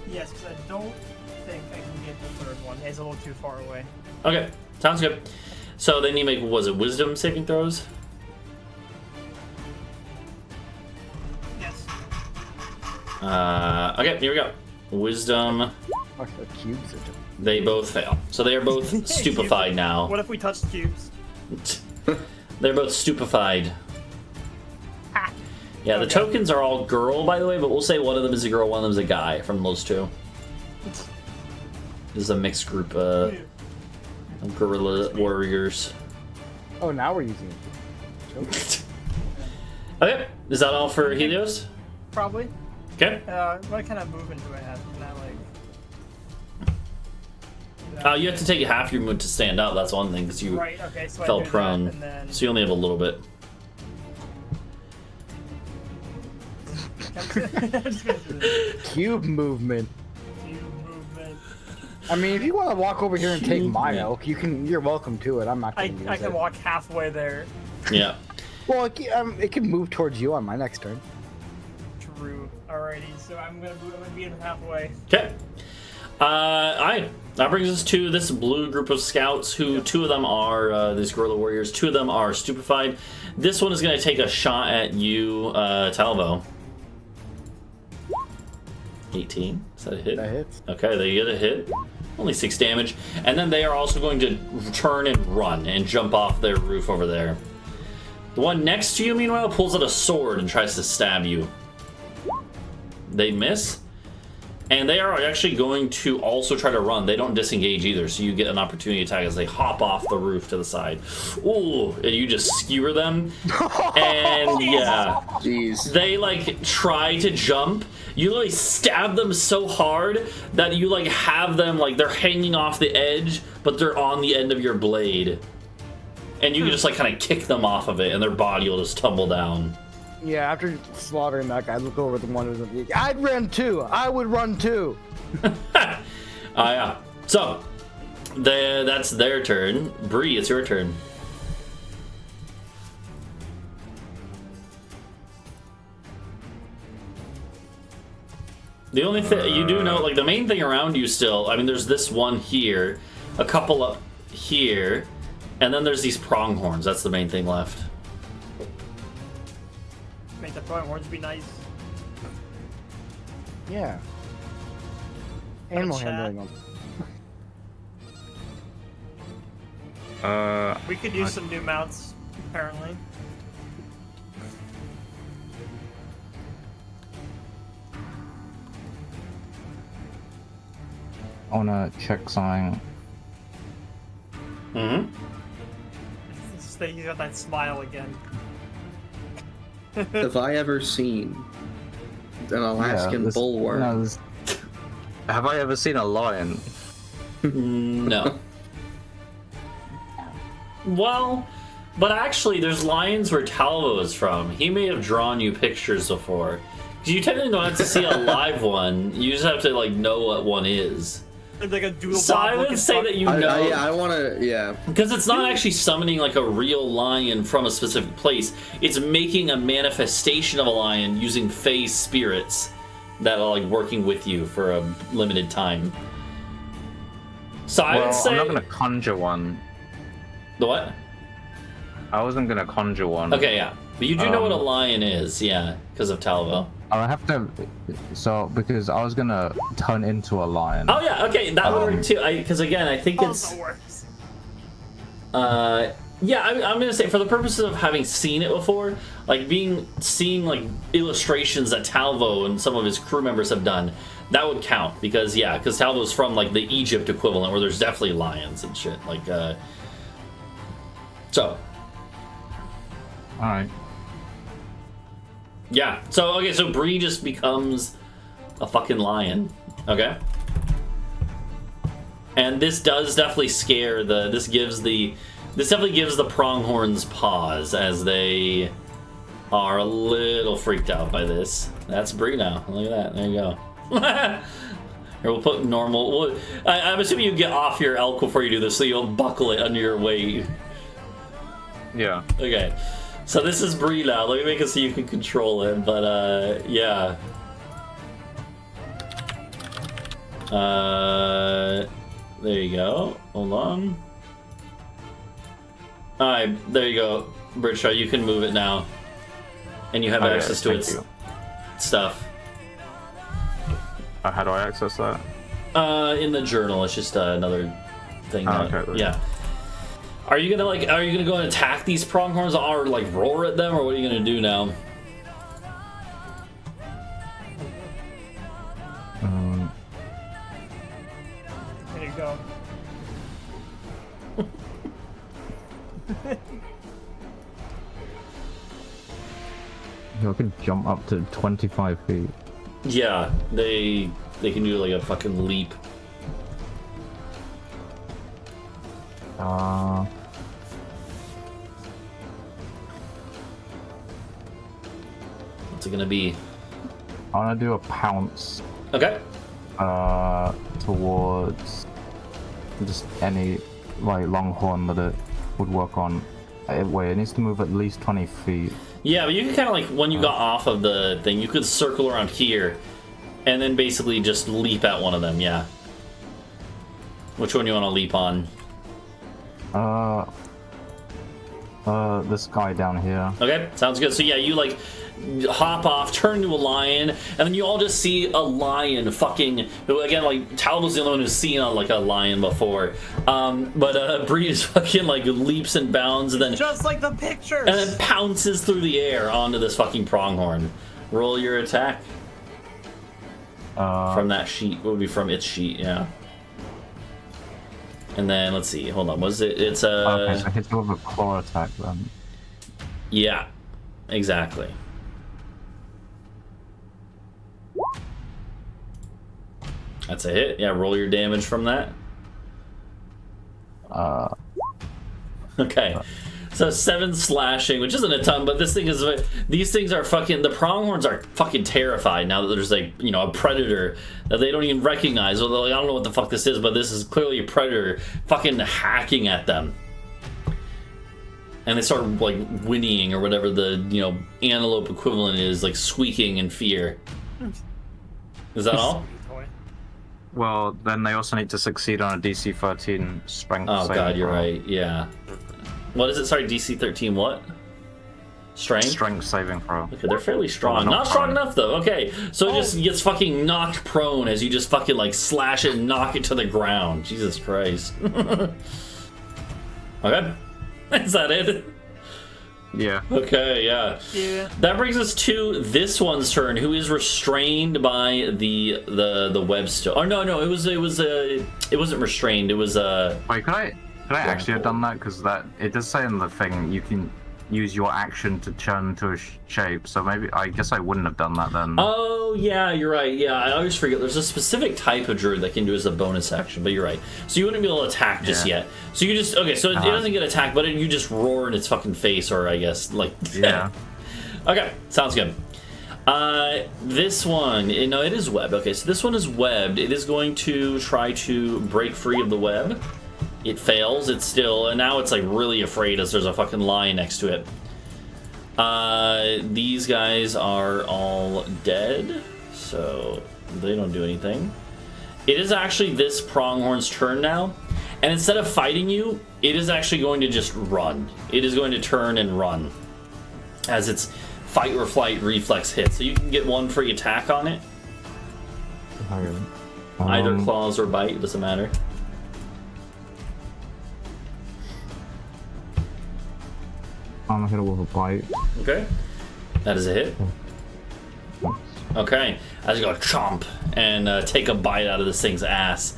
Yes, because I don't think I can get the third one. It's a little too far away. Okay, sounds good. So then you make, was it wisdom saving throws? Yes. Okay, here we go. Wisdom. Fuck, the cubes are just... They both fail. So they are both stupefied now. What if we touched cubes? They're both stupefied. Ha! Yeah, the Okay. tokens are all girl, by the way, but we'll say one of them is a girl, one of them is a guy from those two. This is a mixed group of guerrilla warriors. Oh, now we're using it. Okay, is that all for Helios? Probably. Okay. What kind of movement do I have? Can I, like... You have to take half your movement to stand up, that's one thing, because you Right, okay, so fell I do prone. that, and then... So you only have a little bit. I'm just gonna do this. Cube movement. Cube movement. I mean, if you want to walk over here and take my Cube. milk, you can. You're welcome to it. I'm not I going to use can it. walk halfway there. Yeah. Well, it can move towards you on my next turn. True. Alrighty, so I'm gonna be in halfway. Okay. Alright. That brings us to this blue group of scouts, who two of them are these guerrilla warriors, two of them are stupefied. This one is going to take a shot at you, Talvo. 18. Is that a hit? That hits. Okay, they get a hit. Only 6 damage. And then they are also going to turn and run and jump off their roof over there. The one next to you, meanwhile, pulls out a sword and tries to stab you. They miss. And they are actually going to also try to run. They don't disengage either, so you get an opportunity attack as they hop off the roof to the side. Ooh, and you just skewer them. And yeah, Jeez. they like try to jump. You literally stab them so hard that you like have them like they're hanging off the edge, but they're on the end of your blade. And you can just like kind of kick them off of it, and their body will just tumble down. Yeah, after slaughtering that guy, I look over at the one of them. I'd run too. I would run too. Yeah. So, that's their turn. Bree, it's your turn. The only thing you do know, like the main thing around you still, I mean, there's this one here, a couple up here, and then there's these pronghorns. That's the main thing left. Make the throwing horns be nice. Yeah. Animal Chat. handling them. We could use some new mounts, apparently. I wanna check something. Mm-hmm. You got that smile again. Have I ever seen an Alaskan bullworm? No, have I ever seen a lion? No. Well, but actually, there's lions where Talvo is from. He may have drawn you pictures before. 'Cause you technically don't have to see a live one. You just have to like know what one is. like a doodle So I bob would looking say fuck. that you know. I want to, yeah. Because it's not actually summoning like a real lion from a specific place. It's making a manifestation of a lion using Fey spirits that are like working with you for a limited time. So I would say I'm not gonna conjure one. the what? I wasn't gonna conjure one. Okay, yeah, but you do know what a lion is, yeah, because of Talvo. I have to. So because I was gonna turn into a lion. Oh yeah, okay, that would work too. Because again, I think it's. Also works. Yeah, I'm gonna say for the purposes of having seen it before, like seeing like illustrations that Talvo and some of his crew members have done, that would count because Talvo's from like the Egypt equivalent where there's definitely lions and shit. Like, so. All right. Yeah. So okay, so Bree just becomes a fucking lion. Okay. And this does definitely scare the. This definitely gives the pronghorns pause as they are a little freaked out by this. That's Bree now. Look at that. There you go. Here, we'll put normal. I'm assuming you get off your elk before you do this, so you'll buckle it under your weight. Yeah. Okay. So this is Bree now. Let me make it so you can control it. But yeah. There you go. Hold on. Alright, there you go. Britsha, you can move it now. And you have Okay, access to thank its you. stuff. How do I access that? In the journal, it's just another thing. Oh, that- okay. Yeah. Are you gonna go and attack these pronghorns or like roar at them, or what are you gonna do now? There you go. I could jump up to 25 feet. Yeah, they can do like a fucking leap. What's it gonna be? I want to do a pounce Okay. towards just any like longhorn that it would work on. Wait, it needs to move at least 20 feet. Yeah, but you can kind of like when you got off of the thing, you could circle around here, and then basically just leap at one of them. Yeah. Which one you want to leap on? This guy down here. Okay, sounds good. So yeah, you like hop off, turn to a lion, and then you all just see a lion fucking. Again, like Talbo's the only one who's seen a lion before, but Bree just fucking like leaps and bounds, and then Just like the pictures. and then pounces through the air onto this fucking pronghorn. Roll your attack from that sheet. What would be from its sheet? Yeah. And then let's see. Hold on. Was it? It's Okay, so hits with a claw attack then. Yeah, exactly. That's a hit. Yeah, roll your damage from that. Okay. So 7 slashing, which isn't a ton, but this thing is. These things are fucking. The pronghorns are fucking terrified now that there's like a predator that they don't even recognize. Although like, I don't know what the fuck this is, but this is clearly a predator fucking hacking at them. And they start like whinnying or whatever the antelope equivalent is, like squeaking in fear. Is that all? Well, then they also need to succeed on a DC 13 strength. Oh saving god, you're throw. right. Yeah. What is it? Sorry, DC 13 what? Strength? Strength saving throw. Okay, they're fairly strong. Not Not strong prone. enough though. Okay, so it just gets fucking knocked prone as you just fucking like slash it and knock it to the ground. Jesus Christ. Okay. Is that it? Yeah. Okay, yeah. Yeah. That brings us to this one's turn, who is restrained by the webstone. Oh no, it wasn't restrained. It was Wait, could I actually have done that? Because it does say in the thing you can use your action to turn into a shape. So maybe I guess I wouldn't have done that then. Oh yeah, you're right. Yeah, I always forget. There's a specific type of druid that can do as a bonus action, but you're right. So you wouldn't be able to attack just yet. So you just so it doesn't get attacked, but you just roar in its fucking face, or I guess like Yeah. Okay, sounds good. This one, no, it is webbed. Okay, so this one is webbed. It is going to try to break free of the web. It fails. It's still, and now it's like really afraid as there's a fucking lion next to it. These guys are all dead, so they don't do anything. It is actually this pronghorn's turn now, and instead of fighting you, it is actually going to just run. It is going to turn and run as its fight or flight reflex hits. So you can get one free attack on it. Either claws or bite, doesn't matter. I'm gonna hit it with a bite. Okay, that is a hit. Okay, as you go chomp and take a bite out of this thing's ass,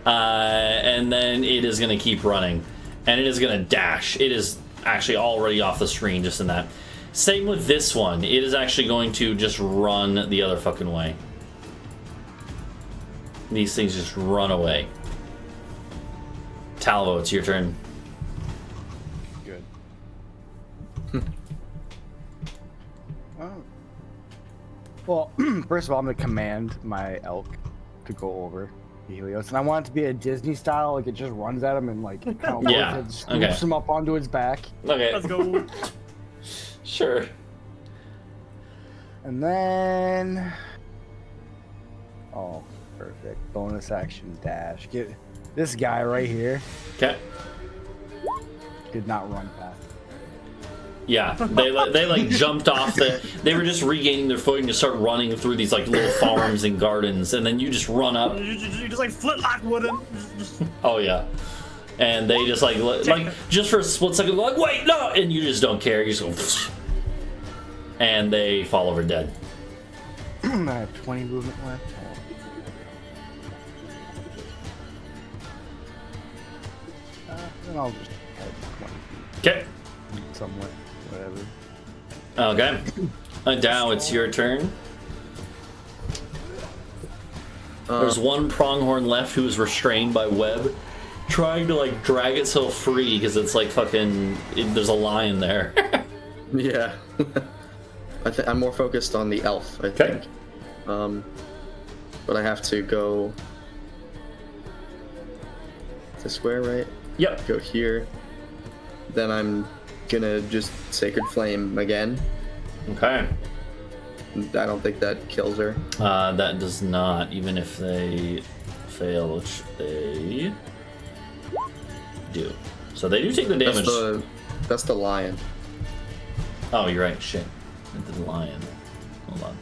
and then it is going to keep running, and it is going to dash. It is actually already off the screen just in that. Same with this one. It is actually going to just run the other fucking way. These things just run away. Talvo, it's your turn. Good. Well, first of all, I'm gonna command my elk to go over to Helios, and I want it to be a Disney style, like it just runs at him and like kind of Yeah, scoops him up onto its back. Okay. Let's go. Sure. And then, oh, perfect. Bonus action dash. Get this guy right here. Okay. Did not run past. Yeah, they like jumped off they were just regaining their footing to start running through these like little farms and gardens, and then you just run up. You just like flintlock with him. Oh yeah, and they just like just for a split second, like wait no, and you just don't care. You just go, and they fall over dead. I have 20 movement left. Then I'll just head 20 Okay. somewhere, whatever. Okay. Adau, it's your turn. There's one pronghorn left who is restrained by web, trying to like drag itself free because it's like fucking. There's a lion there. Yeah. I'm more focused on the elf, I think. But I have to go to square, right? Yep. Go here. Then I'm gonna just Sacred Flame again. Okay. I don't think that kills her. That does not, even if they fail, which they do. So they do take the damage. That's the lion. Oh, you're right. Shit. The lion. Hold on.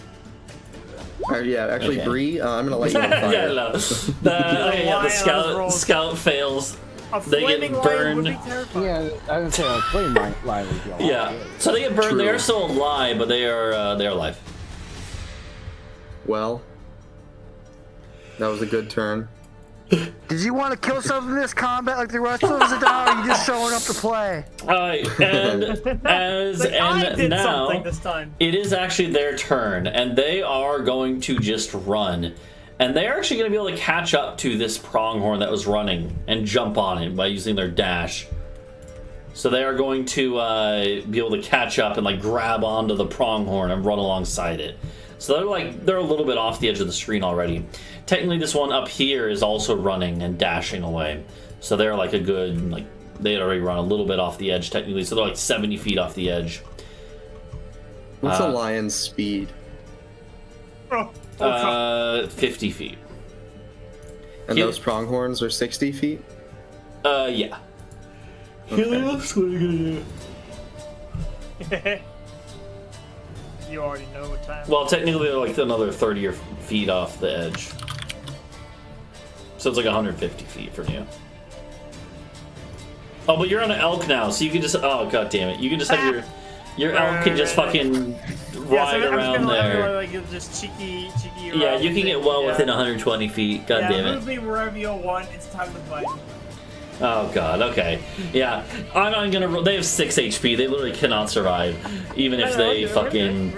Yeah, actually, Okay. Bree, I'm gonna light you on fire. Yeah, no. The scout fails. A They get flaming lion would be burned. terrifying. Yeah, I didn't say a flame line would be a lot. Yeah. So they get burned. True. They are still alive, but they are alive. Well, that was a good turn. Did you want to kill something in this combat like the rest of us, Adau, or are you just showing up to play? And as Like, I and did now something this time. it is actually their turn, and they are going to just run. And they're actually going to be able to catch up to this pronghorn that was running and jump on it by using their dash. So they are going to be able to catch up and like grab onto the pronghorn and run alongside it. So they're a little bit off the edge of the screen already. Technically, this one up here is also running and dashing away. So they're like a good they had already run a little bit off the edge technically. So they're like 70 feet off the edge. What's a lion's speed? 50 feet. And Hel- those pronghorns are 60 feet? Yeah. Helios, what are you gonna do? You already know what time. Well, technically, they're like another 30 feet off the edge. So it's like 150 feet from you. Oh, but you're on an elk now, so you can just. Oh, god damn it! You can just have your elk can just fucking ride around there. Like just cheeky. Yeah, you can get well within it. 120 feet. God damn it! Move me wherever you want. It's time to fight. Oh god. Okay. Yeah, I'm not gonna. They have 6 HP. They literally cannot survive, even if they fucking.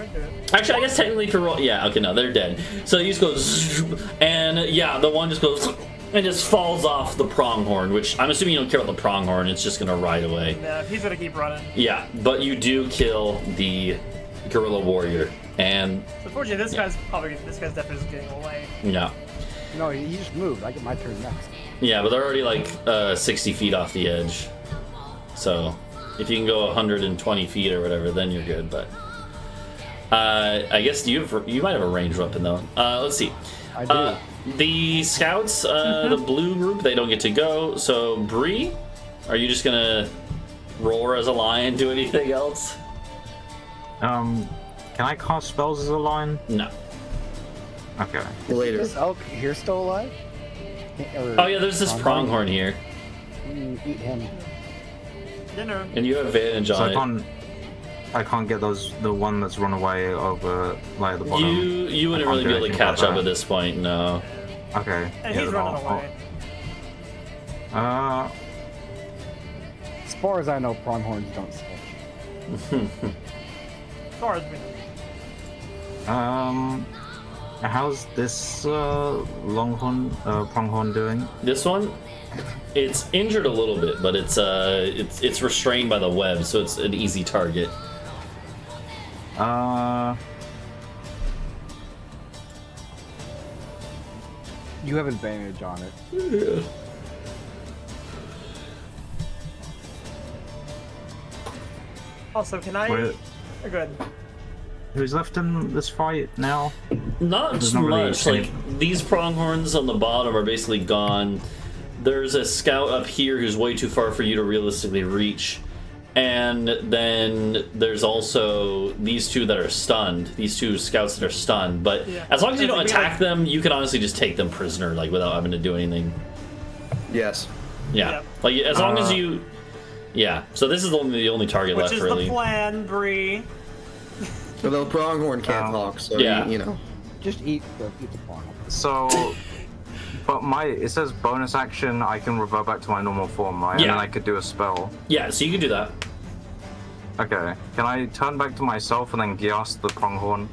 Actually, I guess technically for roll. Yeah. Okay. No, they're dead. So you just go, zzz, and yeah, the one just goes and just falls off the pronghorn. Which I'm assuming you don't care about the pronghorn. It's just gonna ride away. No, he's gonna keep running. Yeah, but you do kill the guerrilla warrior. And So unfortunately, this guy's definitely just getting away. yeah. No, he just moved. I get my turn next. Yeah, but they're already like 60 feet off the edge. So if you can go 120 feet or whatever, then you're good. But I guess you might have a ranged weapon though. Let's see. I do. The scouts, the blue group, they don't get to go. So Bree, are you just gonna roar as a lion? Do anything else? Can I cast spells as a lion? No. Okay. Later. Is elk here still alive? Oh yeah, there's this pronghorn here, Eat him. Dinner. and you have advantage So on it. I can't get the one that's run away over like the bottom. You wouldn't I really can't be do able to anything catch about up that. at this point, no. Okay. And yeah, he's then running away. As far as I know, pronghorns don't switch. As far as we know. How's this pronghorn doing? This one, it's injured a little bit, but it's restrained by the web, so it's an easy target. You have advantage on it. Also, can I? Wait. Oh, good. Who's left in this fight now? Not There's not really much. any- Like these pronghorns on the bottom are basically gone. There's a scout up here who's way too far for you to realistically reach. And then there's also these two that are stunned. These two scouts that are stunned. But Yeah. as long as you don't Does it mean, attack them, you can honestly just take them prisoner, like without having to do anything. Yes. Yeah. Yep. Like as long as you. Yeah. So this is the only target Which left, is really. the plan, Bree. Although pronghorn can't talk, so Yeah. you know. Just eat the pronghorn. So, but it says bonus action. I can revert back to my normal form, right? Yeah. And then I could do a spell. Yeah. So you can do that. Okay. Can I turn back to myself and then Gias the pronghorn?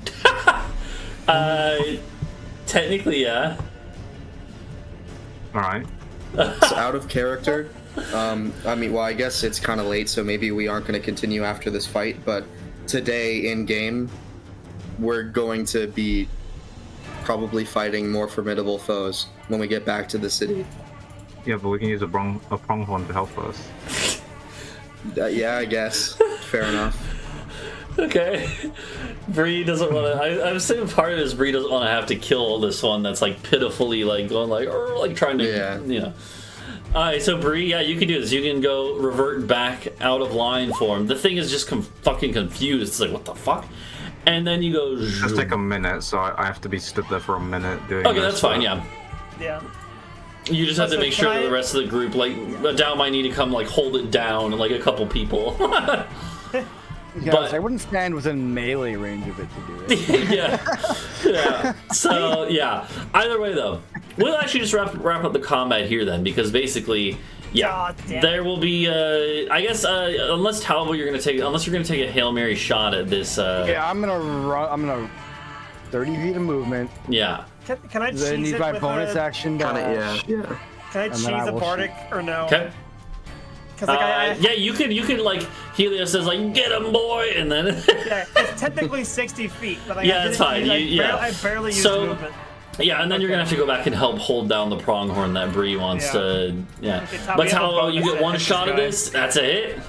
Technically, yeah. All right. It's out of character. I mean, well, I guess it's kind of late, so maybe we aren't going to continue after this fight, but today in game, we're going to be probably fighting more formidable foes when we get back to the city. Yeah, but we can use a pronghorn to help us. Yeah, I guess. Fair enough. Okay. Bree doesn't want to. I'm saying part of it is Bree doesn't want to have to kill this one that's like pitifully like going like trying to, Yeah. you know. Alright, so Bree, yeah, you can do this. You can go revert back out of line form. The thing is just fucking confused. It's like, what the fuck? And then you go. Just take a minute, so I have to be stood there for a minute doing Okay, this, that's fine, but- yeah. Yeah. You just have to Also, make sure can that the I- rest of the group, like, Adau might need to come, like, hold it down, like, a couple people. Yeah, But- I wouldn't stand within melee range of it to do it. yeah. So, yeah. Either way, though, we'll actually just wrap up the combat here, then, because basically, yeah, God damn. there will be, I guess, unless Talvo, you're going to take a Hail Mary shot at this, Yeah, I'm gonna run. I'm gonna 30 feet of movement. yeah. Can I cheese Then use it my with bonus a, action Kind dash. of, yeah. Can I and cheese then I a will bardic or no? Okay. Because like Yeah, you could, like, Helios says, like, get him, boy, and then... yeah, it's technically 60 feet, but like, Yeah, I it's didn't fine. use- I Yeah. barely used So- movement. Yeah, and then you're gonna have to go back and help hold down the pronghorn that Bree wants Yeah. to. Yeah, Okay, Talvo, but you have a Talvo, you bonus get to one hit shot this of guy. this. That's a hit,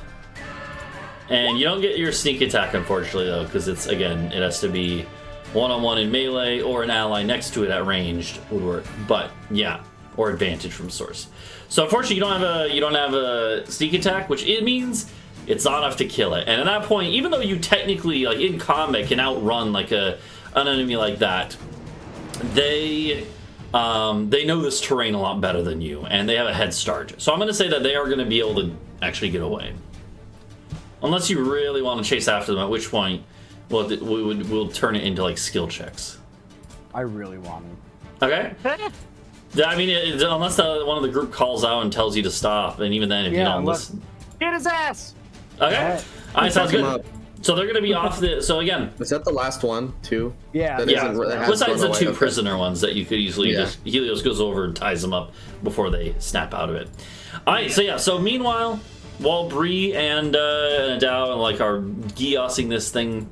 and you don't get your sneak attack, unfortunately, though, because it's again it has to be one-on-one in melee or an ally next to it at ranged would work. But yeah, or advantage from source. So unfortunately, you don't have a sneak attack, which it means it's not enough to kill it. And at that point, even though you technically, like in combat, can outrun like an enemy like that, they know this terrain a lot better than you, and they have a head start. So I'm going to say that they are going to be able to actually get away, unless you really want to chase after them. At which point, we'll turn it into like skill checks. I really want to. Okay. I mean, unless one of the group calls out and tells you to stop, and even then, if you Yeah, don't unless- listen. Hit his ass! Okay. Alright. All right, sounds Fuck 'em good. up. So they're going to be off the. So again, Is that the last one, too? Yeah. That yeah. isn't- that has Besides run the away, two okay. prisoner ones that you could easily Yeah. just Helios goes over and ties them up before they snap out of it. All right. So yeah. So meanwhile, while Bree and Adau like are geossing this thing,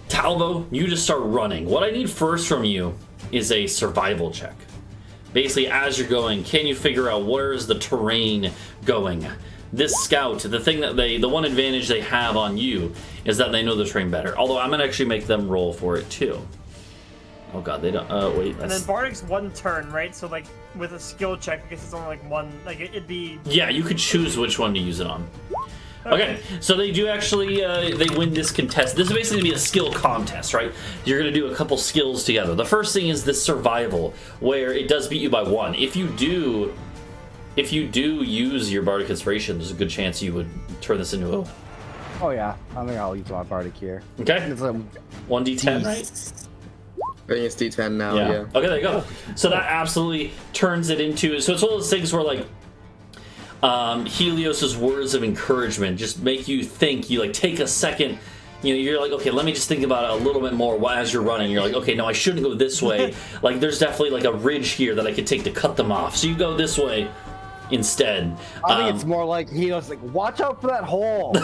Talvo, you just start running. What I need first from you is a survival check. Basically, as you're going, can you figure out where is the terrain going? This scout, the one advantage they have on you is that they know the terrain better. Although I'm gonna actually make them roll for it too. Oh god, they don't. Wait. And then Bardic's 1 turn, right? So like with a skill check, I guess it's only like 1. Like it'd be. Yeah, you could choose which one to use it on. Okay, so they do actually, they win this contest. This is basically going to be a skill contest, right? You're going to do a couple skills together. The first thing is this survival, where it does beat you by 1. If you do use your Bardic Inspiration, there's a good chance you would turn this into a... Oh yeah, I think I'll use my Bardic here. Okay, It's a 1d10, right? I think it's D10 now, yeah. Okay, there you go. So that absolutely turns it into... So it's one of those things where, like, Helios's words of encouragement just make you think. You like take a second, you're like, okay, let me just think about it a little bit more as you're running. You're like, okay, no, I shouldn't go this way. Like there's definitely like a ridge here that I could take to cut them off, so you go this way instead. I think it's more like Helios, like, watch out for that hole.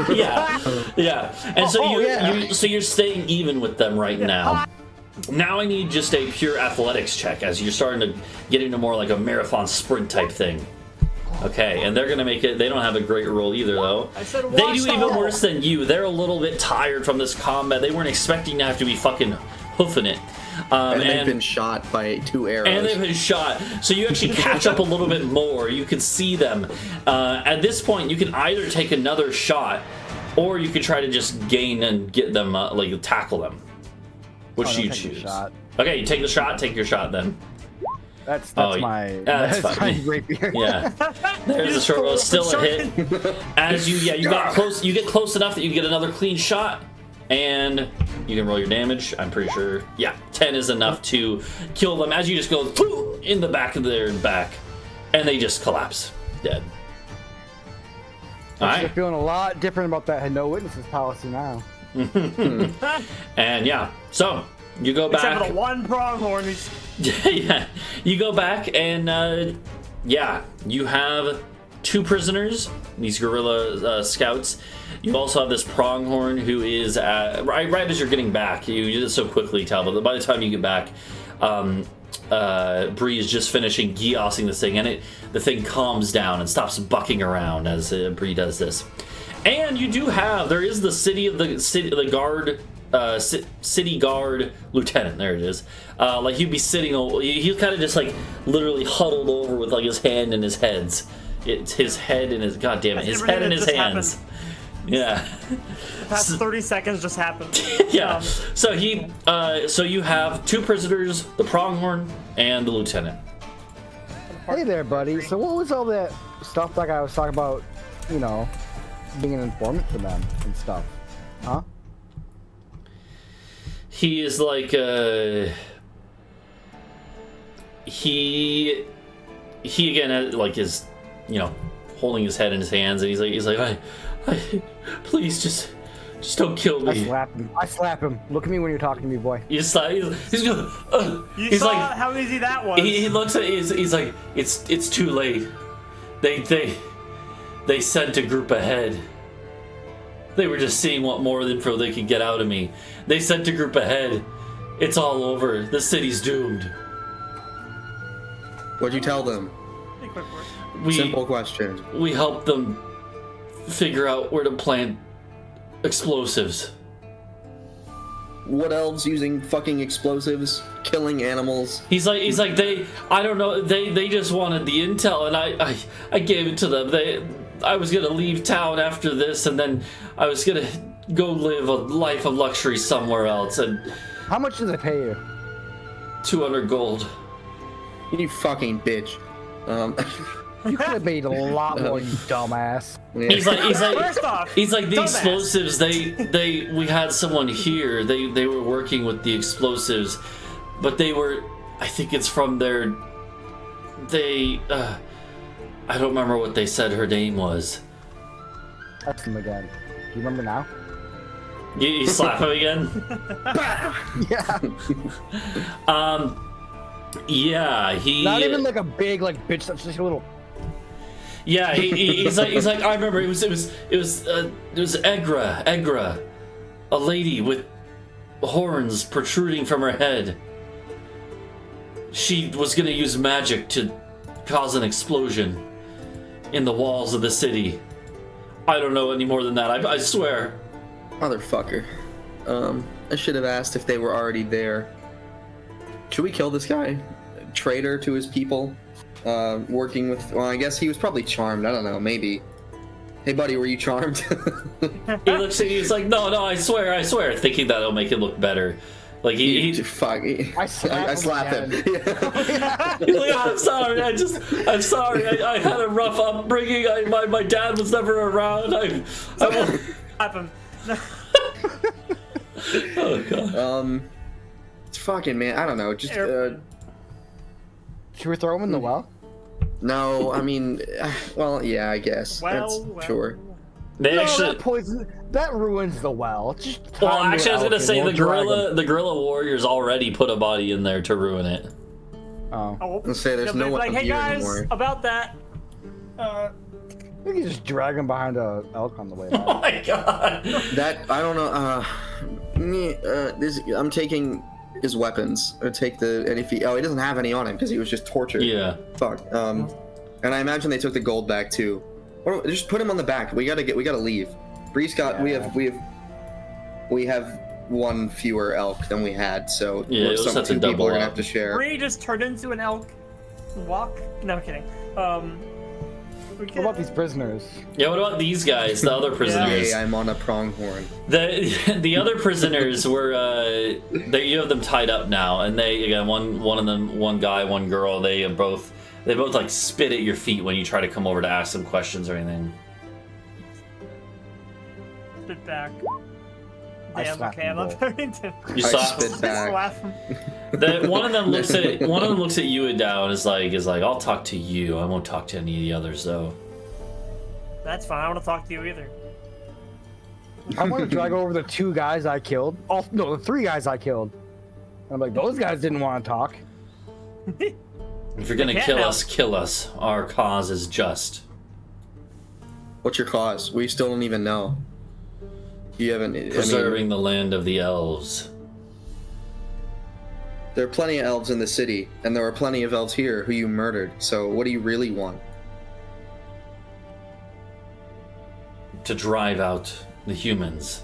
yeah. And so you're staying even with them right now. Now I need just a pure athletics check as you're starting to get into more like a marathon sprint type thing. Okay, and they're gonna make it. They don't have a great roll either, though. They do even worse than you. They're a little bit tired from this combat. They weren't expecting to have to be fucking hoofing it. And they've been shot by 2 arrows. And they've been shot. So you actually catch up a little bit more. You can see them. At this point, you can either take another shot, or you could try to just gain and get them, like tackle them. Which do you choose? Okay, you take the shot. Take your shot then. That's that's my rapier. Yeah, there's the short bow, still a hit. As you got close, you get close enough that you get another clean shot, and you can roll your damage. I'm pretty sure, 10 is enough to kill them. As you just go in the back of their back, and they just collapse dead. All right, I'm feeling a lot different about that no witnesses policy now. And so you go back. Except for the one pronghorn who's... You go back and you have 2 prisoners, these guerrilla scouts. You also have this pronghorn who is right as you're getting back. You did it so quickly, Talbot. By the time you get back, Bree is just finishing geossing this thing, and the thing calms down and stops bucking around as Bree does this. And you do have the city guard lieutenant. There it is. Like he'd be sitting. He's kind of just like literally huddled over with like his hand in his heads. It's his head in his. God damn it! His head in his hands. Happened. Yeah. The past 30 seconds just happened. Yeah. So you have 2 prisoners, the pronghorn and the lieutenant. Hey there, buddy. So what was all that stuff like I was talking about? Being an informant for them and stuff, huh? He is like he again like is holding his head in his hands, and he's like I please just don't kill me. I slap him. Look at me when you're talking to me, boy. He's going. You saw like, how easy that was. He looks at it. He's like it's too late. They sent a group ahead. They were just seeing what more info they could get out of me. They sent a group ahead. It's all over. The city's doomed. What'd you tell them? Simple question. We helped them figure out where to plant explosives. What elves using fucking explosives? Killing animals? He's like I don't know. They just wanted the intel, and I gave it to them. I was gonna leave town after this, and then I was gonna go live a life of luxury somewhere else. And how much did they pay you? 200 gold. You fucking bitch. You could have made a lot more, you dumbass. Yeah. He's like First off, he's like the dumbass. explosives. We had someone here. They were working with the explosives, but they were. I think it's from their. I don't remember what they said her name was. That's him again. Do you remember now? You slap him again? Yeah. Yeah, he. Not even like a big bitch. That's just a little. Yeah, he's like I remember it was Egra, a lady with horns protruding from her head. She was gonna use magic to cause an explosion in the walls of the city. I don't know any more than that, I swear. Motherfucker. I should have asked if they were already there. Should we kill this guy? Traitor to his people? Working with... Well, I guess he was probably charmed. I don't know, maybe. Hey, buddy, were you charmed? He looks at you, he's like, no, I swear, thinking that'll make it look better. Like, Fuck. I slap him. He's like, I'm sorry, I'm sorry, I had a rough upbringing, my dad was never around, I won't... Slap him. Oh, God. It's fucking, man, I don't know, just, Should we throw him in the well? No, I mean, well, yeah, I guess. Well. Sure. They actually... that ruins the well. Well, actually, I was gonna say the guerrilla warriors already put a body in there to ruin it. Oh. Let's say there's no one like, hey here guys, anymore. about that. We can just drag him behind a elk on the way Oh back. my God. That, I don't know, I'm taking his weapons. Or take the, and if he doesn't have any on him because he was just tortured. Yeah. Fuck. And I imagine they took the gold back too. Or just put him on the back. We gotta leave. Bree's got, we have one fewer elk than we had, so yeah, some two people are gonna have to share. Bree just turned into an elk. Walk? No, I'm kidding. What about these prisoners? Yeah, what about these guys, the other prisoners? Yeah, I'm on a pronghorn. The other prisoners were you have them tied up now, and they, again, one of them, one guy, one girl, they both like spit at your feet when you try to come over to ask them questions or anything. Spit back. I Damn, slap okay, I'm them not both. very to You I saw spit back. laugh. one of them looks at you, Adau, and is like, I'll talk to you. I won't talk to any of the others though. That's fine. I want to talk to you either. I want to drag over the 2 guys I killed. Oh no, the 3 guys I killed. I'm like, those guys didn't want to talk. If you're gonna kill us, kill us. Our cause is just. What's your cause? We still don't even know. You haven't... Preserving the land of the elves. There are plenty of elves in the city, and there are plenty of elves here who you murdered, so what do you really want? To drive out the humans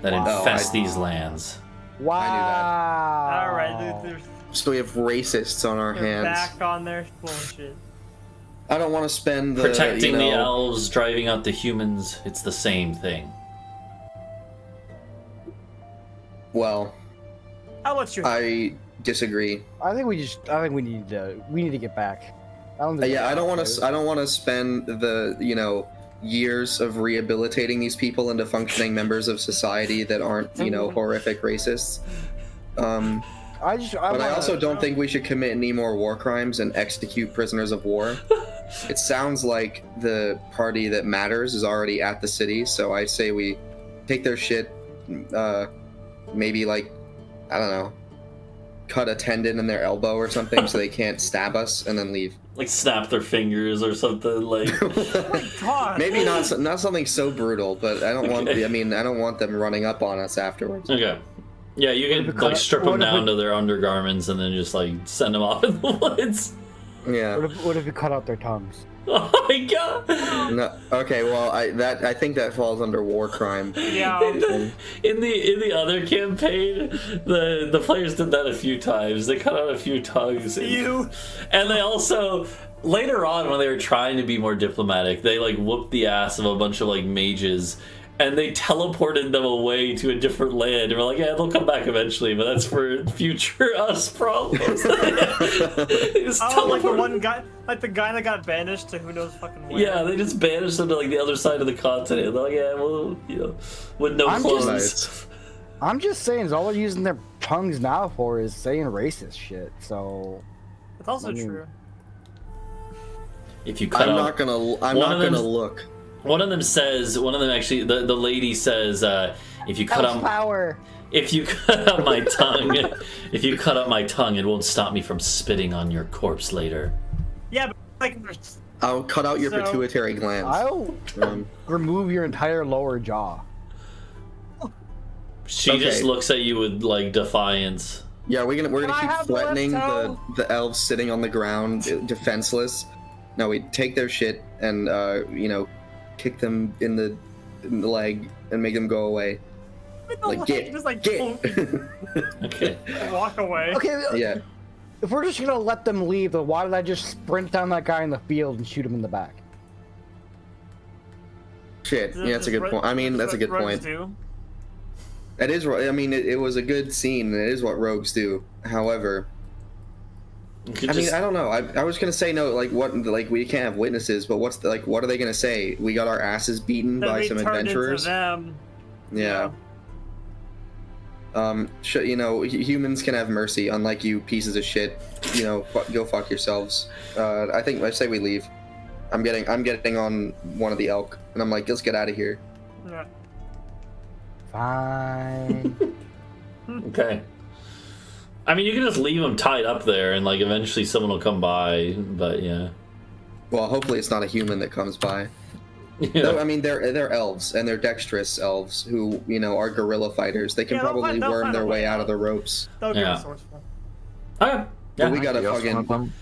that Wow. infest these lands. Wow. All right, they're So we have racists on our hands. back on their bullshit. I don't want to spend the... Protecting the elves, driving out the humans, it's the same thing. Well, I'll let you. I disagree. I think we need to get back. I don't think Yeah, I don't want to spend the, years of rehabilitating these people into functioning members of society that aren't, horrific racists. But I also don't think we should commit any more war crimes and execute prisoners of war. It sounds like the party that matters is already at the city, so I say we take their shit, maybe I don't know, cut a tendon in their elbow or something so they can't stab us, and then leave. Like snap their fingers or something, like... Oh my God. Maybe not something so brutal, but I don't want. Okay. I don't want them running up on us afterwards. Okay. Yeah, you can strip them down to their undergarments and then just send them off in the woods. Yeah. What if we cut out their tongues? Oh my God! No. Okay. Well, I think that falls under war crime. Yeah. In the other campaign, the players did that a few times. They cut out a few tongues. And they also, later on, when they were trying to be more diplomatic, they whooped the ass of a bunch of mages. And they teleported them away to a different land. And we're like, yeah, they'll come back eventually, but that's for future us problems. They just Like the teleported- one guy, the guy that got banished to who knows fucking where. Yeah, they just banished them to the other side of the continent. They're like, yeah, well, with no clothes. I'm just saying, all they're using their tongues now for is saying racist shit. So It's also true. If you cut I'm out, not gonna look. One of them actually, the lady says, if you cut out power. If you cut out my tongue, it won't stop me from spitting on your corpse later. Yeah, but I'll cut out your pituitary glands. I'll remove your entire lower jaw. She just Okay. looks at you with like defiance. Yeah, we're Can I gonna keep have the left threatening toe? the elves sitting on the ground, defenseless. No, we take their shit and kick them in the leg and make them go away. Like get, just like get. Okay. walk away. Okay, Yeah. if we're just gonna let them leave, then why did I just sprint down that guy in the field and shoot him in the back? Shit. Yeah, that's a good point. I mean, that's a good point. It is. I mean, it was a good scene. It is what rogues do. However, You could I mean, just- I don't know. I was gonna say no. Like what? Like we can't have witnesses. But what's what are they gonna say? We got our asses beaten Then by we some turned adventurers. into them. Yeah. Humans can have mercy, unlike you pieces of shit. Go fuck yourselves. I say we leave. I'm getting on one of the elk, and I'm like, let's get out of here. Yeah. Fine. Okay. I mean, you can just leave them tied up there, and like eventually someone will come by. But yeah. Well, hopefully it's not a human that comes by. Yeah. No, I mean they're elves, and they're dexterous elves who are guerrilla fighters. They can Yeah, they'll probably find- they'll worm find their a way way out of out. the ropes. That'll be Yeah. resourceful. Okay. But Yeah. we gotta Chaos one of fucking.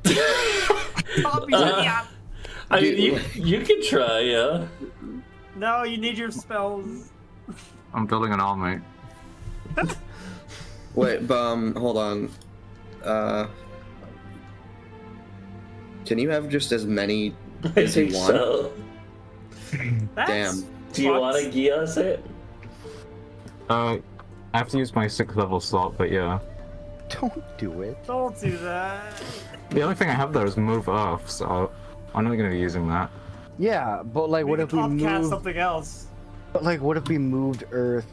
them. Bobby, Uh, I mean, you can try, yeah. No, you need your spells. I'm building an army. Wait, hold on. Can you have just as many I as you think want? so. That's Damn. Do you want to give us it? I have to use my 6th level slot, but yeah. Don't do it. Don't do that. The only thing I have there is move earth, so I'm not going to be using that. Yeah, but like, what if we can cast moved? something else? But like, what if we moved Earth,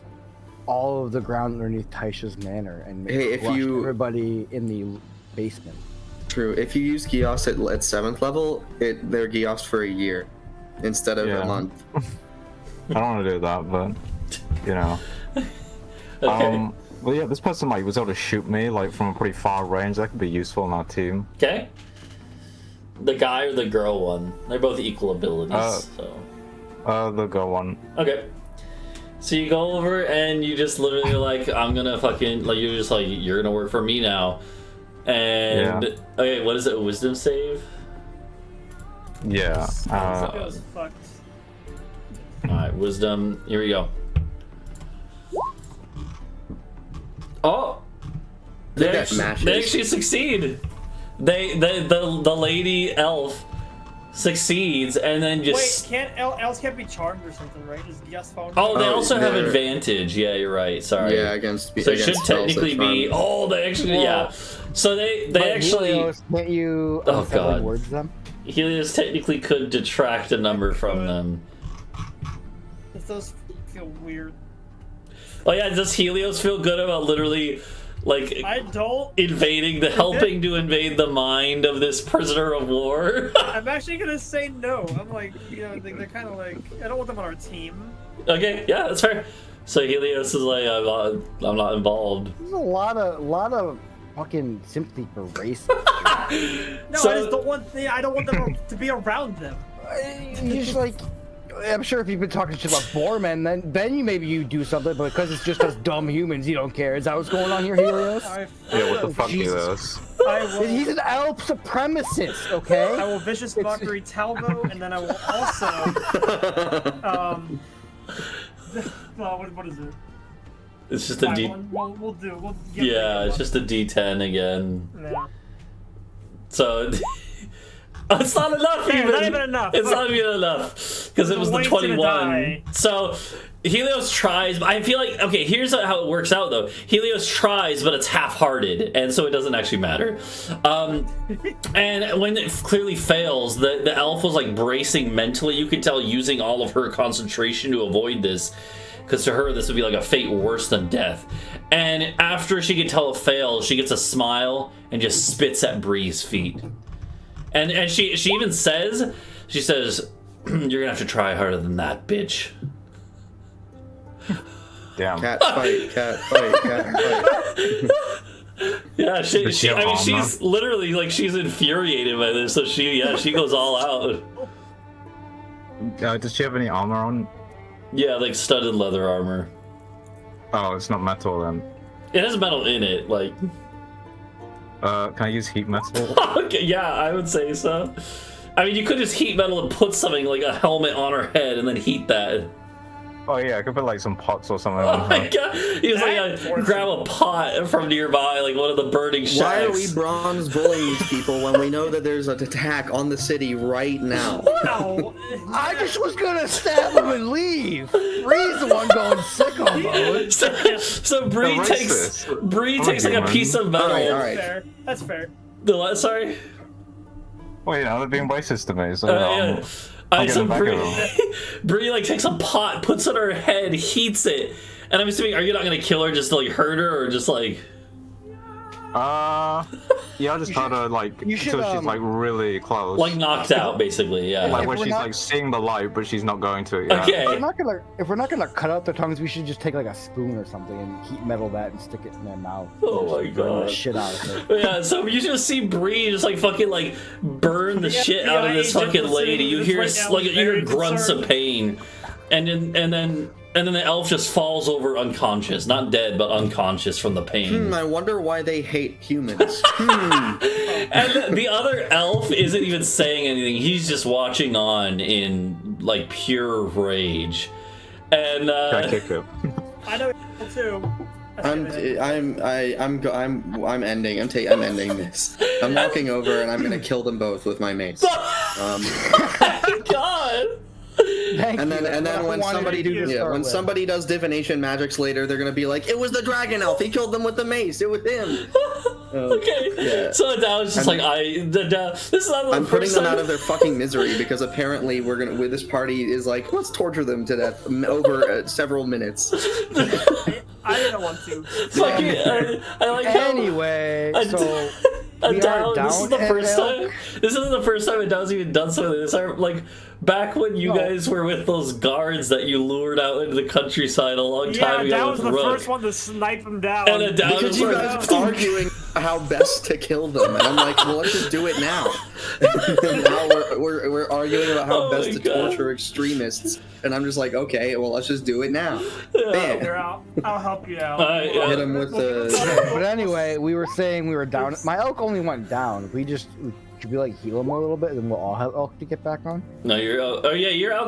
all of the ground underneath Taisha's manor, and Hey, if crushed you- everybody in the basement? True. If you use Gios at 7th level, they're Gios for a year instead of Yeah. a month. I don't want to do that, but you know. Okay. Well, yeah, this person like was able to shoot me like from a pretty far range. That could be useful in our team. Okay. The guy or the girl one? They're both equal abilities, so. The go one. Okay. So you go over and you just literally like, I'm gonna fucking, like, you're just like, you're gonna work for me now. And, Yeah. okay, what is it, a wisdom save? Yeah. It was fucked. Alright, wisdom, here we go. Oh! They That actually, matches. they actually succeed! The lady elf succeeds and then just... Wait, elves can't be charmed or something, right? Is Gios phone? Oh, they Oh, also have they're- advantage. Yeah, you're right. Sorry. Yeah, against. So it should against spells that technically be. charm. Oh, they actually. Well, Yeah. So they But actually. Helios, can't you Oh, unsettling God. words them? Helios technically could detract a number from them. It does feel weird. Oh yeah, does Helios feel good about literally, like, I don't. helping to invade the mind of this prisoner of war? I'm actually gonna say no. I'm like, they're kind of like, I don't want them on our team. Okay, yeah, that's fair. So Helios is like, I'm not involved. There's a lot of fucking sympathy for race. No, So- I just don't want. I don't want them to be around them. You just like, I'm sure if you've been talking shit about Boarman, then you do something, but because it's just us dumb humans, you don't care. Is that what's going on here, Helios? Yeah, what the fuck, Jesus. Helios? I will. He's an elf supremacist, okay? I will vicious mockery Talvo, and then I will also. What is it? It's just a Fine, D. We'll do. We'll get Yeah, it's just a D10 again. Yeah. So it's not enough. Yeah, even. not even enough. It's not even enough because it was the Waste of a 21. die. So Helios tries. I feel like okay. Here's how it works out though. Helios tries, but it's half-hearted, and so it doesn't actually matter. And when it clearly fails, the elf was like bracing mentally. You could tell using all of her concentration to avoid this. Because to her, this would be like a fate worse than death. And after she can tell it fails, she gets a smile and just spits at Bree's feet. And she even says, you're gonna have to try harder than that, bitch. Damn. Cat fight, cat fight, cat fight. Yeah, Does she have armor? she's literally like she's infuriated by this, so she goes all out. Does she have any armor on? Yeah, like studded leather armor. Oh, it's not metal then. It has metal in it, like. Can I use heat metal? Okay, yeah, I would say so. I mean, you could just heat metal and put something like a helmet on her head and then heat that. Oh yeah, I could put like some pots or something Oh on my her. god! You just like grab a pot from nearby, like one of the burning shacks. Why are we bronze bullying these people when we know that there's an attack on the city right now? No. I just was gonna stab him and leave. Bree's the one going sicko mode. So Bree The takes racist. like a piece of metal. All right. Fair. That's fair. The what? Sorry. Well, you know, they're being racist to me, so Yeah. I'm So getting back Bree, at them. Bree like takes a pot, puts it on her head, heats it, and I'm assuming, are you not gonna kill her just to like hurt her, or just like? Yeah, I just try to like you should, until she's like really close. Like knocked out, basically, yeah. Like If where we're she's not- like seeing the light, but she's not going to. Yeah. Okay. If we're not gonna cut out their tongues, we should just take like a spoon or something and heat metal that and stick it in their mouth. Oh my Just burn the God. shit out of it. But yeah, so you just see Bree just like fucking like burn the shit out of this fucking lady. You hear like you hear grunts of pain, and then the elf just falls over unconscious, not dead but unconscious from the pain. I wonder why they hate humans. And the other elf isn't even saying anything. He's just watching on in like pure rage. And Can I kick him? I know people too. That's I'm ending. I'm ending this. I'm walking over and I'm gonna kill them both with my mace. God. Thank And you. then That's what I when wanted somebody to do to start when with. somebody does divination magics later, they're gonna be like, it was the dragon elf. He killed them with the mace. It was him. Okay. Yeah. So Adau is just And- this is not the I'm putting first them time. out of their fucking misery because apparently this party is like, let's torture them to death over several minutes. I didn't want to. Fucking, I like how Anyway, I- so we Adau, are this is the down first and time. This isn't the first time Adau's even done something like this. Like back when you No. guys were with those guards that you lured out into the countryside a long Yeah, time ago that was with the Rhuk. first one to snipe him down. And Adau Because just you like, guys are arguing how best to kill them, and I'm like, well, let's just do it now. And now we're arguing about how Oh best my to God. torture extremists, and I'm just like, okay, well, let's just do it now. Here, Bam. I'll help you out. yeah. Hit him with the. But anyway, we were saying we were down. My elk only went down. Should we like heal him a little bit, and then we'll all have elk to get back on? No, your elk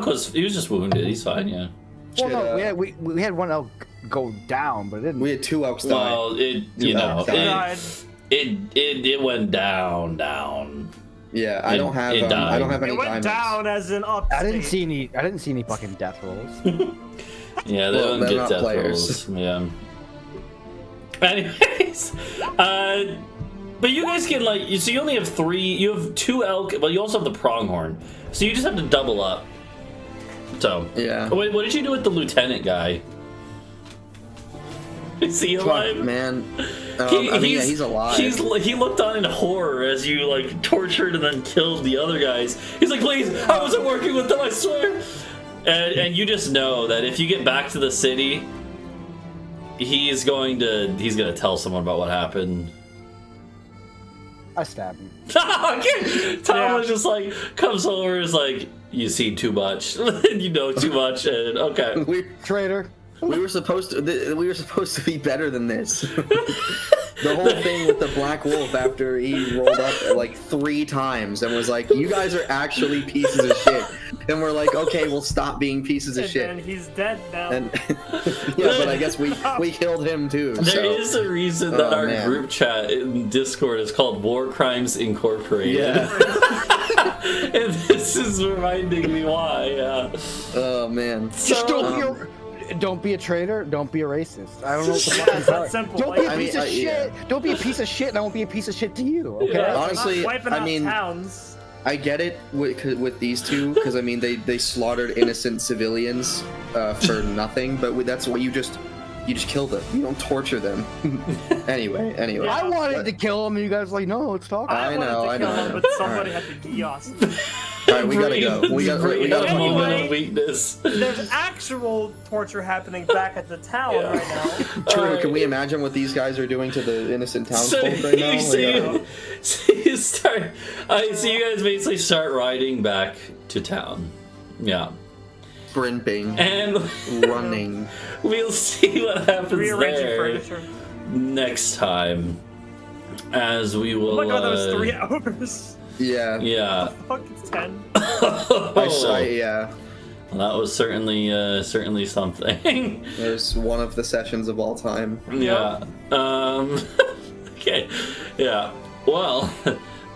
he was just wounded. He's fine, yeah. Well, no, Yeah. we had one elk go down, but it didn't. We had 2 elks die. Well, elk died. it went down. Yeah, I don't have it I don't have It any went diamonds. down as an up. I didn't see any fucking death rolls. Yeah, they Well, don't they're get not death players. rolls. Yeah. Anyways, but you guys can so you only have 3. You have 2 elk, but you also have the pronghorn. So you just have to double up. So Yeah. Wait, what did you do with the lieutenant guy? Is he alive? Fuck, man. He's alive. He looked on in horror as you like tortured and then killed the other guys. He's like, please, I wasn't working with them, I swear. And you just know that if you get back to the city, he's gonna tell someone about what happened. I stabbed him. Okay. Talvo just like comes over, is like, you see too much, you know too much, and okay. Traitor. We were supposed to be better than this. The whole thing with the black wolf after he rolled up like 3 times and was like, "You guys are actually pieces of shit," and we're like, "Okay, we'll stop being pieces of shit." And he's dead now. And yeah, but I guess we killed him too. There so. is a reason that Oh, our man. group chat in Discord is called War Crimes Incorporated. Yeah. And this is reminding me why, yeah. Oh man. Just don't be a traitor. Don't be a racist. I don't know what the fuck I'm That's sorry. simple. Don't be a I mean, piece of shit. Don't be a piece of shit, and I won't be a piece of shit to you. Okay. Yeah. Honestly, Not wiping I out mean, towns. I get it with these two because I mean they slaughtered innocent civilians for nothing, but that's what you just kill them. You don't torture them. Anyway. I wanted to kill him, and you guys were like, no, let's talk. I know, wanted to I kill know. him, but somebody had to geos. All right, we gotta go. We got Bree a had a moment Anyway. of weakness. There's actual torture happening back at the town Yeah. right now. True. Can we imagine what these guys are doing to the innocent So, townsfolk right now? so Like, you guys basically start riding back to town. Yeah. sprinting, And running. we'll see what happens Rearranging there furniture. next time. As we will. Oh my god, that was 3 hours. Yeah. Yeah. Fuck, it's 10. Yeah. Well, that was certainly something. There's one of the sessions of all time. Yeah. Okay. Yeah. Well,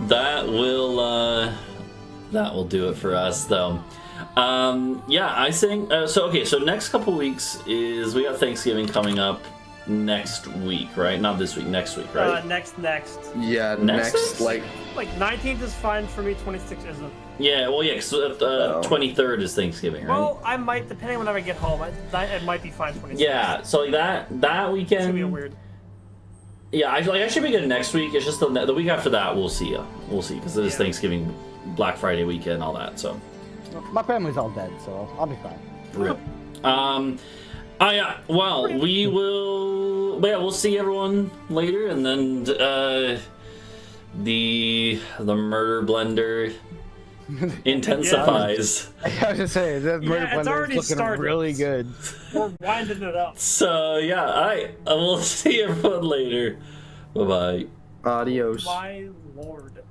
that will do it for us, though. Yeah, I think so. Okay, so next couple weeks is we got Thanksgiving coming up next week, right? Not this week, next week, right? Next. Yeah, Next? next like 19th is fine for me, 26th isn't. Yeah, well, yeah, because 23rd is Thanksgiving, right? Well, I might, depending on when I get home, it might be fine 26th. Yeah, so like that weekend. It's gonna be weird. Yeah, I should be good next week. It's just the week after that we'll see because it is Thanksgiving, Black Friday weekend, all that. So My family's all dead, so I'll be fine. rip. Yeah. Well, we will. But yeah, we'll see everyone later, and then the murder blender intensifies. I was just saying that murder it's blender already is looking started. really good. We're winding it up. So yeah, I will see everyone later. Bye bye. adios. My lord.